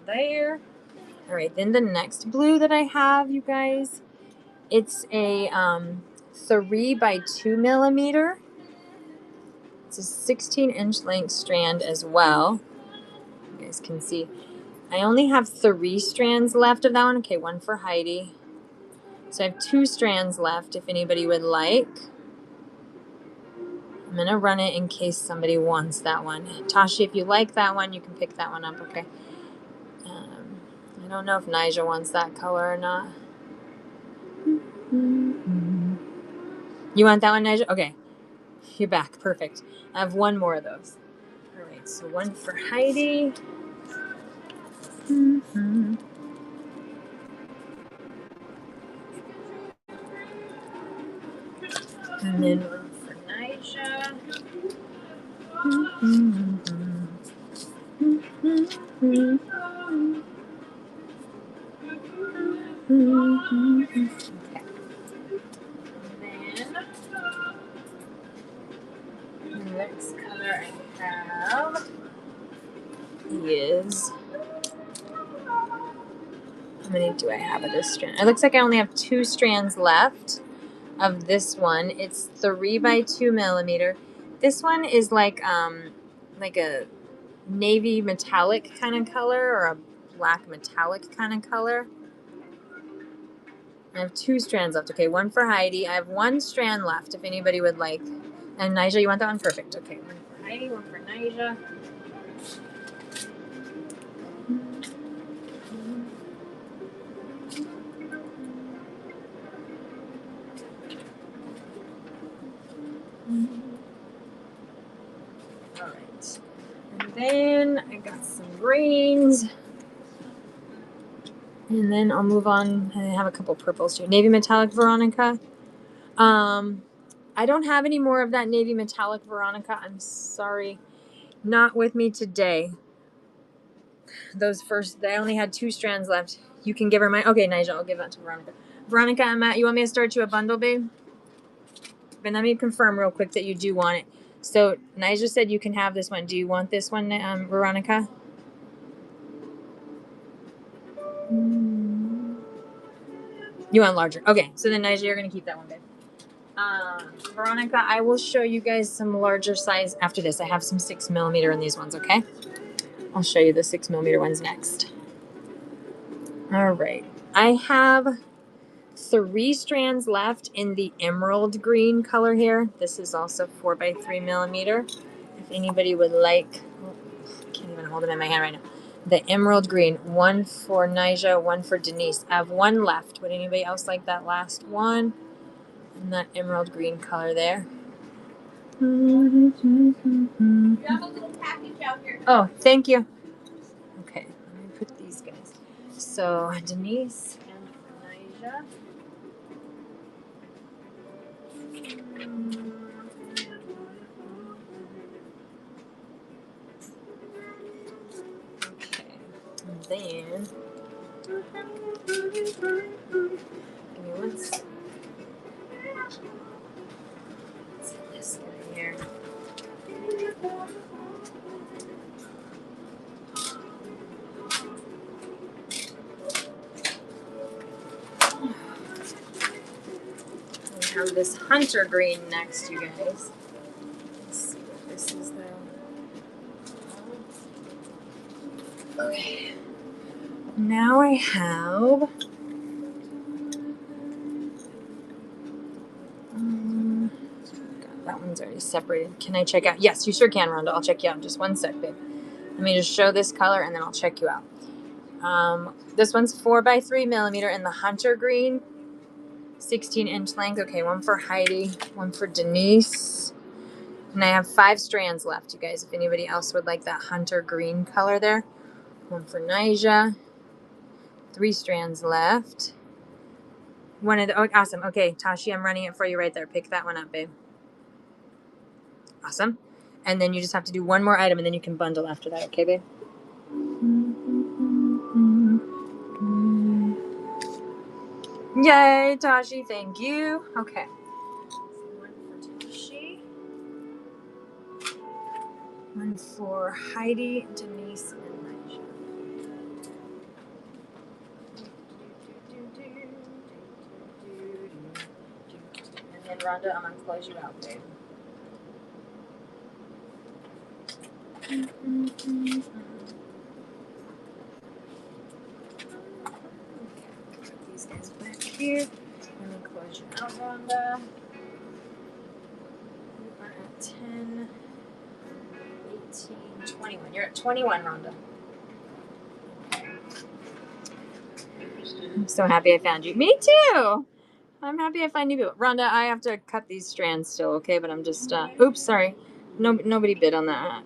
There. All right, then the next blue that I have, you guys, it's a 3 by 2 millimeter. It's a 16-inch length strand as well. You guys can see. I only have 3 strands left of that one. Okay, one for Heidi. So I have 2 strands left if anybody would like. I'm going to run it in case somebody wants that one. Tashi, if you like that one, you can pick that one up, okay? I don't know if Nyjah wants that color or not. You want that one, Nyjah? Okay. You're back. Perfect. I have 1 more of those. All right, so one for Heidi. And then one for Nyjah. Okay. And then the next color I have is, how many do I have of this strand? It looks like I only have 2 strands left of this one. It's 3 by 2 millimeter. This one is like a navy metallic kind of color, or a black metallic kind of color. I have 2 strands left. Okay, one for Heidi. I have 1 strand left if anybody would like. And Nyjah, you want that one? Perfect. Okay, one for Heidi, one for Nyjah. All right. And then I got some greens. And then I'll move on. I have a couple purples too. Navy metallic Veronica. I don't have any more of that navy metallic Veronica. I'm sorry. Not with me today. Those first, I only had 2 strands left. You can give her my, okay, Nyjah, I'll give that to Veronica. Veronica and Matt, you want me to start you a bundle, babe? But let me confirm real quick that you do want it. So Nyjah said you can have this one. Do you want this one, Veronica? You want larger. Okay, so then Nyjah, you're going to keep that one, babe. Veronica, I will show you guys some larger size after this. I have some 6mm in these ones, okay? I'll show you the 6mm ones next. All right. I have 3 strands left in the emerald green color here. This is also 4x3mm. If anybody would like, I can't even hold them in my hand right now. The emerald green, 1 for Nyjah, 1 for Denise. I have 1 left. Would anybody else like that last one? And that emerald green color there. You have a little package out here. Oh, thank you. Okay, let me put these guys. So Denise and Nyjah. Okay, and then give me one second. This guy here. We have this hunter green next, you guys. Let's see what this is though. Okay. Now I have that one's already separated. Can I check out? Yes, you sure can, Rhonda. I'll check you out in just one sec, babe. Let me just show this color and then I'll check you out. This one's 4x3mm in the hunter green, 16-inch length. Okay, 1 for Heidi, 1 for Denise. And I have 5 strands left, you guys. If anybody else would like that hunter green color there. 1 for Nyjah. 3 strands left. One of the, oh, awesome. Okay, Tashi, I'm running it for you right there. Pick that one up, babe. Awesome. And then you just have to do 1 more item and then you can bundle after that. Okay, babe? Yay, Tashi. Thank you. Okay. 1 for Tashi. 1 for Heidi, Denise, and Nyjah. And then Rhonda, I'm going to close you out, babe. Okay, put these guys back here. Let me close you out, Rhonda. You are at 10, 18, 21. You're at 21, Rhonda. I'm so happy I found you. Me too. I'm happy I find you people. Rhonda, I have to cut these strands still, okay? But I'm just, oops, sorry. Nobody bid on that. I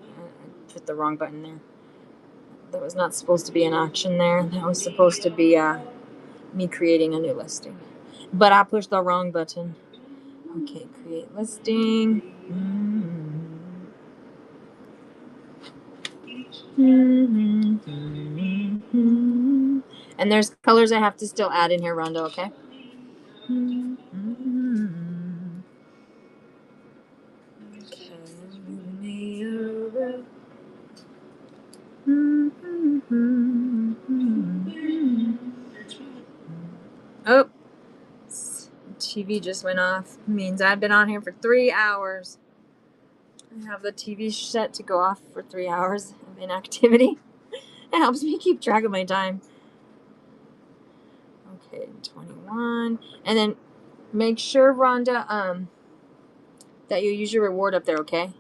put the wrong button there. That was not supposed to be an auction there. That was supposed to be me creating a new listing. But I pushed the wrong button. Okay, create listing. And there's colors I have to still add in here, Rhonda, okay? Oh, TV just went off. Means I've been on here for 3 hours. I have the TV set to go off for 3 hours of inactivity. It helps me keep track of my time. Okay, 21. And then make sure, Rhonda, that you use your reward up there, okay?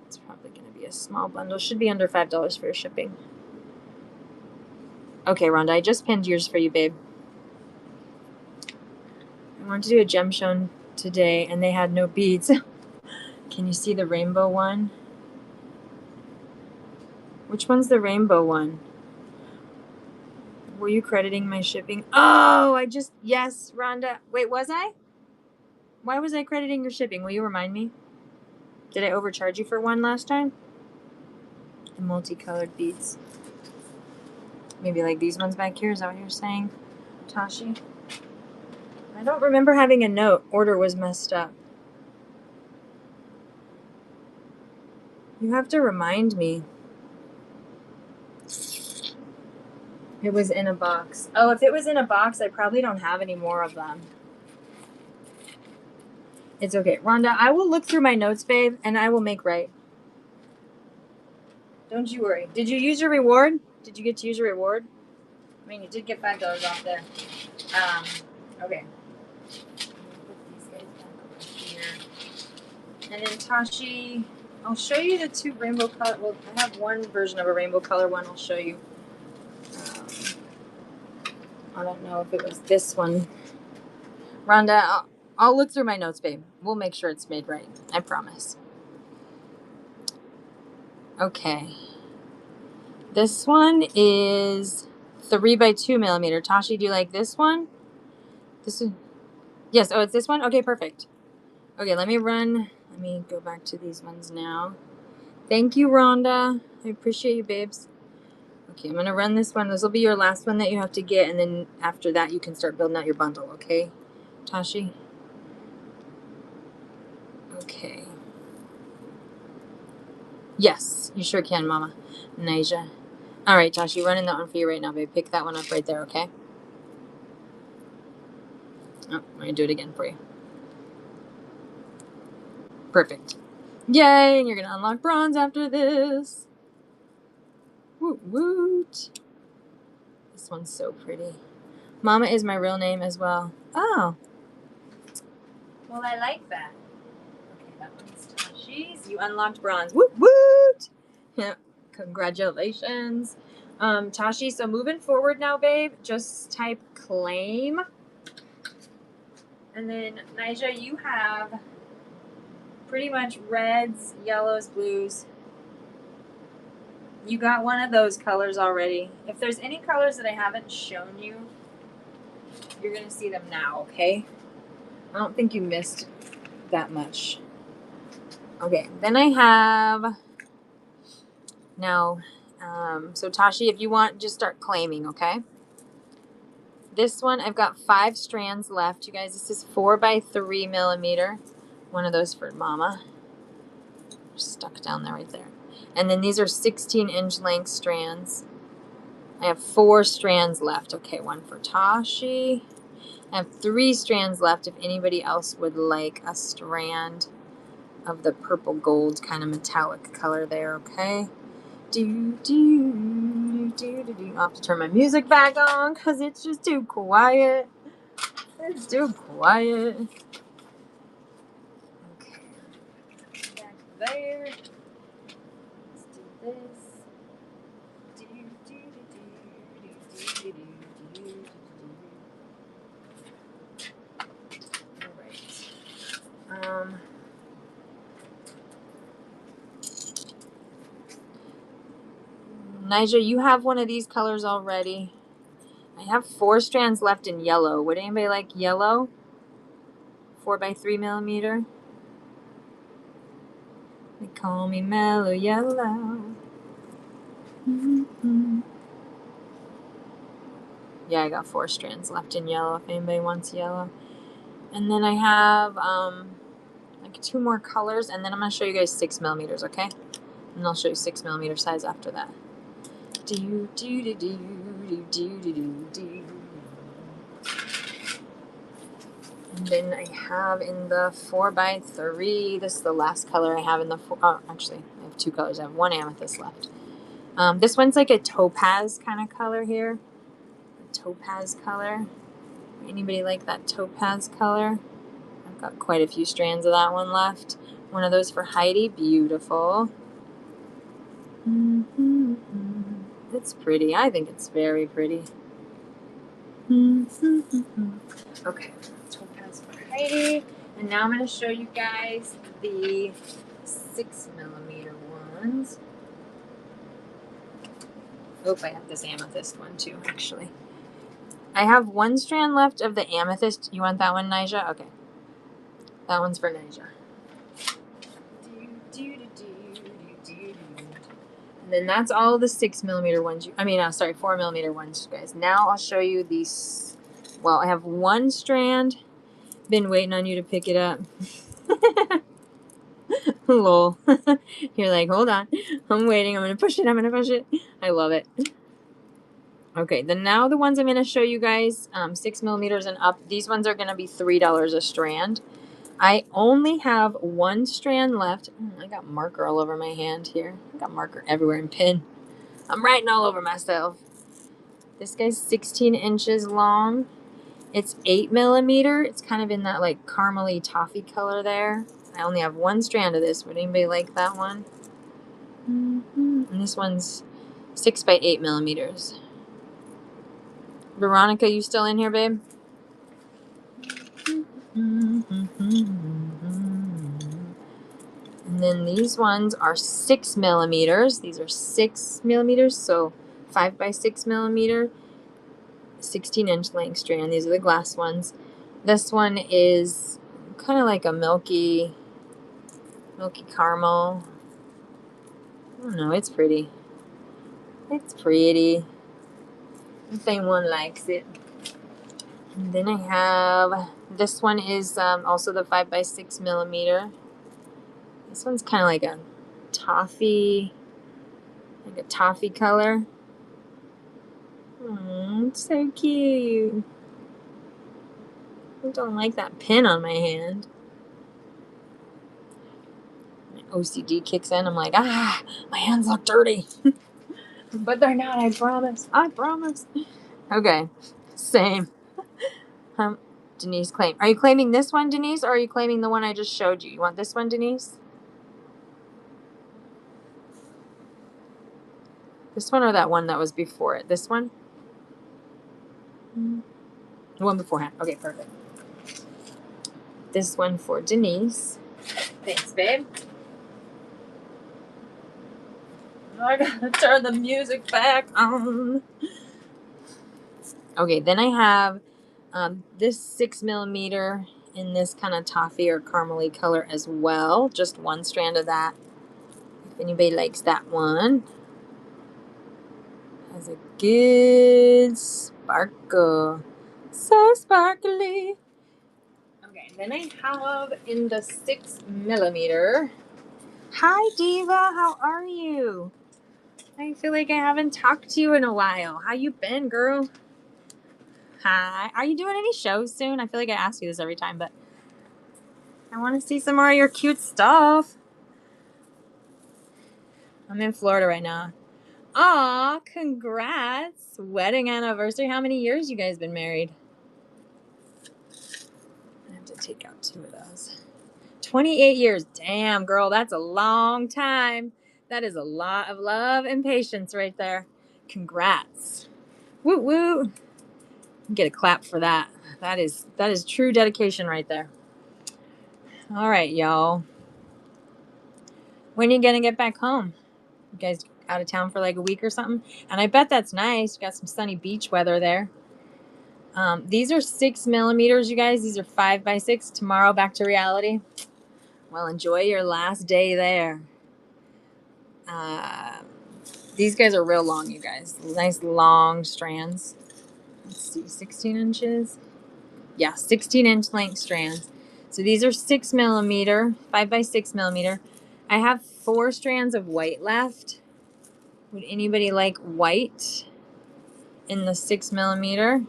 It's probably going to be a small bundle. Should be under $5 for your shipping. Okay, Rhonda, I just pinned yours for you, babe. I wanted to do a gem show today, and they had no beads. Can you see the rainbow one? Which one's the rainbow one? Were you crediting my shipping? Oh, yes, Rhonda. Wait, was I? Why was I crediting your shipping? Will you remind me? Did I overcharge you for one last time? The multicolored beads. Maybe like these ones back here. Is that what you're saying, Tashi? I don't remember having a note. Order was messed up. You have to remind me. It was in a box. Oh, if it was in a box, I probably don't have any more of them. It's okay. Rhonda, I will look through my notes, babe, and I will make right. Don't you worry. Did you use your reward? Did you get to use your reward? I mean, you did get $5 off there. Okay. Put these guys back over here. And then Tashi, I'll show you the two rainbow color. Well, I have one version of a rainbow color one. I'll show you. I don't know if it was this one. Rhonda, I'll look through my notes, babe. We'll make sure it's made right. I promise. Okay. This one is 3x2mm. Tashi, do you like this one? This one? Yes. Oh, it's this one? Okay, perfect. Okay, let me go back to these ones now. Thank you, Rhonda. I appreciate you, babes. Okay, I'm going to run this one. This will be your last one that you have to get, and then after that, you can start building out your bundle, okay, Tashi? Okay. Yes, you sure can, Mama. Naija. All right, Tashi, running that one for you right now, babe. Pick that one up right there, okay? Oh, I'm going to do it again for you. Perfect. Yay, and you're going to unlock bronze after this. Woot woot. This one's so pretty. Mama is my real name as well. Oh. Well, I like that. Okay, that one's Tashi's. You unlocked bronze. Woot woot. Yeah. Congratulations. Tashi, so moving forward now, babe, just type claim. And then, Naija, you have pretty much reds, yellows, blues. You got one of those colors already. If there's any colors that I haven't shown you, you're going to see them now, okay? I don't think you missed that much. Okay, then I have... Now, so Tashi, if you want, just start claiming, okay? This one, I've got 5 strands left. You guys, this is 4x3mm. One of those for Mama. Stuck down there right there. And then these are 16-inch length strands. I have 4 strands left. Okay, one for Tashi. I have 3 strands left if anybody else would like a strand of the purple gold kind of metallic color there, okay? I'll have to turn my music back on because it's just too quiet. It's too quiet. Okay. Back there. Let's do this. Alright. Naija, you have one of these colors already. I have 4 strands left in yellow. Would anybody like yellow? 4x3mm. They call me Mellow Yellow. Mm-hmm. Yeah, I got 4 strands left in yellow if anybody wants yellow. And then I have like 2 more colors, and then I'm going to show you guys 6mm, okay? And I'll show you 6mm size after that. And then I have in the 4x3, this is the last color I have in the actually, I have 2 colors. I have 1 amethyst left. This one's like a topaz kind of color here. A topaz color. Anybody like that topaz color? I've got quite a few strands of that one left. One of those for Heidi. Beautiful. It's pretty. I think it's very pretty. Okay, topaz for Heidi. And now I'm going to show you guys the 6mm ones. Oh, I have this amethyst one too, actually. I have one strand left of the amethyst. You want that one, Nija? Okay. That one's for Nija. And then that's all the 6mm ones. 4mm ones, you guys. Now I'll show you these. Well, I have one strand. Been waiting on you to pick it up. Lol. You're like, hold on. I'm waiting. I'm going to push it. I'm going to push it. I love it. Okay, then now the ones I'm going to show you guys, 6mm and up, these ones are going to be $3 a strand. I only have one strand left. I got marker all over my hand here. I got marker everywhere and pin. I'm writing all over myself. This guy's 16 inches long. It's 8mm. It's kind of in that like caramely toffee color there. I only have one strand of this. Would anybody like that one? And this one's 6 by 8mm. Veronica, you still in here, babe? And then these ones are 6mm. These are 6mm, so 5 by 6mm, 16-inch length strand. These are the glass ones. This one is kind of like a milky caramel. I don't know. It's pretty. It's pretty. If anyone likes it. And then I have this one is also the 5 by 6mm. This one's kind of like a toffee color. It's so cute. I don't like that pin on my hand. My OCD kicks in. I'm like, my hands look dirty. But they're not, I promise. I promise. Okay, same. Denise claim. Are you claiming this one, Denise, or are you claiming the one I just showed you? You want this one, Denise? This one or that one that was before it? This one? The one beforehand. Okay, perfect. This one for Denise. Thanks, babe. I gotta turn the music back on. Okay, then I have this 6mm in this kind of toffee or caramely color as well. Just one strand of that. If anybody likes that one. Has a good sparkle. So sparkly. Okay, then I have in the 6mm. Hi, Diva. How are you? I feel like I haven't talked to you in a while. How you been, girl? Hi. Are you doing any shows soon? I feel like I ask you this every time, but I want to see some more of your cute stuff. I'm in Florida right now. Aw, congrats. Wedding anniversary. How many years you guys been married? I have to take out 2 of those. 28 years. Damn, girl, that's a long time. That is a lot of love and patience right there. Congrats. Woo woo. Get a clap for that. That is true dedication right there. All right, y'all. When are you going to get back home? You guys out of town for like a week or something? And I bet that's nice. You got some sunny beach weather there. These are 6mm, you guys. These are 5 by 6. Tomorrow, back to reality. Well, enjoy your last day there. These guys are real long, you guys. Nice long strands. Let's see, 16 inches. Yeah, 16-inch length strands. So these are 6mm, 5 by 6mm. I have 4 strands of white left. Would anybody like white in the 6mm?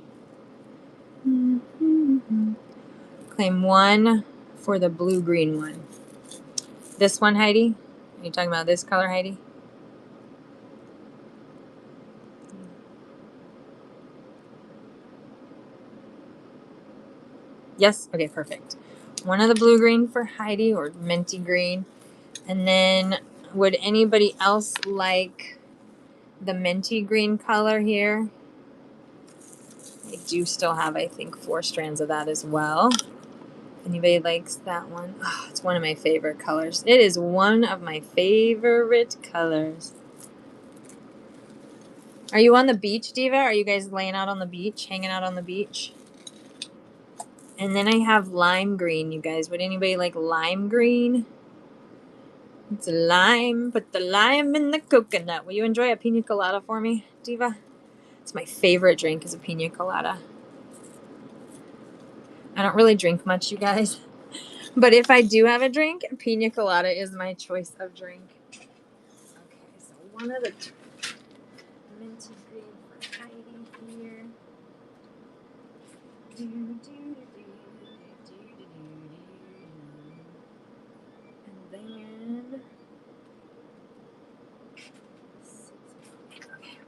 Claim 1 for the blue-green one. This one, Heidi? Are you talking about this color, Heidi? Yes? Okay, perfect. One of the blue green for Heidi, or minty green. And then would anybody else like the minty green color here? I do still have, I think, 4 strands of that as well. Anybody likes that one? Oh, it's one of my favorite colors. It is one of my favorite colors. Are you on the beach, Diva? Are you guys laying out on the beach, hanging out on the beach? And then I have lime green, you guys. Would anybody like lime green? It's a lime. Put the lime in the coconut. Will you enjoy a pina colada for me, Diva? It's my favorite drink is a pina colada. I don't really drink much, you guys. But if I do have a drink, pina colada is my choice of drink. Okay, so one of the minty green for Heidi here. And then okay.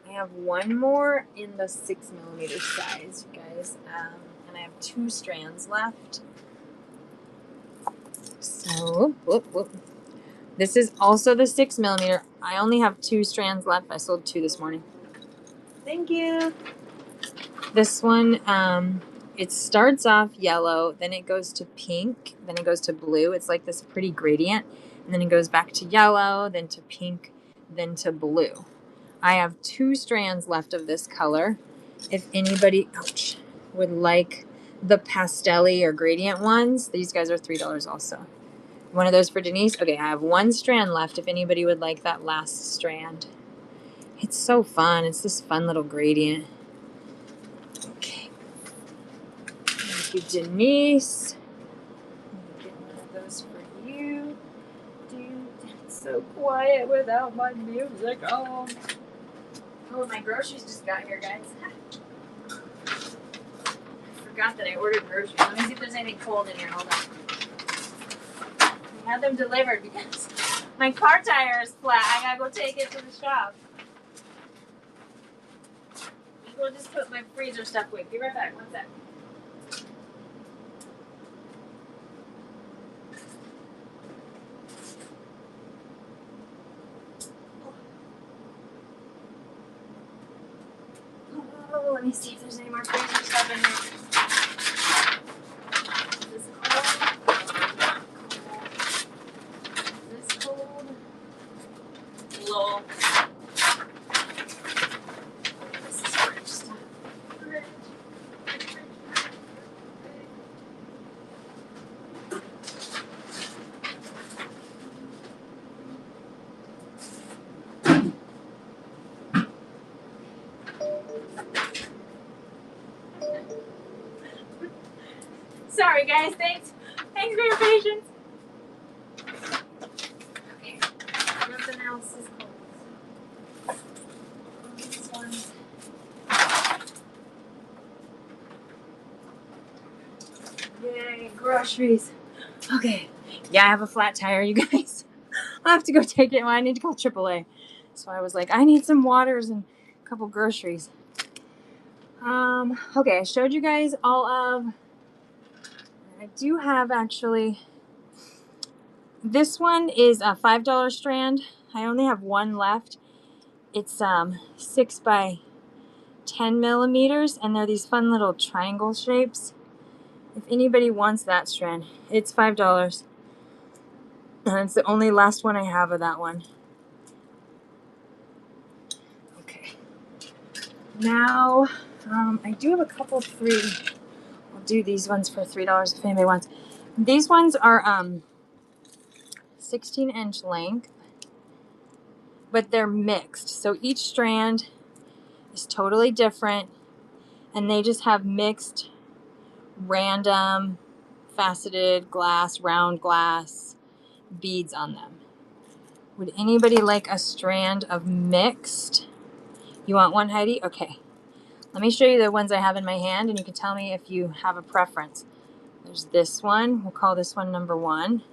I have one more in the 6mm size, you guys. And I have 2 strands left. So, whoop. This is also the 6mm. I only have 2 strands left. I sold 2 this morning. Thank you. This one, it starts off yellow, then it goes to pink, then it goes to blue. It's like this pretty gradient. And then it goes back to yellow, then to pink, then to blue. I have 2 strands left of this color. If anybody, ouch, would like the pastel-y or gradient ones, these guys are $3 also. One of those for Denise. Okay, I have 1 strand left if anybody would like that last strand. It's so fun. It's this fun little gradient. Okay. Thank you, Denise. I'm gonna get one of those for you. Dude, it's so quiet without my music on. Oh, my groceries just got here, guys. I forgot that I ordered groceries. Let me see if there's anything cold in here. Hold on. I had them delivered because my car tire is flat. I gotta go take it to the shop. We'll just put my freezer stuff away. Be right back. One sec. Oh, let me see if there's any more freezer stuff in here. Is this cold? Is this cold? Lol. This is fridge stuff. Fridge. Sorry, guys. Thanks for your patience. Okay. Nothing else is cold. These ones. Yay, groceries. Okay. Yeah, I have a flat tire, you guys. I'll have to go take it. Well, I need to call AAA. So I was like, I need some waters and a couple groceries. Okay, I showed you guys all of. I do have actually. This one is a $5 strand. I only have 1 left. It's 6 by 10mm, and they're these fun little triangle shapes. If anybody wants that strand, it's $5. And it's the only last one I have of that one. Okay. Now, I do have a couple free. I'll do these ones for $3 if anybody wants. These ones are 16-inch length, but they're mixed. So each strand is totally different, and they just have mixed random faceted glass, round glass beads on them. Would anybody like a strand of mixed? You want one, Heidi? Okay. Let me show you the ones I have in my hand, and you can tell me if you have a preference. There's this one. We'll call this one number 1.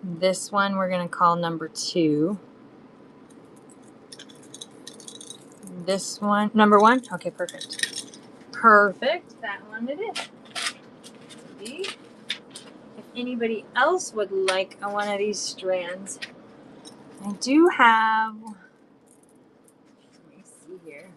This one we're going to call number 2. This one, number 1? Okay, perfect. Perfect. That one it is. See? If anybody else would like one of these strands, I do have, let me see here.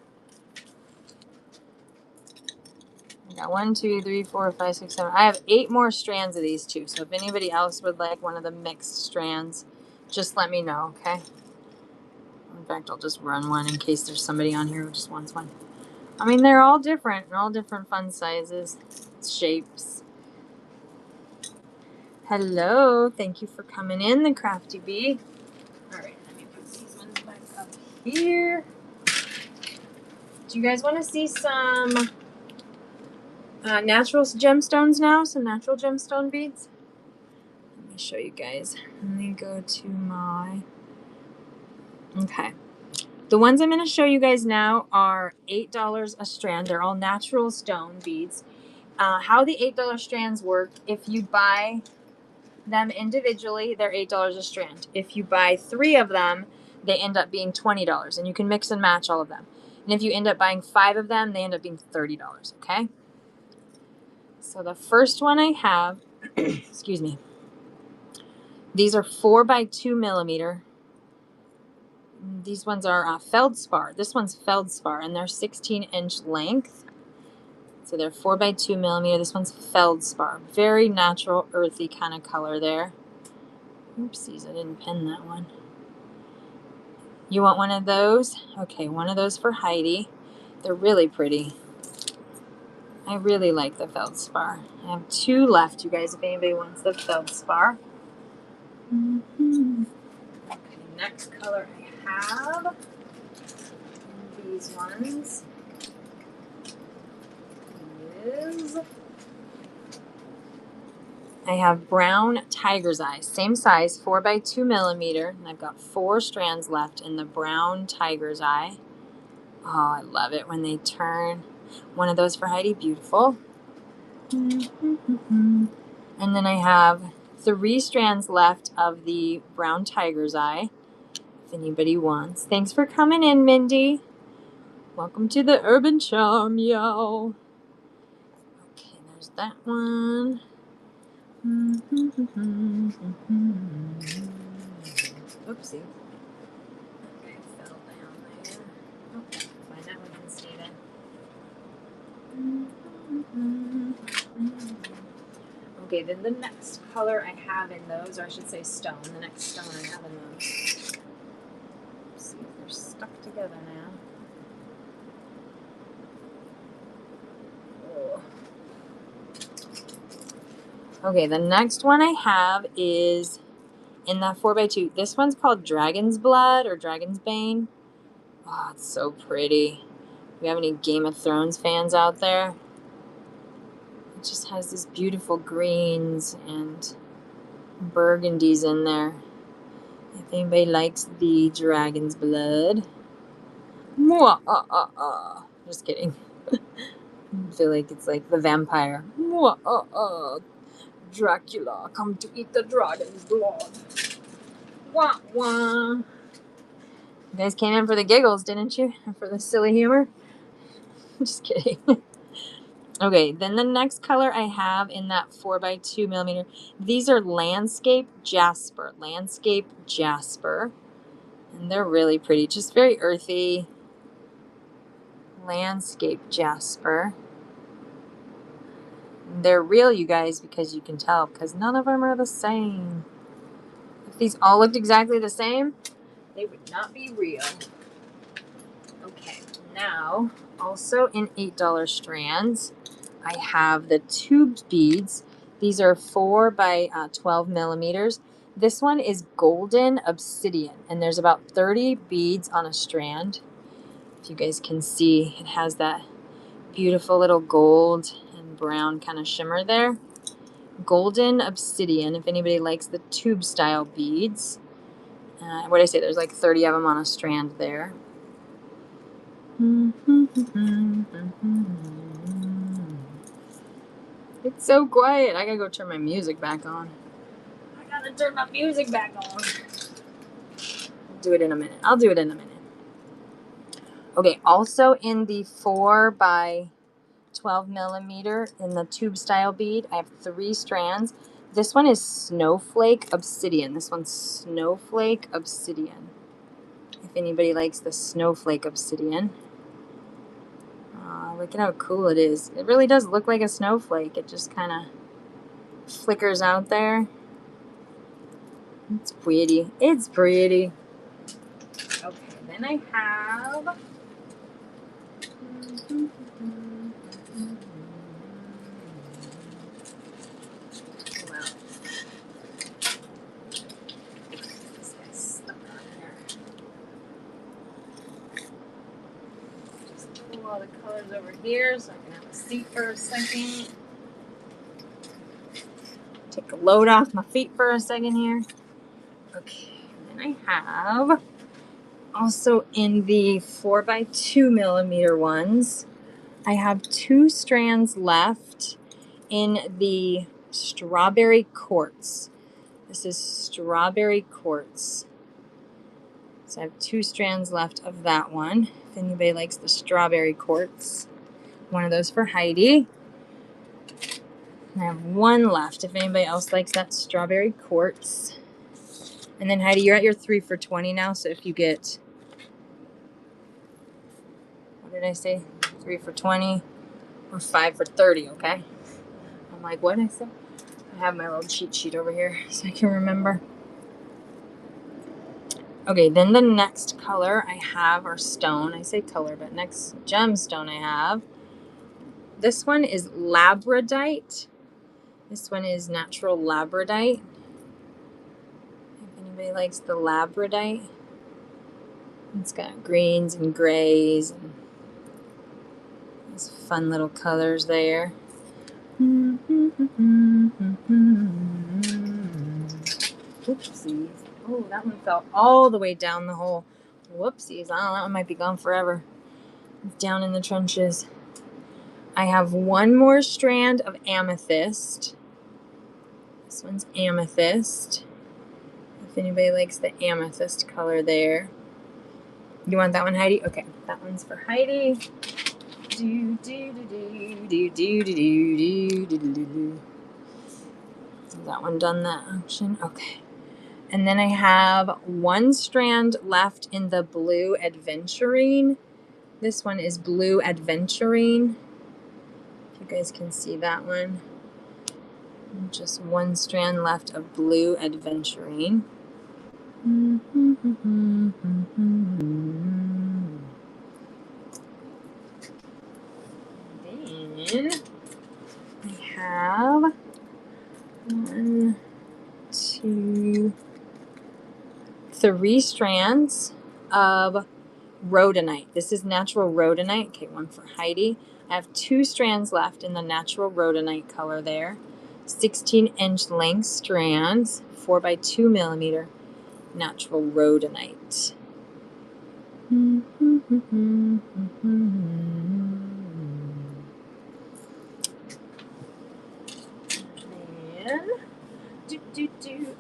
I got 1, 2, 3, 4, 5, 6, 7. I have 8 more strands of these too. So if anybody else would like one of the mixed strands, just let me know, okay? In fact, I'll just run one in case there's somebody on here who just wants one. I mean, they're all different, and all different fun sizes, shapes. Hello, thank you for coming in, the Crafty Bee. All right, let me put these ones back up here. Do you guys want to see some natural gemstones now? Some natural gemstone beads? Let me show you guys. Let me go to my... Okay. The ones I'm going to show you guys now are $8 a strand. They're all natural stone beads. How the $8 strands work, if you buy them individually, they're $8 a strand. If you buy 3 of them, they end up being $20, and you can mix and match all of them. And if you end up buying 5 of them, they end up being $30, okay? So the first one I have, excuse me, these are 4 by 2 millimeter. These ones are feldspar. This one's feldspar, and they're 16-inch length. So they're 4 by 2 millimeter. This one's feldspar. Very natural, earthy kind of color there. Oopsies, I didn't pin that one. You want one of those? Okay, one of those for Heidi. They're really pretty. I really like the feldspar. I have 2 left, you guys, if anybody wants the feldspar. Okay, next color I have these ones is, I have brown tiger's eye, same size, 4 by 2 millimeter, and I've got 4 strands left in the brown tiger's eye. Oh, I love it when they turn. One of those for Heidi, beautiful. And then I have 3 strands left of the brown tiger's eye, if anybody wants. Thanks for coming in, Mindy. Welcome to the Urban Charm, y'all. Okay, there's that one. Oopsie. Okay, fell down there. Okay, find that one and save it. Okay, then the next color I have in those, or I should say stone, the next stone I have in those. Let's see if they're stuck together now. Okay, the next one I have is in that 4 by 2. This one's called Dragon's Blood or Dragon's Bane. Oh, it's so pretty. Do we have any Game of Thrones fans out there? It just has this beautiful greens and burgundies in there. If anybody likes the Dragon's Blood. Just kidding. I feel like it's like the vampire. Dracula, come to eat the dragon's blood. Wah wah. You guys came in for the giggles, didn't you? For the silly humor? Just kidding. Okay, then the next color I have in that 4 by 2 millimeter, these are Landscape Jasper. Landscape Jasper. And they're really pretty. Just very earthy. Landscape Jasper. They're real, you guys, because you can tell, because none of them are the same. If these all looked exactly the same, they would not be real. Okay, now, also in $8 strands, I have the tube beads. These are 4 by 12 millimeters. This one is golden obsidian, and there's about 30 beads on a strand. If you guys can see, it has that beautiful little gold and brown kind of shimmer there. Golden obsidian, if anybody likes the tube style beads. What did I say? There's like 30 of them on a strand there. It's so quiet. I gotta go turn my music back on. I'll do it in a minute. I'll do it in a minute. Okay, also in the 4 by 12 millimeter in the tube style bead. I have 3 strands. This one is Snowflake Obsidian. This one's Snowflake Obsidian. If anybody likes the Snowflake Obsidian. Look at how cool it is. It really does look like a snowflake. It just kind of flickers out there. It's pretty. It's pretty. Okay, then I have... Wow. This guy's stuck on here. Just pull all the colors over here so I can have a seat for a second. Take a load off my feet for a second here. Okay, then I have also in the 4x2 millimeter ones, I have 2 strands left in the Strawberry Quartz. This is Strawberry Quartz. So I have 2 strands left of that one. If anybody likes the Strawberry Quartz, one of those for Heidi. And I have 1 left if anybody else likes that Strawberry Quartz. And then Heidi, you're at your 3 for $20 now, so if you get, what did I say? 3 for $20 or 5 for $30, okay? I'm like, what did I say? I have my little cheat sheet over here so I can remember. Okay, then the next color I have, or stone, I say color, but next gemstone I have, this one is labradorite. This one is natural labradorite. If anybody likes the labradorite, it's got greens and grays and these fun little colors there. Oopsies. Oh, that one fell all the way down the hole. Whoopsies. Oh, that one might be gone forever. It's down in the trenches. I have 1 more strand of amethyst. This one's amethyst. If anybody likes the amethyst color there. You want that one, Heidi? Okay, that one's for Heidi. Do, do, do, do, do, do, do, do, do, do. Is that one done that action? Okay. And then I have 1 strand left in the blue adventurine. This one is blue adventurine. If you guys can see that one. Just 1 strand left of blue adventurine. Then I have 1, 2, 3 strands of rhodonite. This is natural rhodonite. Okay, 1 for Heidi. I have 2 strands left in the natural rhodonite color there. 16-inch length strands, 4x2 millimeter natural rhodonite.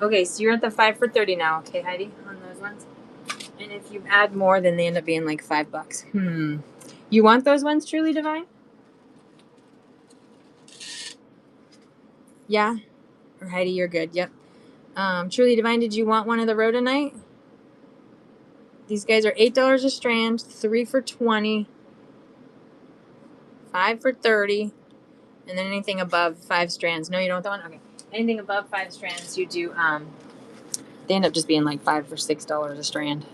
Okay, so you're at the 5 for $30 now, okay, Heidi, on those ones? And if you add more, then they end up being like $5. You want those ones, Truly Divine? Yeah? Or Heidi, you're good. Yep. Truly Divine, did you want one of the rhodonite? These guys are $8 a strand, 3 for $20, 5 for $30, and then anything above 5 strands. No, you don't want that one? Okay. Anything above 5 strands, you do, they end up just being like $5 for $6 a strand.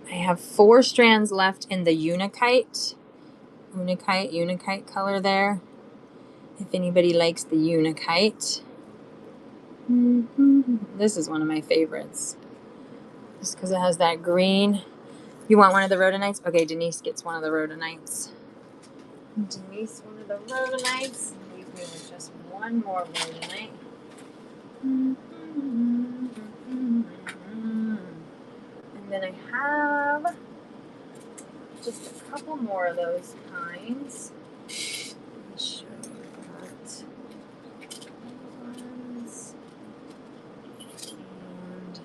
I have 4 strands left in the Unakite color there. If anybody likes the Unakite. This is one of my favorites. Just because it has that green. You want one of the rhodonites? Okay, Denise gets one of the rhodonites. Denise, one of the rhodonites. Leave me with just 1 more rhodonite. And then I have just a couple more of those kinds. Let me show you that. Ones. And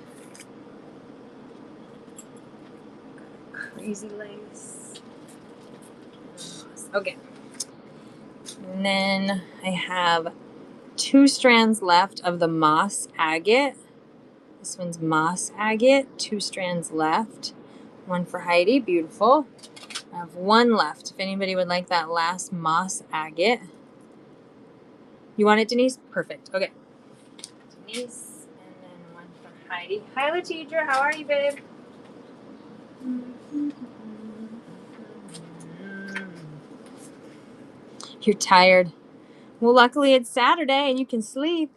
crazy lace. Okay. And then I have 2 strands left of the moss agate. This one's moss agate. 2 strands left. One for Heidi. Beautiful. I have 1 left. If anybody would like that last moss agate. You want it, Denise? Perfect. Okay. Denise. And then 1 for Heidi. Hi, Latidra. How are you, babe? You're tired. Well, luckily it's Saturday and you can sleep.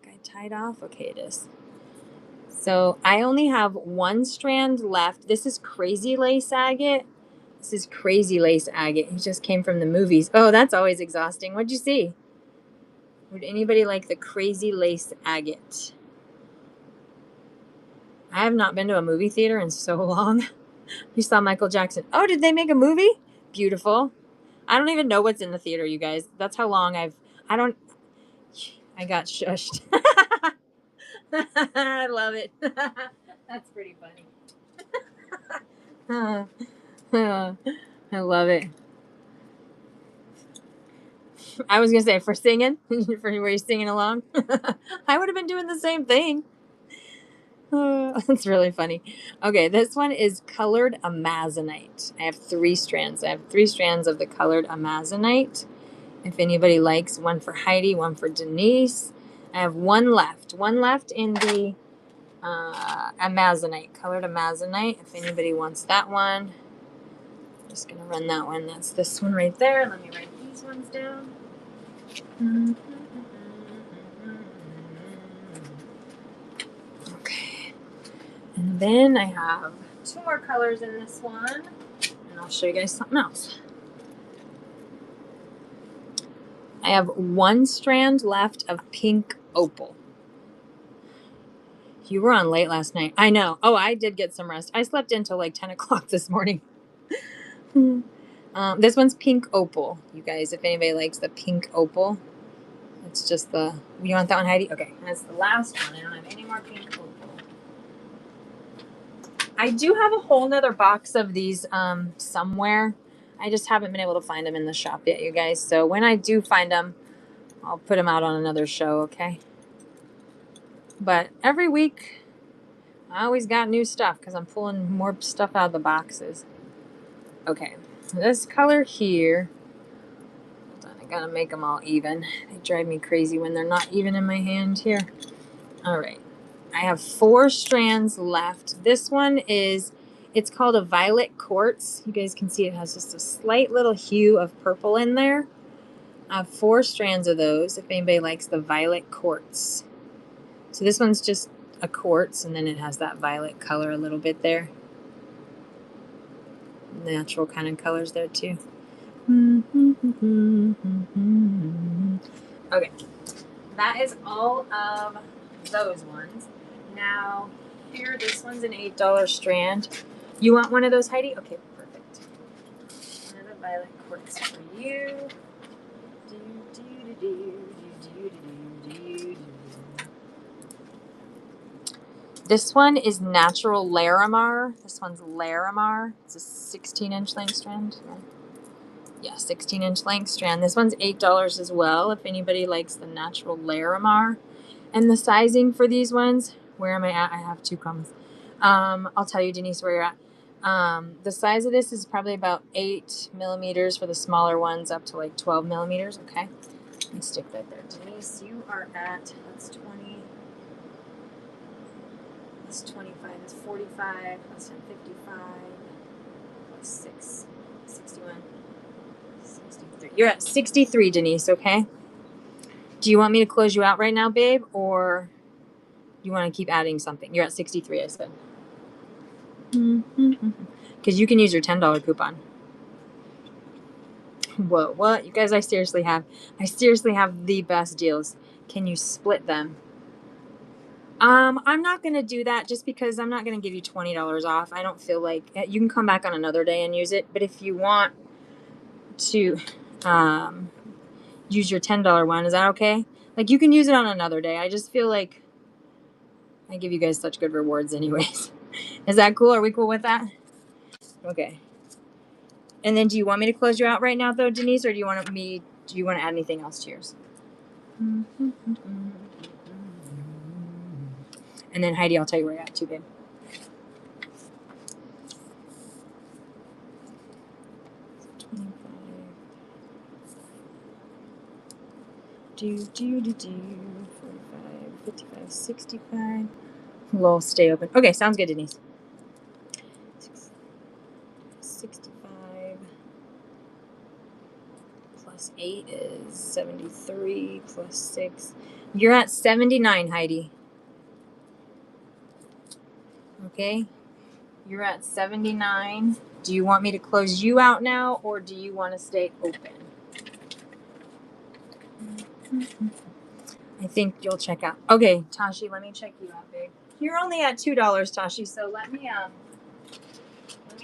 Okay, tied off. Okay, it is. So I only have 1 strand left. This is Crazy Lace Agate. This is Crazy Lace Agate. He just came from the movies. Oh, that's always exhausting. What'd you see? Would anybody like the Crazy Lace Agate? I have not been to a movie theater in so long. You saw Michael Jackson. Oh, did they make a movie? Beautiful. I don't even know what's in the theater, you guys. That's how long I got shushed. I love it. That's pretty funny. I love it. I was gonna say for singing, for were you singing along? I would have been doing the same thing. That's really funny. Okay, this one is colored amazonite. I have 3 strands. I have 3 strands of the colored amazonite. If anybody likes, 1 for Heidi, 1 for Denise. I have 1 left. 1 left in the amazonite, colored amazonite. If anybody wants that one, I'm just gonna run that one. That's this one right there. Let me write these ones down. Okay, and then I have 2 more colors in this one, and I'll show you guys something else. I have 1 strand left of pink opal. You were on late last night. I know. Oh, I did get some rest. I slept until like 10 o'clock this morning. This one's pink opal, you guys. If anybody likes the pink opal, it's just the. You want that one, Heidi? Okay, that's the last one. I don't have any more pink opal. I do have a whole nother box of these somewhere. I just haven't been able to find them in the shop yet, you guys. So when I do find them, I'll put them out on another show, okay? But every week, I always got new stuff because I'm pulling more stuff out of the boxes. Okay, this color here, hold on, I gotta make them all even. They drive me crazy when they're not even in my hand here. All right, I have 4 strands left. This one is, it's called a violet quartz. You guys can see it has just a slight little hue of purple in there. I have 4 strands of those if anybody likes the violet quartz. So this one's just a quartz, and then it has that violet color a little bit there. Natural kind of colors there too. Okay, that is all of those ones. Now, here, this one's an $8 strand. You want one of those, Heidi? Okay, perfect. One of the violet quartz for you. This one is Natural Larimar. This one's Larimar. It's a 16-inch length strand. Yeah, 16-inch length strand. This one's $8 as well, if anybody likes the Natural Larimar. And the sizing for these ones, where am I at? I have 2 comments. I'll tell you, Denise, where you're at. The size of this is probably about 8 millimeters for the smaller ones, up to like 12 millimeters. Okay, let me stick that there. Denise, you are at, that's 20. That's 25, that's 45, plus 10, 55, plus 6, 61, 63. You're at 63, Denise, okay? Do you want me to close you out right now, babe, or you want to keep adding something? You're at 63, I said. Because you can use your $10 coupon. Whoa, what? You guys, I seriously have the best deals. Can you split them? I'm not going to do that just because I'm not going to give you $20 off. I don't feel like you can come back on another day and use it. But if you want to use your $10 one, is that okay? Like, you can use it on another day. I just feel like I give you guys such good rewards anyways. Is that cool? Are we cool with that? Okay. And then do you want me to close you out right now though, Denise, or do you want to add anything else to yours? And then Heidi, I'll tell you where you're at too, babe. Do 45, 55, 65. Lol, stay open. Okay, sounds good, Denise. 65 plus 8 is 73 plus 6. You're at 79, Heidi. Okay, you're at 79. Do you want me to close you out now, or do you want to stay open? I think you'll check out. Okay, Tashi, let me check you out, babe. You're only at $2, Tashi, so let me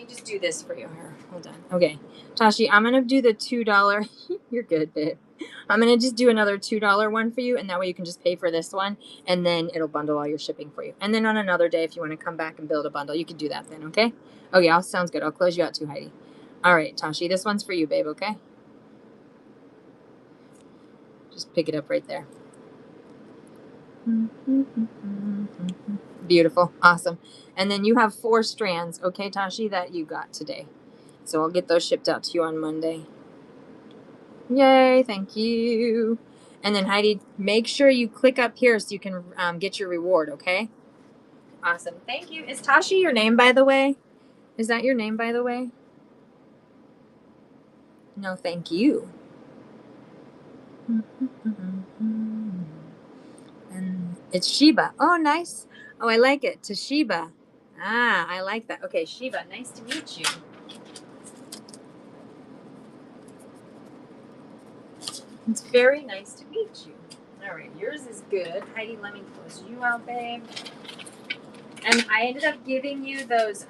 just do this for you here. Hold on. Okay, Tashi, I'm gonna do the $2. You're good, babe. I'm gonna just do another $2 one for you, and that way you can just pay for this one, and then it'll bundle all your shipping for you. And then on another day, if you want to come back and build a bundle, you can do that then. Okay? Okay, sounds good. I'll close you out too, Heidi. All right, Tashi, this one's for you, babe. Okay? Just pick it up right there. Beautiful. Awesome. And then you have 4 strands, okay, Tashi, that you got today. So I'll get those shipped out to you on Monday. Yay, thank you. And then Heidi, make sure you click up here so you can get your reward, okay? Awesome. Thank you. Is Tashi your name, by the way? Is that your name, by the way? No, thank you. And it's Sheba. Oh, nice. Oh, I like it. Toshiba. Ah, I like that. Okay, Sheba, nice to meet you. It's very nice to meet you. All right, yours is good. Heidi, let me close you out, babe. And I ended up giving you those,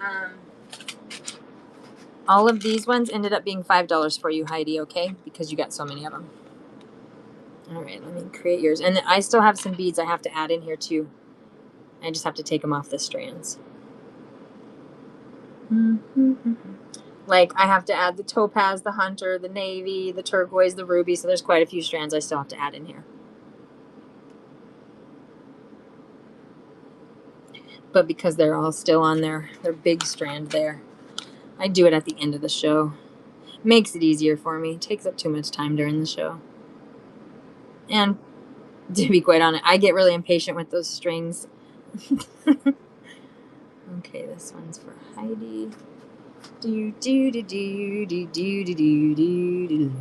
all of these ones ended up being $5 for you, Heidi, okay? Because you got so many of them. All right, let me create yours. And I still have some beads I have to add in here too. I just have to take them off the strands. Like I have to add the topaz, the hunter, the navy, the turquoise, the ruby. So there's quite a few strands I still have to add in here. But because they're all still on their big strand there, I do it at the end of the show. Makes it easier for me. It takes up too much time during the show. And to be quite honest, I get really impatient with those strings. Okay, this one's for Heidi. Do do do do do do do do do do.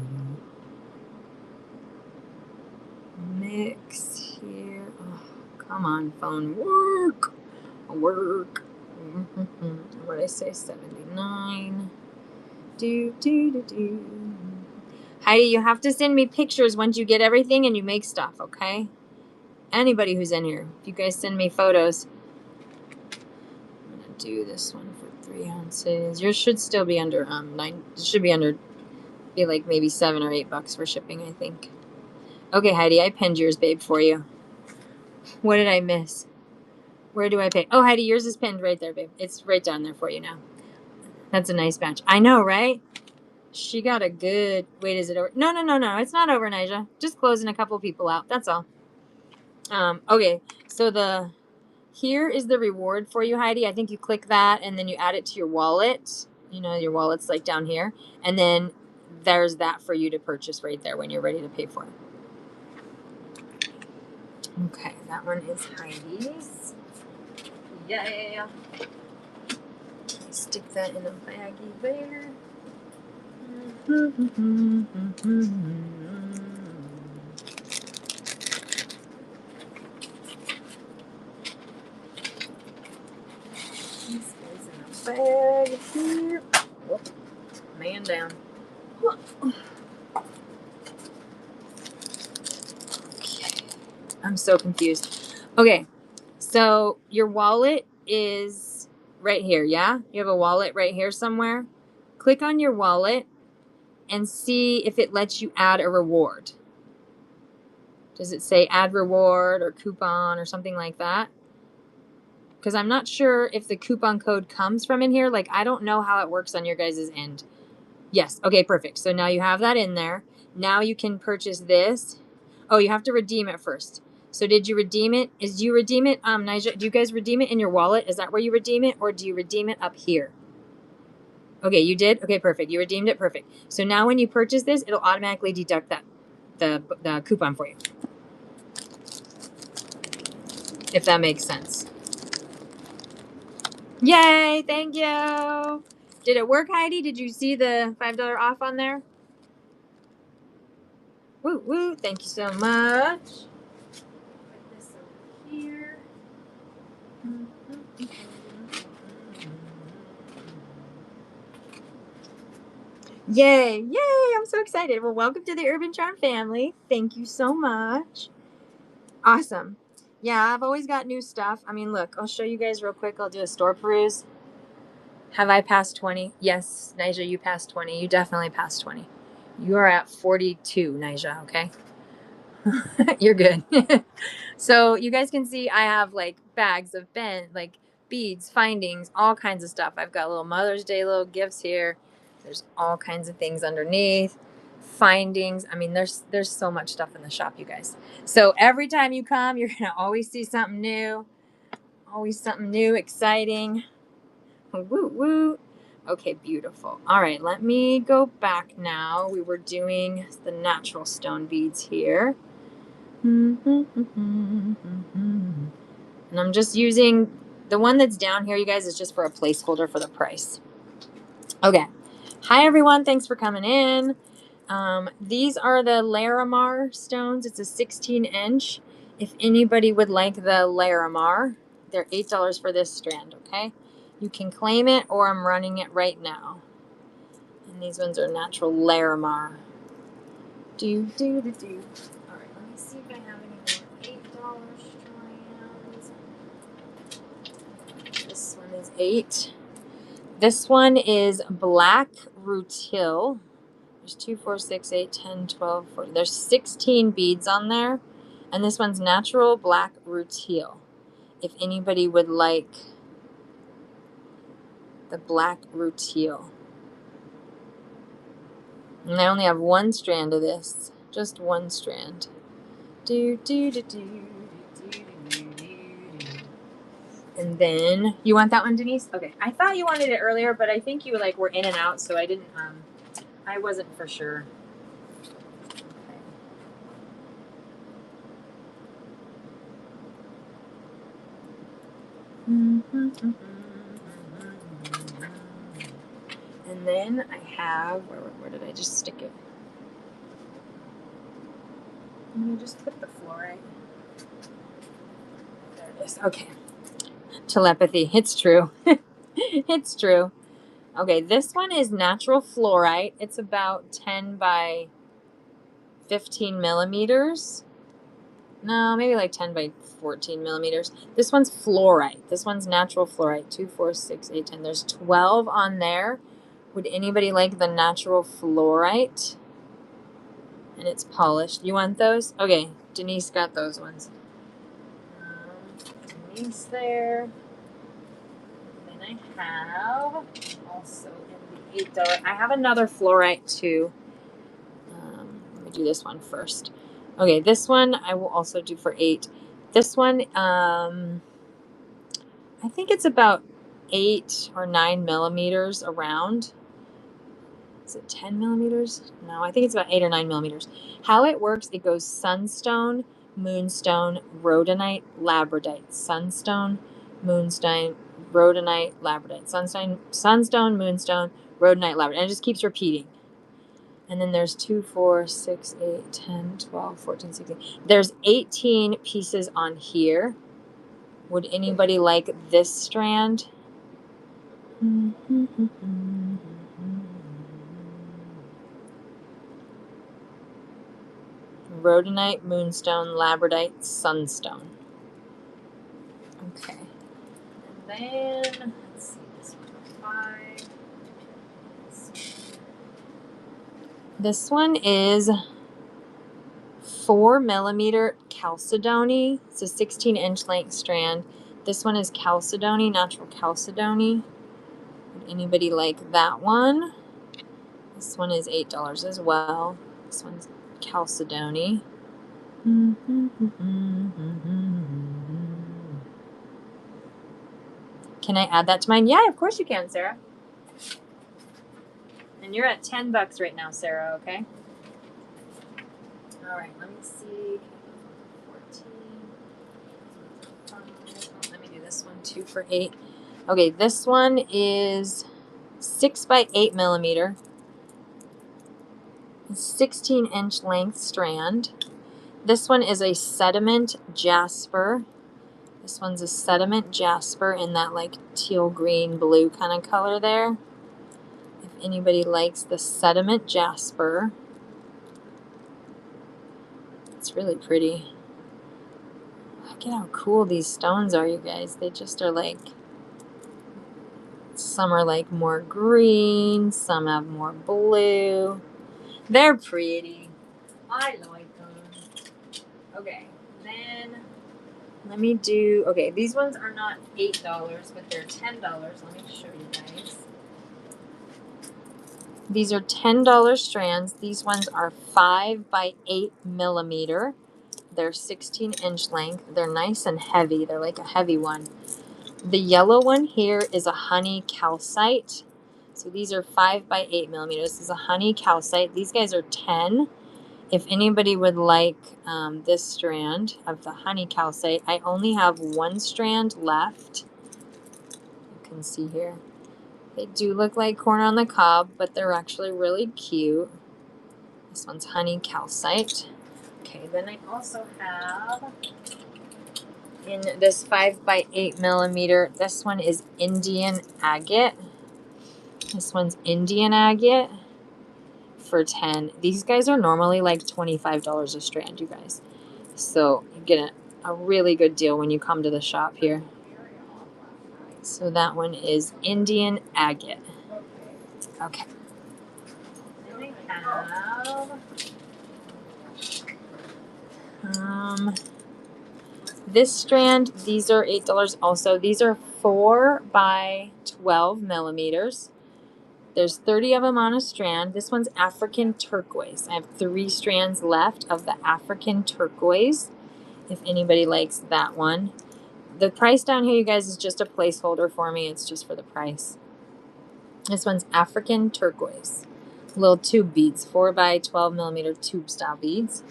Mix here. Oh, come on, phone, work. What did I say? 79. Do do do do. Heidi, you have to send me pictures once you get everything and you make stuff, okay? Anybody who's in here, if you guys send me photos. I'm gonna do this one for 3 ounces. Yours should still be under 9. It should be under, be like maybe $7 or $8 for shipping, I think. Okay, Heidi, I pinned yours, babe, for you. What did I miss? Where do I pay? Oh, Heidi, yours is pinned right there, babe. It's right down there for you now. That's a nice batch. I know, right? She got a good... Wait, is it over? No. It's not over, Nija. Just closing a couple people out. That's all. Okay, so here is the reward for you, Heidi. I think you click that, and then you add it to your wallet. You know, your wallet's like down here. And then there's that for you to purchase right there when you're ready to pay for it. Okay, that one is Heidi's. Yeah. Stick that in a baggie there. This goes in a bag here. Whoop. Man down. Okay. I'm so confused. Okay, so your wallet is right here, yeah? You have a wallet right here somewhere. Click on your wallet and see if it lets you add a reward. Does it say add reward or coupon or something like that? Because I'm not sure if the coupon code comes from in here. Like, I don't know how it works on your guys' end. Yes. Okay, perfect. So now you have that in there. Now you can purchase this. Oh, you have to redeem it first. So did you redeem it? Do you redeem it, Nigel? Do you guys redeem it in your wallet? Is that where you redeem it, or do you redeem it up here? Okay, you did? Okay, perfect. You redeemed it. Perfect. So now when you purchase this, it'll automatically deduct the coupon for you. If that makes sense. Yay, thank you. Did it work, Heidi? Did you see the $5 off on there? Woo, woo. Thank you so much. Put this over here. Yay, yay. I'm so excited. Well, welcome to the Urban Charm family. Thank you so much. Awesome. Yeah, I've always got new stuff. I mean, look, I'll show you guys real quick. I'll do a store peruse. Have I passed 20? Yes, Nija, you passed 20. You definitely passed 20. You are at 42, Nija, okay? You're good. So you guys can see I have like bags of beads, findings, all kinds of stuff. I've got little Mother's Day little gifts here. There's all kinds of things underneath. Findings. I mean, there's so much stuff in the shop, you guys. So every time you come, you're gonna always see something new. Always something new, exciting. Woo woo. Okay, beautiful. All right, let me go back now. We were doing the natural stone beads here. And I'm just using the one that's down here, you guys, is just for a placeholder for the price. Okay. Hi, everyone. Thanks for coming in. These are the Larimar stones. It's a 16-inch. If anybody would like the Larimar, they're $8 for this strand, okay? You can claim it, or I'm running it right now. And these ones are natural Larimar. Do. All right, let me see if I have any more $8 strands. This one is 8. This one is black rutile. There's 2, 4, 6, 8, 10, 12, 14. There's 16 beads on there. And this one's natural black rutile. If anybody would like the black rutile. And I only have one strand of this. Just one strand. And then, you want that one, Denise? Okay. I thought you wanted it earlier, but I think you were in and out, so I didn't, I wasn't for sure. Okay. And then I have, where did I just stick it? Let me just put the fluorite. There it is. Okay. Telepathy. It's true. It's true. Okay, this one is natural fluorite. It's about 10 by 15 millimeters. No, maybe like 10 by 14 millimeters. This one's fluorite. This one's natural fluorite. 2, 4, 6, 8, 10. There's 12 on there. Would anybody like the natural fluorite? And it's polished. You want those? Okay, Denise got those ones. Denise there. And then I have also in the $8. I have another fluorite too. Let me do this one first. Okay, this one I will also do for 8. This one, I think it's about 8 or 9 millimeters around. Is it 10 millimeters? No, I think it's about 8 or 9 millimeters. How it works, it goes sunstone, moonstone, rhodonite, labradorite. Sunstone, moonstone, rhodonite, labradorite. Sunstone, moonstone, rhodonite, labradorite. And it just keeps repeating. And then there's 2, 4, 6, 8, 10, 12, 14, 16. There's 18 pieces on here. Would anybody like this strand? Rhodonite, moonstone, labradorite, sunstone. Okay. And then, let's see, this one, 5. This one is 4 millimeter chalcedony. It's a 16-inch length strand. This one is chalcedony, natural chalcedony. Would anybody like that one? This one is $8 as well. This one's Chalcedony. Can I add that to mine? Yeah, of course you can, Sarah. And you're at $10 right now, Sarah, okay? All right, let me see. 14. Let me do this one, 2 for $8. Okay, this one is 6 by 8 millimeter. 16-inch length strand. This one is a sediment jasper. This one's a sediment jasper in that like teal green blue kind of color there. If anybody likes the sediment jasper, it's really pretty. Look at how cool these stones are, you guys. They just are like, some are like more green, some have more blue. They're pretty. I like them. Okay, then let me do, okay, these ones are not $8, but they're $10. Let me show you guys. These are $10 strands. These ones are 5 by 8 millimeter. They're 16-inch length. They're nice and heavy. They're like a heavy one. The yellow one here is a honey calcite. So these are 5 by 8 millimeters. This is a honey calcite. These guys are 10. If anybody would like this strand of the honey calcite, I only have one strand left. You can see here. They do look like corn on the cob, but they're actually really cute. This one's honey calcite. Okay, then I also have in this 5 by 8 millimeter, this one is Indian agate. This one's Indian agate for 10. These guys are normally like $25 a strand, you guys. So you get a really good deal when you come to the shop here. So that one is Indian agate. Okay. Then I have this strand. These are $8 also. These are 4 by 12 millimeters. There's 30 of them on a strand. This one's African turquoise. I have 3 strands left of the African turquoise, if anybody likes that one. The price down here, you guys, is just a placeholder for me. It's just for the price. This one's African turquoise. Little tube beads, 4 by 12 millimeter tube style beads.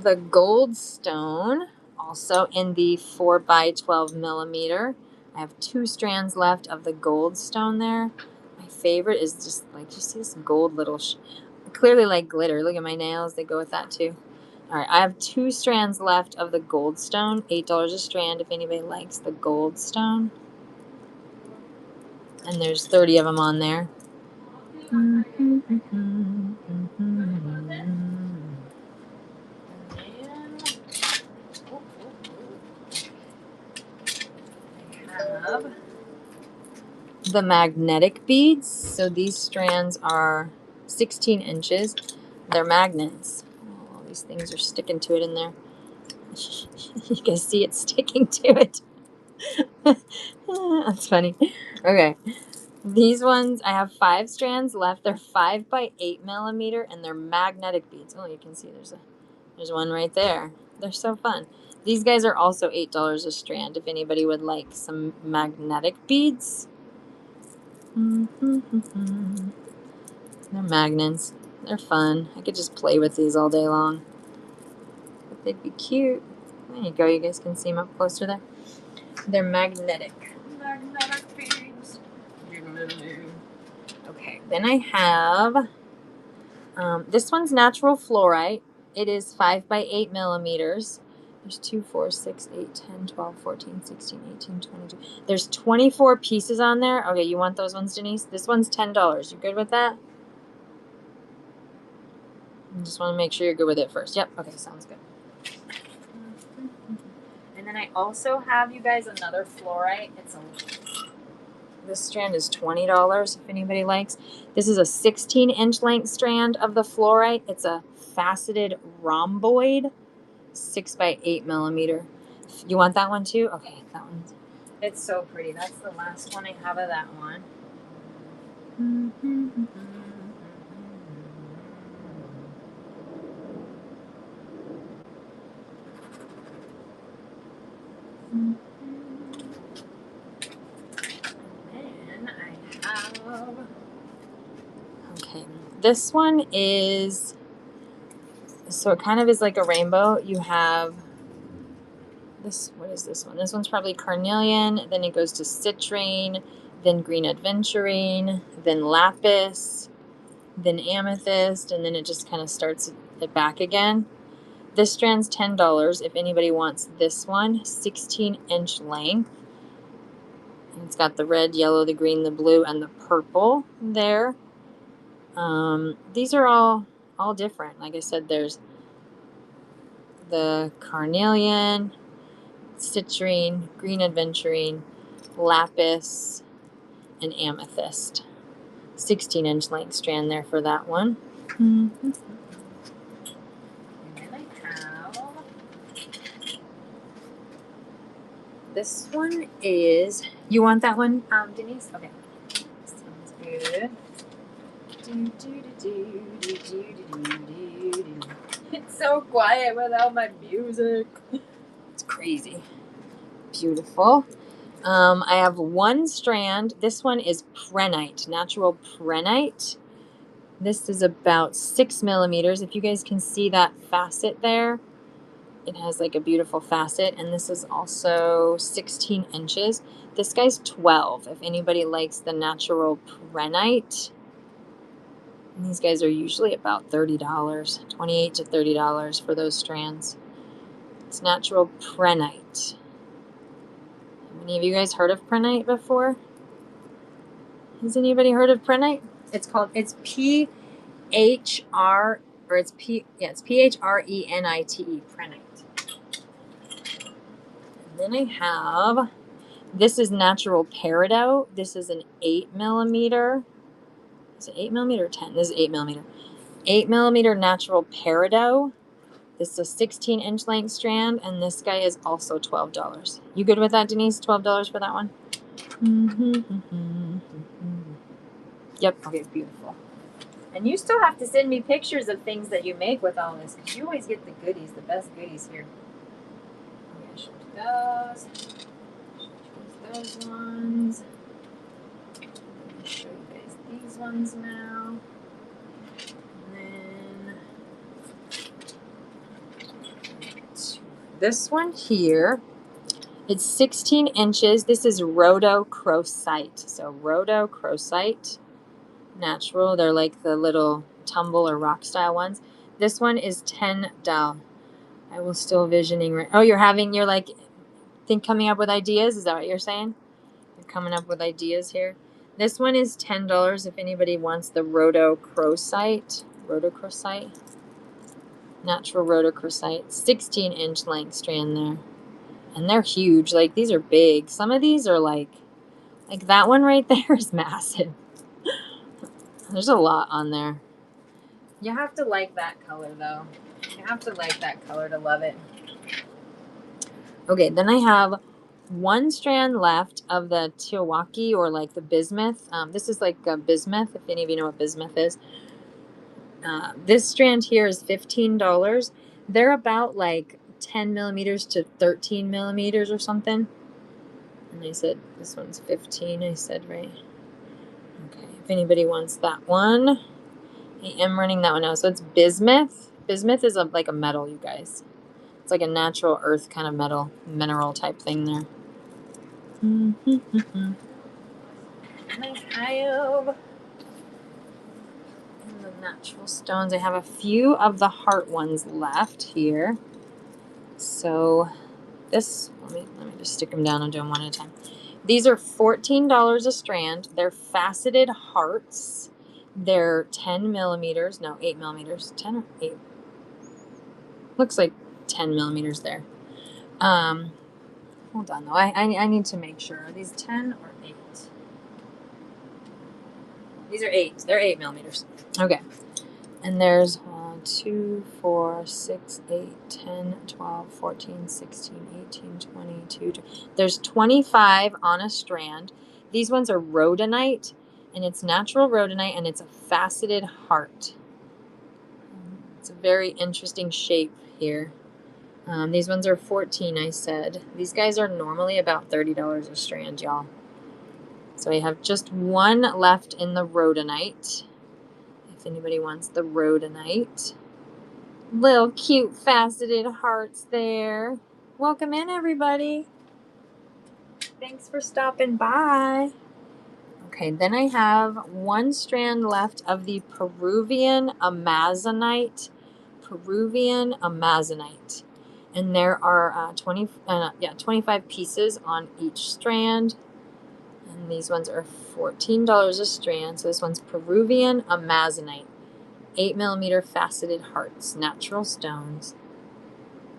The gold stone, also in the 4 by 12 millimeter. I have 2 strands left of the gold stone there. My favorite is just like, you see this gold little, clearly like glitter. Look at my nails, they go with that too. All right, I have 2 strands left of the gold stone, $8 a strand if anybody likes the gold stone. And there's 30 of them on there. The magnetic beads. So these strands are 16 inches. They're magnets. Oh, all these things are sticking to it in there. You can see it sticking to it. That's funny. Okay. These ones, I have 5 strands left. They're 5 by 8 millimeter and they're magnetic beads. Oh, you can see there's one right there. They're so fun. These guys are also $8 a strand if anybody would like some magnetic beads. They're magnets. They're fun. I could just play with these all day long. But they'd be cute. There you go. You guys can see them up closer there. They're magnetic. Magnetic beads. Okay. Then I have this one's natural fluorite. It is 5 by 8 millimeters. There's 2, 4, 6, 8, 10, 12, 14, 16, 18, 22. There's 24 pieces on there. Okay, you want those ones, Denise? This one's $10. You good with that? I just want to make sure you're good with it first. Yep. Okay, sounds good. And then I also have, you guys, another fluorite. This strand is $20 if anybody likes. This is a 16-inch length strand of the fluorite. It's a faceted rhomboid, 6 by 8 millimeter. You want that one too? Okay, that one's It's so pretty. That's the last one I have of that one. And then I have... Okay, this one is... So it kind of is like a rainbow. You have this, what is this one? This one's probably carnelian, then it goes to citrine, then green aventurine, then lapis, then amethyst, and then it just kind of starts it back again. This strand's $10 if anybody wants this one, 16-inch length. And it's got the red, yellow, the green, the blue, and the purple there. These are all different. Like I said, there's the carnelian, citrine, green aventurine, lapis, and amethyst. 16-inch length strand there for that one. And then I have... This one is... You want that one, Denise? Okay. Sounds good. It's so quiet without my music. It's crazy. Beautiful. I have one strand. This one is prehnite, natural prehnite. This is about 6 millimeters. If you guys can see that facet there, it has like a beautiful facet. And this is also 16 inches. This guy's 12. If anybody likes the natural prehnite. And these guys are usually about $30, $28 to $30 for those strands. It's natural prehnite. Any of you guys heard of prehnite before? Has anybody heard of prehnite? It's P-H-R, or it's P-H-R-E-N-I-T-E, prehnite. And then I have, this is natural peridot. This is an 8 millimeter. Is it 8 millimeter or 10? This is 8 millimeter. 8 millimeter natural peridot. This is a 16-inch length strand, and this guy is also $12. You good with that, Denise? $12 for that one? Yep. Okay, beautiful. And you still have to send me pictures of things that you make with all this, because you always get the goodies, the best goodies here. I'm going to show you those. Show you those ones. I'm going to show you guys these ones now. This one here, it's 16 inches. This is rhodochrosite. So rhodochrosite, natural. They're like the little tumble or rock style ones. This one is $10. I will still visioning. Oh, you're like, coming up with ideas? Is that what you're saying? You're coming up with ideas here. This one is $10 if anybody wants the rhodochrosite. Rhodochrosite. Natural rhodochrosite, 16-inch length strand there. And they're huge. Like, these are big. Some of these are like that one right there is massive. There's a lot on there. You have to like that color, though. You have to like that color to love it. Okay, then I have one strand left of the Teowaki, or like the bismuth. This is like a bismuth, if any of you know what bismuth is. This strand here is $15. They're about like 10 millimeters to 13 millimeters or something. And I said this one's 15, I said, right? Okay, if anybody wants that one, I am running that one out. So it's bismuth. Bismuth is like a metal, you guys. It's like a natural earth kind of mineral type thing there. And I have... the natural stones. I have a few of the heart ones left here. So this, let me just stick them down and do them one at a time. These are $14 a strand. They're faceted hearts. They're 10 millimeters. No, 8 millimeters. 10 or 8. Looks like 10 millimeters there. Hold on though. I need to make sure. Are these 10 or 8? These are 8. They're 8 millimeters. Okay. And there's 1, 2, 4, 6, 8, 10, 12, 14, 16, 18, 22. There's 25 on a strand. These ones are rhodonite, and it's natural rhodonite, and it's a faceted heart. It's a very interesting shape here. These ones are 14, I said. These guys are normally about $30 a strand, y'all. So I have just one left in the rhodonite. If anybody wants the rhodonite. Little cute faceted hearts there. Welcome in, everybody. Thanks for stopping by. Okay, then I have one strand left of the Peruvian Amazonite. Peruvian Amazonite. And there are 25 pieces on each strand. And these ones are $14 a strand. So this one's Peruvian Amazonite. 8mm faceted hearts. Natural stones.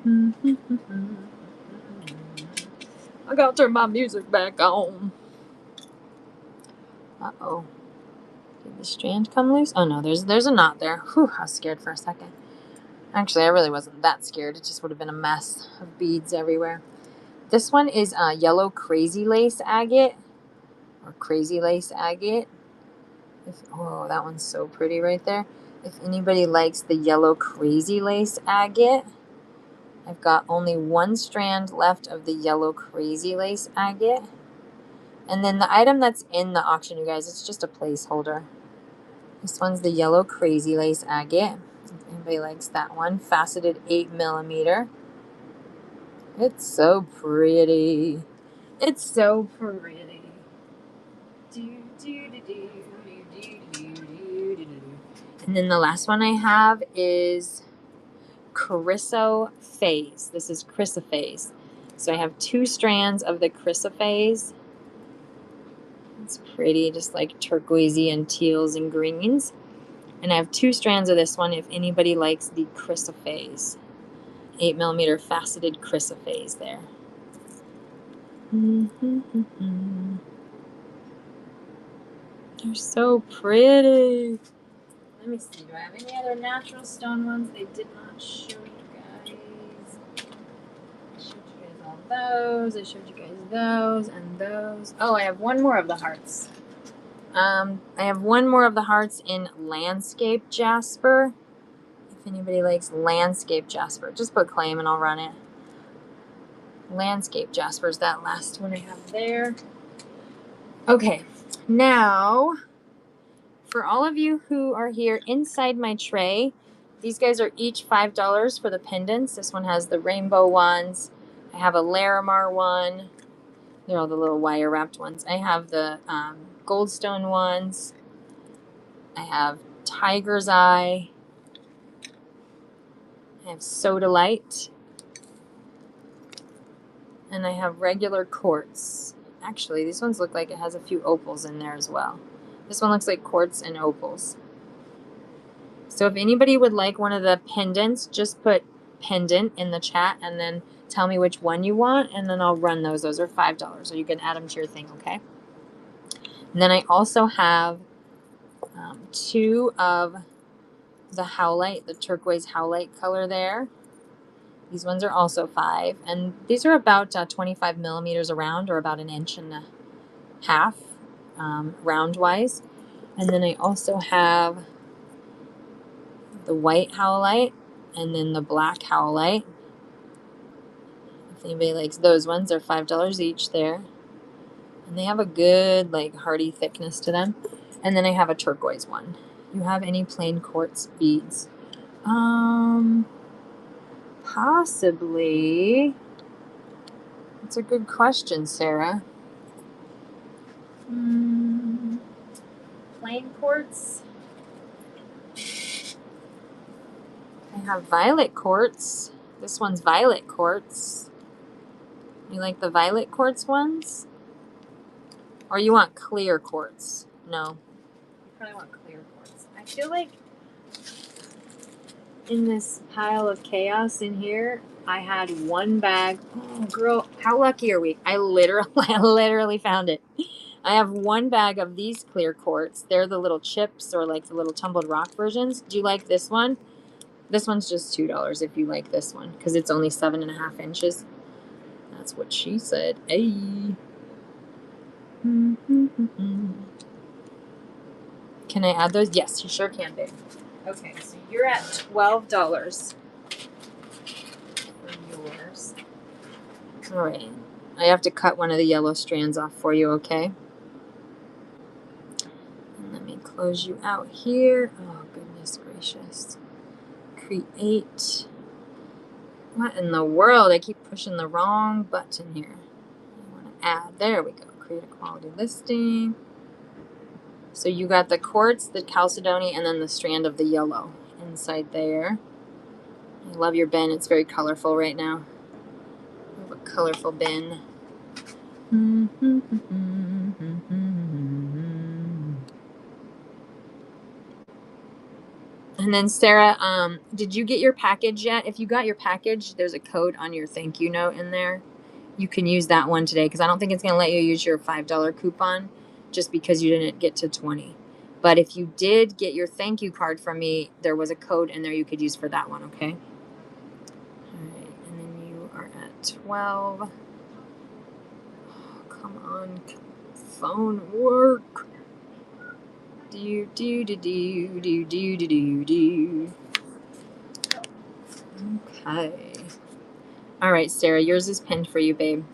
I gotta turn my music back on. Uh-oh. Did the strand come loose? Oh no, there's a knot there. Whew, I was scared for a second. Actually, I really wasn't that scared. It just would have been a mess of beads everywhere. This one is yellow crazy lace agate. Or crazy lace agate. Oh, that one's so pretty right there. If anybody likes the yellow crazy lace agate, I've got only one strand left of the yellow crazy lace agate. And then the item that's in the auction, you guys, it's just a placeholder. This one's the yellow crazy lace agate. If anybody likes that one. Faceted 8mm. It's so pretty. It's so pretty. And then the last one I have is chrysoprase. This is chrysoprase. So I have two strands of the chrysoprase. It's pretty, just like turquoisey and teals and greens. And I have two strands of this one if anybody likes the chrysoprase. 8mm faceted chrysoprase there. They're so pretty. Let me see, do I have any other natural stone ones they did not show you guys? I showed you guys all those. I showed you guys those and those. Oh, I have one more of the hearts. I have one more of the hearts in landscape jasper. If anybody likes landscape jasper, just put claim and I'll run it. Landscape jasper is that last one I have there. Okay, now for all of you who are here inside my tray, these guys are each $5 for the pendants. This one has the rainbow ones. I have a Larimar one. They're all the little wire wrapped ones. I have the goldstone ones. I have tiger's eye. I have sodalite. And I have regular quartz. Actually, these ones look like it has a few opals in there as well. This one looks like quartz and opals. So if anybody would like one of the pendants, just put pendant in the chat and then tell me which one you want, and then I'll run those. Those are $5, so you can add them to your thing, okay? And then I also have two of the howlite, the turquoise howlite color there. These ones are also $5, and these are about 25mm around, or about 1.5 inches round-wise. And then I also have the white howlite and then the black howlite. If anybody likes those ones, they're $5 each there. And they have a good, like, hearty thickness to them. And then I have a turquoise one. You have any plain quartz beads? Possibly. That's a good question, Sarah. Plain quartz? I have violet quartz. This one's violet quartz. You like the violet quartz ones? Or you want clear quartz? No. You probably want clear quartz. I feel like in this pile of chaos in here, I had one bag. Oh, girl, how lucky are we? I literally found it. I have one bag of these clear quartz. They're the little chips or like the little tumbled rock versions. Do you like this one? This one's just $2 if you like this one, because it's only 7.5 inches. That's what she said. Hey. Can I add those? Yes, you sure can, babe. Okay, so you're at $12 for yours. All right. I have to cut one of the yellow strands off for you, okay? And let me close you out here. Oh, goodness gracious. Create. What in the world? I keep pushing the wrong button here. I want to add. There we go. Create a quality listing. So you got the quartz, the chalcedony, and then the strand of the yellow inside there. I love your bin. It's very colorful right now. I have a colorful bin. And then Sarah, did you get your package yet? If you got your package, there's a code on your thank you note in there. You can use that one today, because I don't think it's going to let you use your $5 coupon just because you didn't get to 20. But if you did get your thank you card from me, there was a code in there you could use for that one, okay? All right, and then you are at 12. Oh, come on, phone work. Do. Okay. All right, Sarah, yours is pinned for you, babe.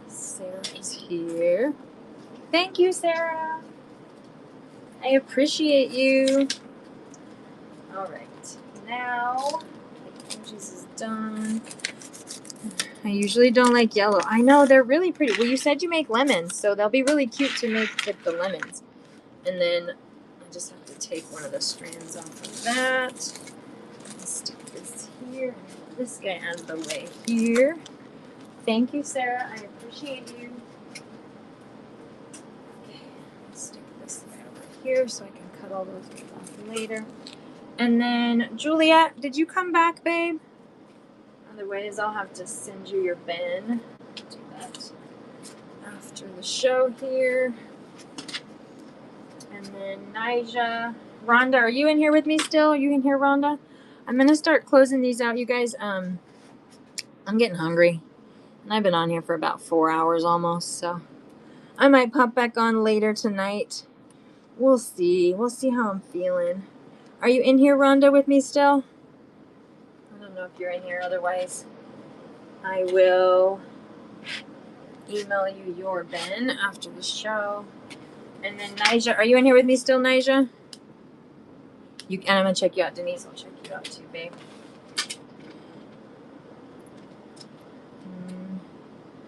Sarah's here. Thank you, Sarah. I appreciate you. All right, now the edges is done. I usually don't like yellow. I know, they're really pretty. Well, you said you make lemons, so they'll be really cute to make with the lemons. And then I just have to take one of the strands off of that. And stick this here. And this guy out of the way here. Thank you, Sarah. I appreciate you. Okay, let's stick this guy over here so I can cut all those off later. And then, Juliet, did you come back, babe? Otherwise, I'll have to send you your bin. Do that after the show here. And then Nija. Rhonda, are you in here with me still? Are you in here, Rhonda? I'm going to start closing these out, you guys. I'm getting hungry. And I've been on here for about 4 hours almost, so I might pop back on later tonight. We'll see. We'll see how I'm feeling. Are you in here, Rhonda, with me still? I don't know if you're in here. Otherwise, I will email you your bin after the show. And then Nija, are you in here with me still, Nija? And I'm going to check you out, Denise. I'll check you out too, babe.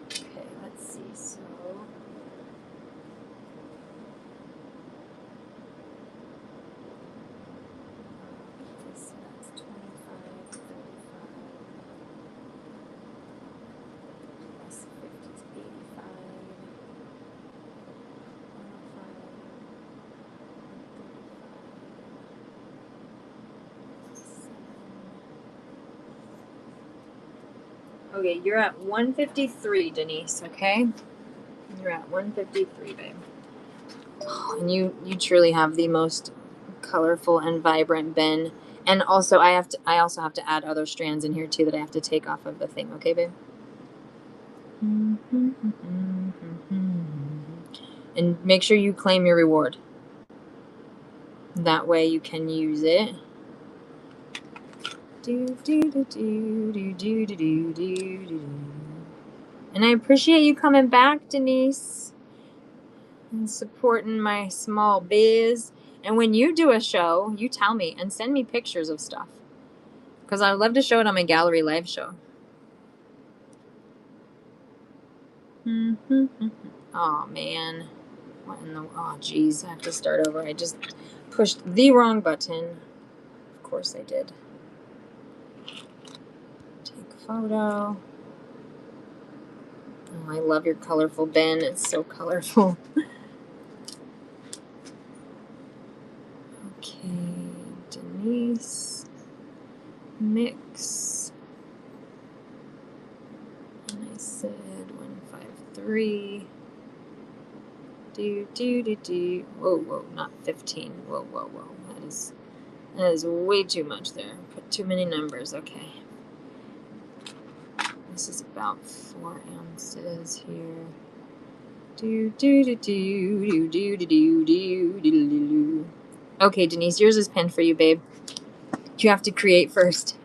Okay, let's see. So, that's 25, 35, plus 50 is 85. Okay, you're at 153, Denise, okay? You're at 153, babe. Oh, and you truly have the most colorful and vibrant bin. And also I also have to add other strands in here too that I have to take off of the thing, okay, babe? And make sure you claim your reward. That way you can use it. And I appreciate you coming back, Denise, and supporting my small biz. And when you do a show, you tell me and send me pictures of stuff, because I'd love to show it on my gallery live show. Oh man, what in the, oh geez, I have to start over. I just pushed the wrong button. Of course I did. Take a photo. Oh, I love your colorful bin. It's so colorful. Okay, Denise. Mix. And I said 153. Whoa, whoa, not 15. Whoa, whoa, whoa. That is way too much there. Put too many numbers. Okay. This is about 4 ounces here. Okay, Denise, yours is pinned for you, babe. You have to create first.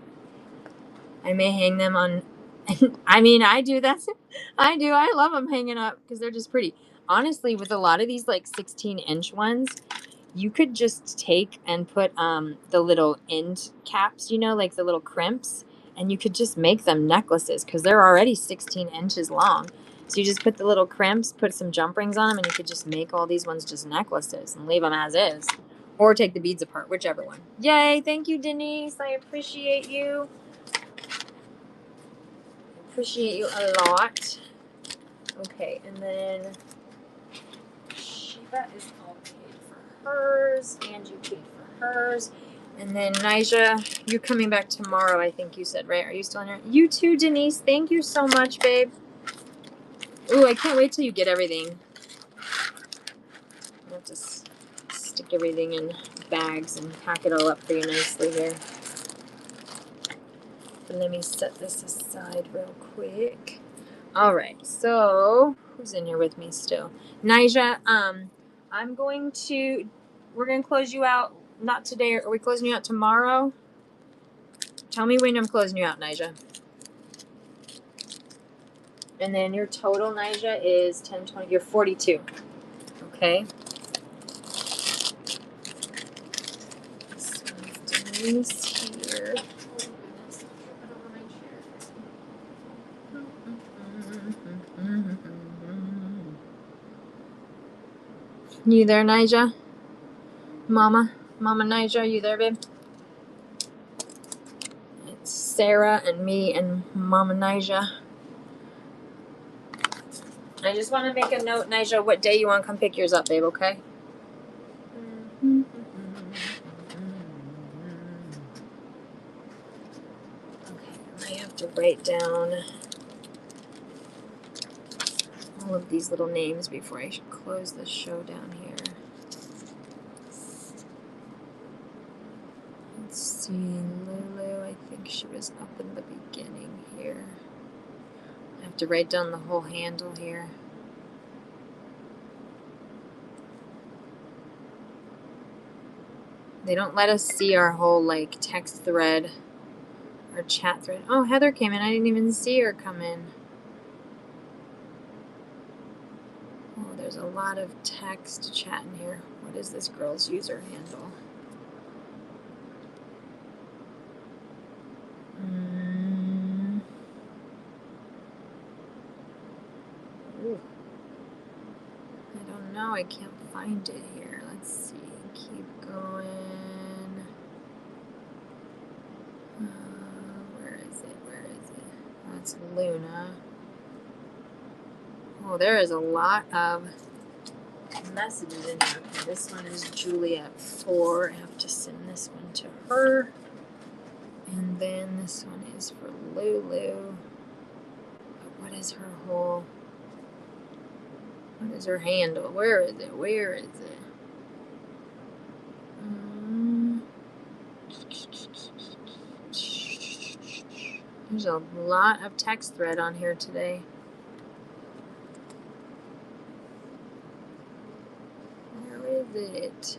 I may hang them on. I mean, I do. I do. I love them hanging up because they're just pretty. Honestly, with a lot of these like 16-inch ones, you could just take and put the little end caps, you know, like the little crimps, and you could just make them necklaces because they're already 16 inches long. So you just put the little crimps, put some jump rings on them, and you could just make all these ones just necklaces and leave them as is. Or take the beads apart, whichever one. Yay, thank you, Denise. I appreciate you. Appreciate you a lot. Okay, and then Shiva is all paid for hers, and you paid for hers. And then Nija, you're coming back tomorrow, I think you said, right? Are you still in here? You too, Denise. Thank you so much, babe. Ooh, I can't wait till you get everything. I'll have to stick everything in bags and pack it all up for you nicely here. But let me set this aside real quick. All right, so who's in here with me still? Nija, we're going to close you out, not today. Are we closing you out tomorrow? Tell me when I'm closing you out, Nija. And then your total, Nija, is 10, 20, you're 42. Okay. So Denise here. You there, Nija? Mama Nija, you there, babe? It's Sarah and me and Mama Nija. I just want to make a note, Nija, what day you want to come pick yours up, babe, okay? Okay, I have to write down all of these little names before I should close the show down here. Let's see, Lulu, I think she was up in the beginning here. I have to write down the whole handle here. They don't let us see our whole like text thread or chat thread. Oh, Heather came in. I didn't even see her come in. Oh, there's a lot of text chat in here. What is this girl's user handle? Ooh. I don't know. I can't find it here. Let's see. Keep going. Where is it? Where is it? Oh, it's Luna. Oh, there is a lot of messages in here. Okay, this one is Juliet 4. I have to send this one to her. And then this one is for Lulu. But what is her whole... What is her handle? Where is it? Where is it? There's a lot of text thread on here today. Where is it?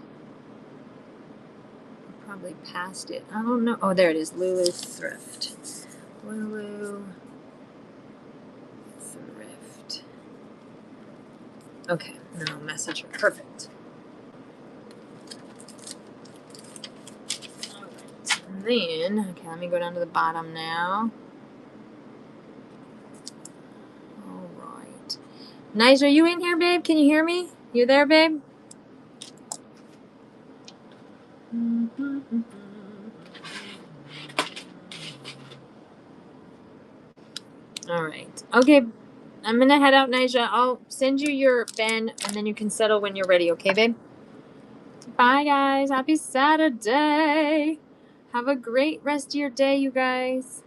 I probably passed it. I don't know. Oh, there it is. Lulu Thrift. Lulu Thrift. Okay, and then I'll message her. Perfect. All right. And then, okay, let me go down to the bottom now. All right. Nice, are you in here, babe? Can you hear me? You there, babe? All right. Okay, I'm going to head out, Nija. I'll send you your Ben, and then you can settle when you're ready, okay, babe? Bye, guys. Happy Saturday. Have a great rest of your day, you guys.